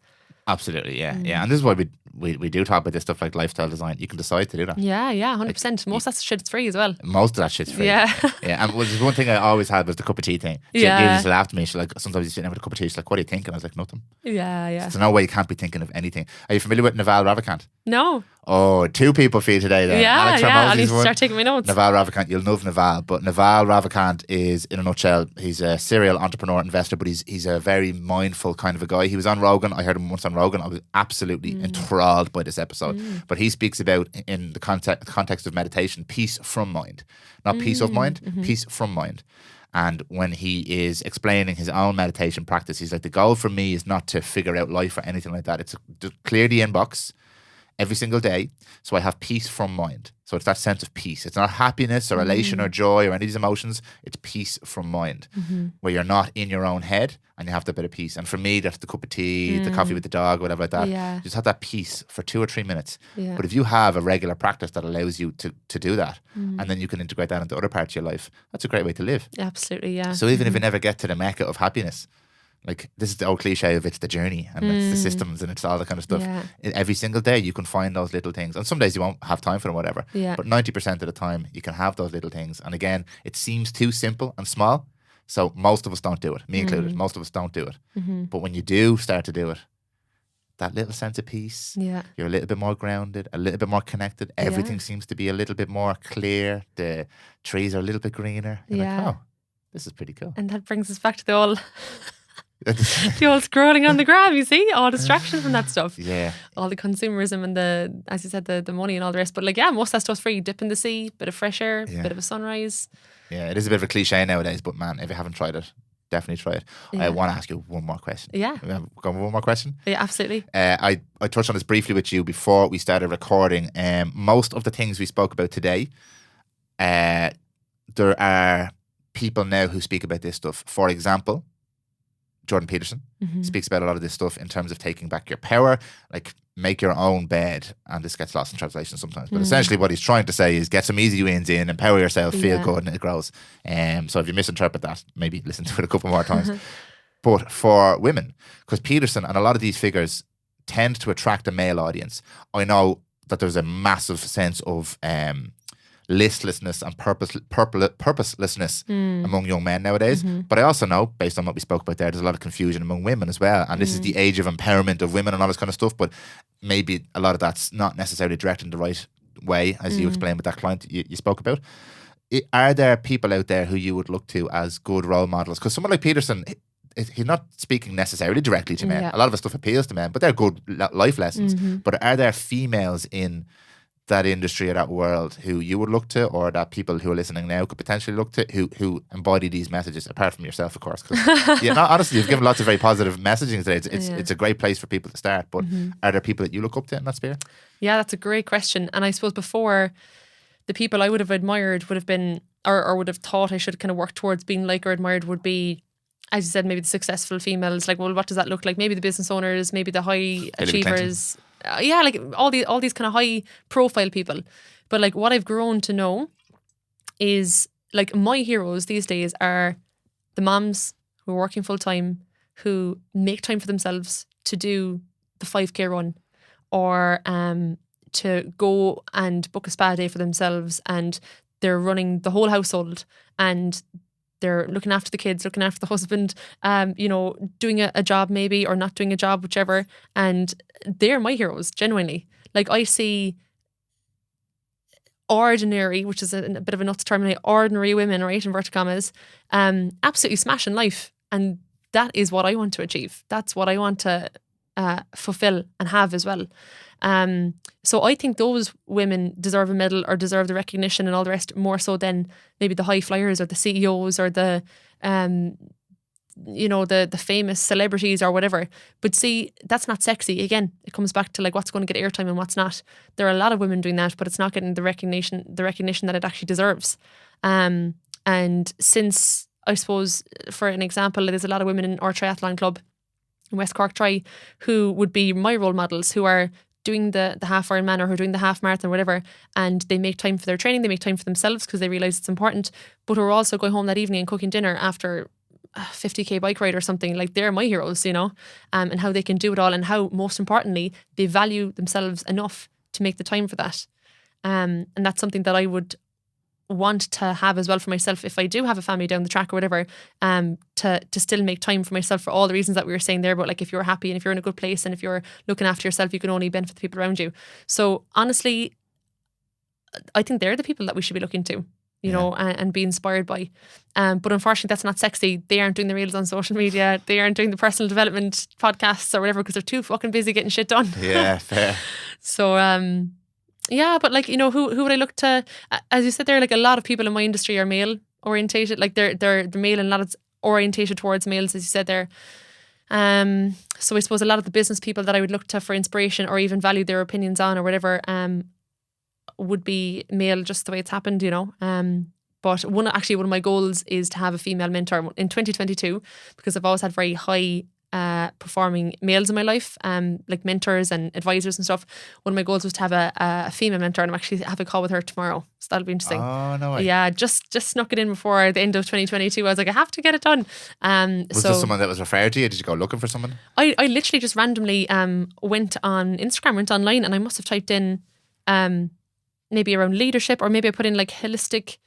[SPEAKER 1] Absolutely, yeah. Yeah. And this is why we do talk about this stuff like lifestyle design. You can decide to do that.
[SPEAKER 2] Yeah, 100%. Most of that shit's free as well.
[SPEAKER 1] Most of that shit's free.
[SPEAKER 2] Yeah.
[SPEAKER 1] Yeah. And there's one thing I always had was the cup of tea thing. She just laughed at me. She's like, sometimes you sit down with a cup of tea. She's like, what are you thinking? I was like, nothing.
[SPEAKER 2] Yeah.
[SPEAKER 1] There's no way you can't be thinking of anything. Are you familiar with Naval Ravikant?
[SPEAKER 2] No.
[SPEAKER 1] Oh, 2 people for you today then.
[SPEAKER 2] Yeah,
[SPEAKER 1] Alex
[SPEAKER 2] I need to start taking my notes.
[SPEAKER 1] Naval Ravikant, you'll love Naval, but Naval Ravikant is, in a nutshell, he's a serial entrepreneur investor, but he's a very mindful kind of a guy. He was on Rogan. I heard him once on Rogan. I was absolutely enthralled by this episode. But he speaks about, in the context of meditation, peace from mind. Not peace of mind, peace from mind. And when he is explaining his own meditation practice, he's like, the goal for me is not to figure out life or anything like that. It's to clear the inbox every single day, so I have peace from mind. So it's that sense of peace. It's not happiness or elation or joy or any of these emotions. It's peace from mind, where you're not in your own head and you have that bit of peace. And for me, that's the cup of tea, the coffee with the dog, whatever like that.
[SPEAKER 2] Yeah.
[SPEAKER 1] Just have that peace for 2 or 3 minutes.
[SPEAKER 2] Yeah.
[SPEAKER 1] But if you have a regular practice that allows you to do that, and then you can integrate that into other parts of your life, that's a great way to live.
[SPEAKER 2] Absolutely, yeah.
[SPEAKER 1] So even if you never get to the mecca of happiness, like, this is the old cliche of it's the journey and it's the systems and it's all that kind of stuff.
[SPEAKER 2] Yeah.
[SPEAKER 1] Every single day you can find those little things. And some days you won't have time for them, whatever.
[SPEAKER 2] Yeah.
[SPEAKER 1] But 90% of the time you can have those little things. And again, it seems too simple and small. So most of us don't do it, me included. Most of us don't do it. But when you do start to do it, that little sense of peace, you're a little bit more grounded, a little bit more connected. Everything seems to be a little bit more clear. The trees are a little bit greener. You're like, oh, this is pretty cool.
[SPEAKER 2] And that brings us back to the old scrolling on the gram, you see, all distraction from that stuff.
[SPEAKER 1] Yeah.
[SPEAKER 2] All the consumerism and as you said, the money and all the rest. But like, most of that stuff's free. Dip in the sea, bit of fresh air, bit of a sunrise. Yeah,
[SPEAKER 1] it is a bit of a cliche nowadays, but man, if you haven't tried it, definitely try it. I want to ask you one more question.
[SPEAKER 2] Yeah.
[SPEAKER 1] Go on with one more question?
[SPEAKER 2] Yeah, absolutely.
[SPEAKER 1] I touched on this briefly with you before we started recording. Most of the things we spoke about today, there are people now who speak about this stuff. For example, Jordan Peterson speaks about a lot of this stuff in terms of taking back your power, like make your own bed. And this gets lost in translation sometimes. But essentially what he's trying to say is get some easy wins in, empower yourself, feel good, and it grows. So if you misinterpret that, maybe listen to it a couple more times. But for women, because Peterson and a lot of these figures tend to attract a male audience, I know that there's a massive sense of listlessness and purposelessness among young men nowadays. But I also know, based on what we spoke about there, there's a lot of confusion among women as well. And this is the age of empowerment of women and all this kind of stuff. But maybe a lot of that's not necessarily directed in the right way, as you explained with that client you spoke about. Are there people out there who you would look to as good role models? Because someone like Peterson, he's not speaking necessarily directly to men. A lot of his stuff appeals to men, but they're good life lessons. But are there females in that industry or that world who you would look to, or that people who are listening now could potentially look to, who embody these messages, apart from yourself, of course? Because honestly, you've given lots of very positive messaging today. It's a great place for people to start. But are there people that you look up to in that sphere? Yeah,
[SPEAKER 2] that's a great question. And I suppose before, the people I would have admired would have been, or would have thought I should kind of work towards being like or admired, would be, as you said, maybe the successful females. Like, well, what does that look like? Maybe the business owners, maybe the high achievers. Like all these kind of high profile people. But like what I've grown to know is like my heroes these days are the moms who are working full time, who make time for themselves to do the 5K run, or to go and book a spa day for themselves, and they're running the whole household, and they're looking after the kids, looking after the husband, doing a job maybe, or not doing a job, whichever. And they're my heroes, genuinely. Like, I see ordinary, which is a bit of a nuts term, ordinary women, right, inverted commas, absolutely smashing life. And that is what I want to achieve. That's what I want to fulfill and have as well. So I think those women deserve a medal or deserve the recognition and all the rest, more so than maybe the high flyers or the CEOs or the famous celebrities or whatever. But see, that's not sexy. Again, it comes back to like what's going to get airtime and what's not. There are a lot of women doing that, but it's not getting the recognition that it actually deserves. And since, I suppose, for an example, there's a lot of women in our triathlon club in West Cork Tri who would be my role models, who are doing the half Ironman or who are doing the half marathon or whatever, and they make time for their training, they make time for themselves because they realise it's important, but who are also going home that evening and cooking dinner after a 50k bike ride or something, like they're my heroes, you know, and how they can do it all, and how, most importantly, they value themselves enough to make the time for that. And that's something that I would want to have as well for myself if I do have a family down the track or whatever, to still make time for myself for all the reasons that we were saying there. But like, if you're happy and if you're in a good place and if you're looking after yourself, you can only benefit the people around you. So honestly, I think they're the people that we should be looking to, you know, and be inspired by. But unfortunately, that's not sexy. They aren't doing the reels on social media. They aren't doing the personal development podcasts or whatever, because they're too fucking busy getting shit done.
[SPEAKER 1] Yeah, fair.
[SPEAKER 2] So, yeah, but like, you know, who would I look to? As you said there, like a lot of people in my industry are male orientated. Like they're the male, and a lot of orientated towards males, as you said there. So I suppose a lot of the business people that I would look to for inspiration or even value their opinions on or whatever, would be male, just the way it's happened, you know. But one of my goals is to have a female mentor in 2022, because I've always had very high performing males in my life, like mentors and advisors and stuff. One of my goals was to have a female mentor, and I'm actually having a call with her tomorrow, so that'll be interesting.
[SPEAKER 1] Oh, no way.
[SPEAKER 2] Yeah, just snuck it in before the end of 2022. I was like, I have to get it done.
[SPEAKER 1] Was this someone that was referred to you? Did you go looking for someone?
[SPEAKER 2] I literally just randomly went on Instagram, went online, and I must have typed in maybe around leadership, or maybe I put in like holistic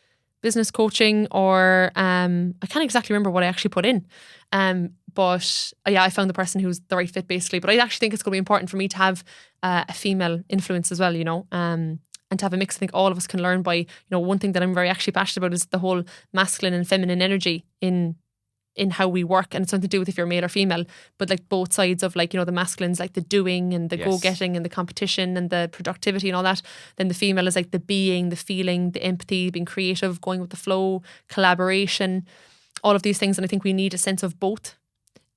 [SPEAKER 2] business coaching, or I can't exactly remember what I actually put in. But yeah, I found the person who's the right fit, basically. But I actually think it's going to be important for me to have a female influence as well, you know, and to have a mix. I think all of us can learn by, you know, one thing that I'm very actually passionate about is the whole masculine and feminine energy in how we work, and it's something to do with if you're male or female, but like both sides of, like, you know, the masculine's like the doing and the go-getting and the competition and the productivity and all that. Then the female is like the being, the feeling, the empathy, being creative, going with the flow, collaboration, all of these things. And I think we need a sense of both.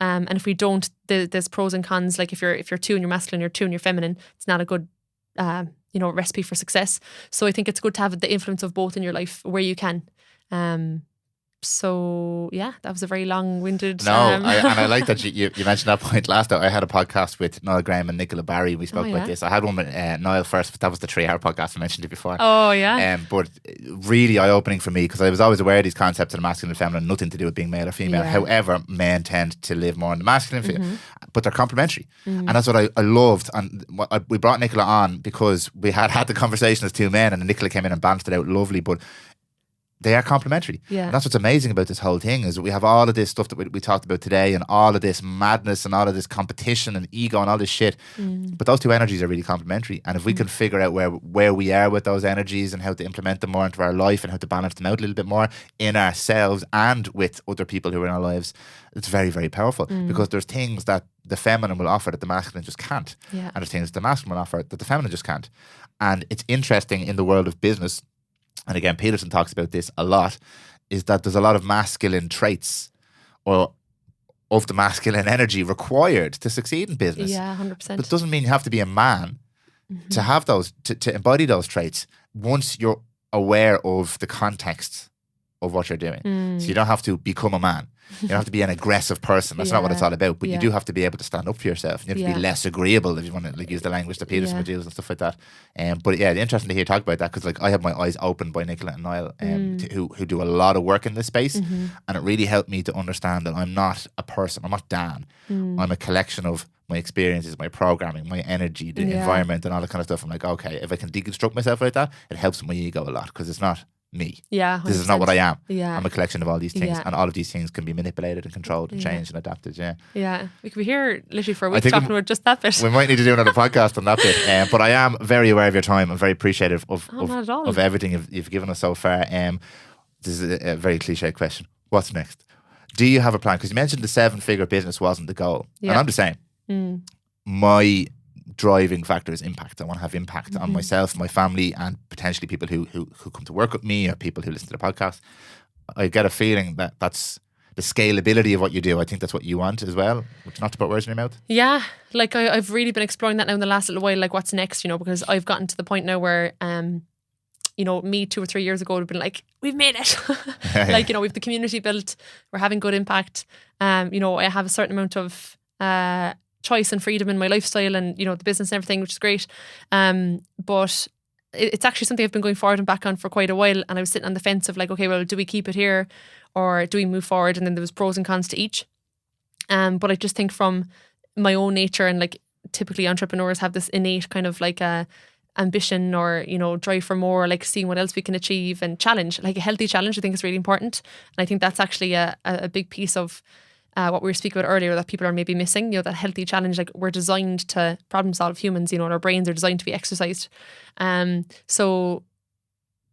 [SPEAKER 2] And if we don't, there's pros and cons. Like if you're two and you're masculine, you're two and you're feminine, it's not a good you know, recipe for success. So I think it's good to have the influence of both in your life where you can. So yeah, that was a very long-winded.
[SPEAKER 1] No, and I like that you mentioned that point last time. I had a podcast with Niall Graham and Nicola Barry. We spoke about this. I had one with Niall first, but that was the 3-hour podcast. I mentioned it before.
[SPEAKER 2] Oh yeah.
[SPEAKER 1] But really eye-opening for me, because I was always aware of these concepts of masculine and feminine, nothing to do with being male or female.
[SPEAKER 2] Yeah.
[SPEAKER 1] However, men tend to live more in the masculine field, but they're complementary, and that's what I loved. And we brought Nicola on because we had the conversation as two men, and Nicola came in and balanced it out lovely, but they are complementary.
[SPEAKER 2] Yeah.
[SPEAKER 1] And that's what's amazing about this whole thing, is we have all of this stuff that we talked about today, and all of this madness and all of this competition and ego and all this shit. But those two energies are really complementary. And if we can figure out where we are with those energies and how to implement them more into our life and how to balance them out a little bit more in ourselves and with other people who are in our lives, it's very, very powerful. Because there's things that the feminine will offer that the masculine just can't.
[SPEAKER 2] Yeah.
[SPEAKER 1] And there's things the masculine will offer that the feminine just can't. And it's interesting in the world of business, and again, Peterson talks about this a lot, is that there's a lot of masculine traits or of the masculine energy required to succeed in business.
[SPEAKER 2] Yeah, 100%.
[SPEAKER 1] But it doesn't mean you have to be a man to have those, to embody those traits once you're aware of the context of what you're doing. So you don't have to become a man. You don't have to be an aggressive person. That's not what it's all about. But you do have to be able to stand up for yourself. You have to be less agreeable, if you want to like use the language that Peterson would use and stuff like that. But yeah, it's interesting to hear you talk about that, because like I have my eyes opened by Nicola and Niall, who do a lot of work in this space, and it really helped me to understand that I'm not a person. I'm not Dan. I'm a collection of my experiences, my programming, my energy, the environment, and all that kind of stuff. I'm like, okay, if I can deconstruct myself like that, it helps my ego a lot, because it's not me.
[SPEAKER 2] Yeah, 100%.
[SPEAKER 1] This is not what I am.
[SPEAKER 2] Yeah.
[SPEAKER 1] I'm a collection of all these things, and all of these things can be manipulated and controlled and changed and adapted.
[SPEAKER 2] Yeah, we could be here literally for a week talking about just that bit.
[SPEAKER 1] We might need to do another podcast on that bit. But I am very aware of your time. I'm very appreciative of everything you've given us so far. This is a very cliche question. What's next? Do you have a plan? Because you mentioned the 7-figure business wasn't the goal, and I'm the same. My driving factor is impact. I want to have impact on myself, my family, and potentially people who come to work with me, or people who listen to the podcast. I get a feeling that that's the scalability of what you do. I think that's what you want as well, not to put words in your mouth. Yeah,
[SPEAKER 2] like I've really been exploring that now in the last little while, like what's next, you know, because I've gotten to the point now where you know, me 2 or 3 years ago would have been like, we've made it. Like, you know, we've the community built, we're having good impact. You know, I have a certain amount of choice and freedom in my lifestyle and, you know, the business and everything, which is great. But it's actually something I've been going forward and back on for quite a while. And I was sitting on the fence of like, okay, well, do we keep it here or do we move forward? And then there was pros and cons to each. But I just think from my own nature, and like typically entrepreneurs have this innate kind of like a ambition or, you know, drive for more, like seeing what else we can achieve and challenge, like a healthy challenge, I think is really important. And I think that's actually a big piece of what we were speaking about earlier that people are maybe missing, you know, that healthy challenge. Like we're designed to problem solve, humans, you know, and our brains are designed to be exercised. So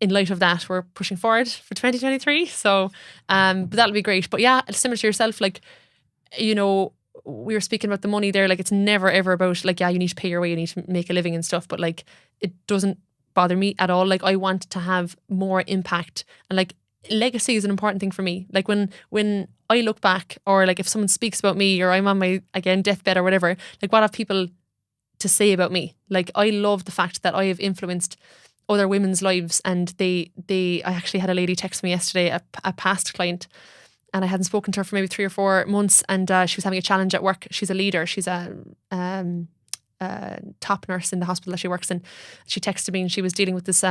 [SPEAKER 2] in light of that, we're pushing forward for 2023. So but that'll be great. But yeah, similar to yourself, like, you know, we were speaking about the money there, like it's never ever about like, yeah, you need to pay your way, you need to make a living and stuff, but like it doesn't bother me at all. Like I want to have more impact, and like legacy is an important thing for me. Like when I look back, or like if someone speaks about me, or I'm on my, again, deathbed or whatever, like what have people to say about me? Like I love the fact that I have influenced other women's lives, and I actually had a lady text me yesterday, a past client, and I hadn't spoken to her for maybe 3 or 4 months, and she was having a challenge at work. She's a leader. She's a top nurse in the hospital that she works in. She texted me, and she was dealing with this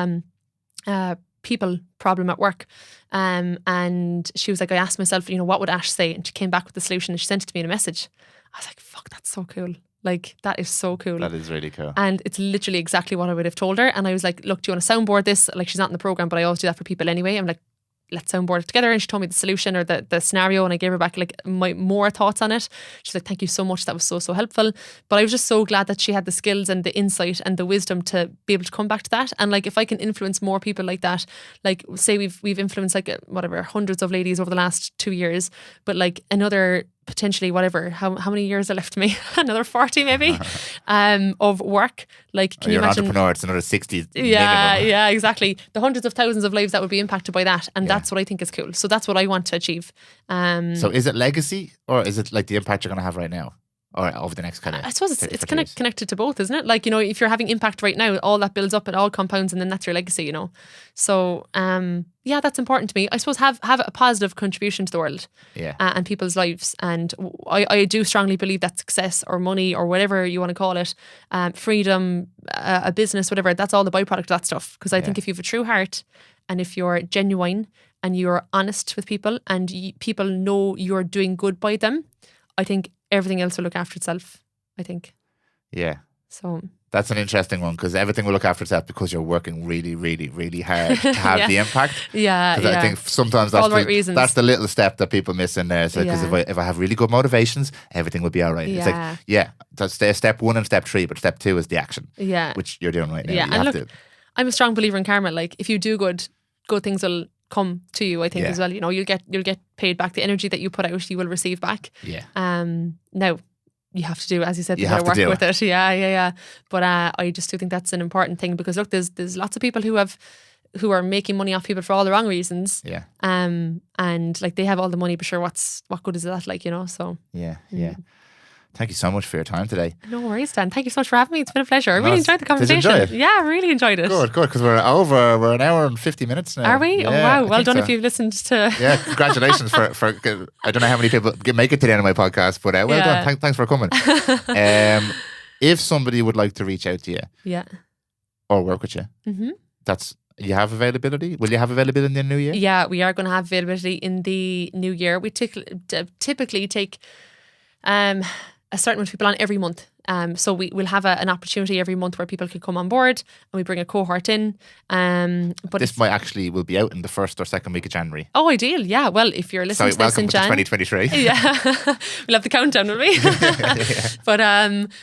[SPEAKER 2] people problem at work. And she was like, I asked myself, you know, what would Ash say? And she came back with the solution, and she sent it to me in a message. I was like, fuck, that's so cool. Like, that is so cool.
[SPEAKER 1] That is really cool.
[SPEAKER 2] And it's literally exactly what I would have told her. And I was like, look, do you want to soundboard this? Like, she's not in the program, but I always do that for people anyway. I'm like, let's soundboard it together. And she told me the solution, or the scenario, and I gave her back like my more thoughts on it. She's like, thank you so much, that was so helpful. But I was just so glad that she had the skills and the insight and the wisdom to be able to come back to that. And like, if I can influence more people like that, like say we've influenced like whatever hundreds of ladies over the last 2 years, but like another potentially whatever, how many years are left to me? Another 40 maybe of work. Like, can you imagine?
[SPEAKER 1] You're an entrepreneur, it's another 60
[SPEAKER 2] yeah
[SPEAKER 1] minimum.
[SPEAKER 2] Yeah, exactly. The hundreds of thousands of lives that would be impacted by that, and that's what I think is cool. So that's what I want to achieve.
[SPEAKER 1] So is it legacy, or is it like the impact you're going to have right now, or over the next kind of?
[SPEAKER 2] I suppose it's kind of connected to both, isn't it? Like, you know, if you're having impact right now, all that builds up, it all compounds, and then that's your legacy, you know. So yeah, that's important to me. I suppose have a positive contribution to the world, and people's lives. And I do strongly believe that success or money or whatever you want to call it, freedom, a business, whatever, that's all the byproduct of that stuff. Because I think if you have a true heart, and if you're genuine and you're honest with people, and people know you're doing good by them, I think everything else will look after itself, I think.
[SPEAKER 1] Yeah.
[SPEAKER 2] So
[SPEAKER 1] that's an interesting one, because everything will look after itself because you're working really, really, really hard to have the impact. I think sometimes that's the little step that people miss in there. So because if I have really good motivations, everything will be all right. It's like, that's step 1 and step 3, but step 2 is the action. Which you're doing right now.
[SPEAKER 2] Yeah, and look, I'm a strong believer in karma. Like, if you do good things will come to you, I think, as well. You know, you'll get paid back. The energy that you put out, you will receive back. Now you have to do, as you said, you have to work with it. Yeah. But I just do think that's an important thing, because look, there's lots of people who are making money off people for all the wrong reasons. And like, they have all the money, but sure, what good is that? Like, you know. So yeah.
[SPEAKER 1] Thank you so much for your time today.
[SPEAKER 2] No worries, Dan. Thank you so much for having me. It's been a pleasure. I really enjoyed the conversation.
[SPEAKER 1] Did you enjoy it?
[SPEAKER 2] Yeah, I really enjoyed it.
[SPEAKER 1] Good, because we're an hour and 50 minutes now.
[SPEAKER 2] Are we?
[SPEAKER 1] Yeah,
[SPEAKER 2] oh, wow. Well done if you've listened to...
[SPEAKER 1] Yeah, congratulations for I don't know how many people make it to the end of my podcast, but well done. Thanks for coming. If somebody would like to reach out to you or work with you, you have availability? Will you have availability in the new year? Yeah,
[SPEAKER 2] we are going to have availability in the new year. We typically take... a certain amount of people on every month. So we'll have an opportunity every month where people can come on board, and we bring a cohort in. But
[SPEAKER 1] this will be out in the 1st or 2nd week of January.
[SPEAKER 2] Oh, ideal. Yeah. Well, if you're listening to this in Jan,
[SPEAKER 1] 2023.
[SPEAKER 2] Yeah. We'll have the countdown, will we? But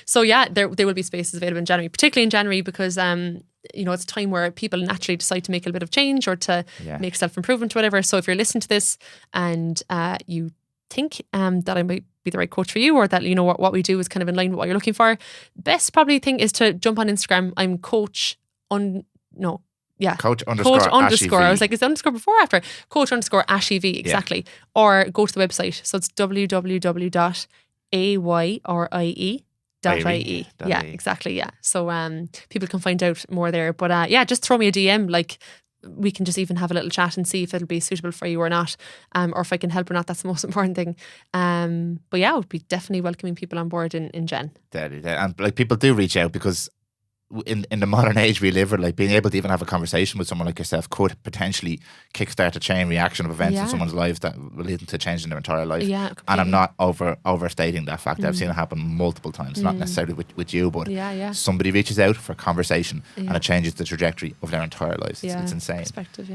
[SPEAKER 2] so yeah, there will be spaces available in January, particularly in January, because you know, it's a time where people naturally decide to make a little bit of change, or to make self-improvement or whatever. So if you're listening to this and you think that I might be the right coach for you, or that, you know, what we do is kind of in line with what you're looking for, best probably thing is to jump on Instagram. I'm coach underscore. I was like, is it underscore before or after? Coach underscore Ashie V, exactly. Or go to the website. So it's www.ayrie.ie. Yeah, exactly. Yeah. So people can find out more there. But just throw me a DM. Like, we can just even have a little chat and see if it'll be suitable for you or not, or if I can help or not. That's the most important thing. But yeah, I would be definitely welcoming people on board in Jan.
[SPEAKER 1] And like, people do reach out, because in the modern age we live in, like being able to even have a conversation with someone like yourself could potentially kickstart a chain reaction of events in someone's lives that will lead to changing their entire life.
[SPEAKER 2] Yeah,
[SPEAKER 1] and
[SPEAKER 2] completely.
[SPEAKER 1] I'm not overstating that fact. I've seen it happen multiple times, not necessarily with you, but somebody reaches out for a conversation and it changes the trajectory of their entire lives. It's insane.
[SPEAKER 2] Perspective,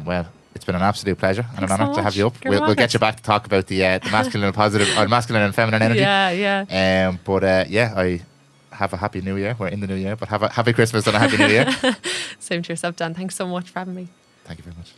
[SPEAKER 1] Well, it's been an absolute pleasure and
[SPEAKER 2] Thanks
[SPEAKER 1] an
[SPEAKER 2] so
[SPEAKER 1] honour to have
[SPEAKER 2] much.
[SPEAKER 1] you up.
[SPEAKER 2] You're
[SPEAKER 1] We'll get you back to talk about the masculine and positive, or masculine and feminine energy. I have a happy new year. We're in the new year, but have a happy Christmas and a happy new year.
[SPEAKER 2] Same to yourself, Dan. Thanks so much for having me.
[SPEAKER 1] Thank you very much.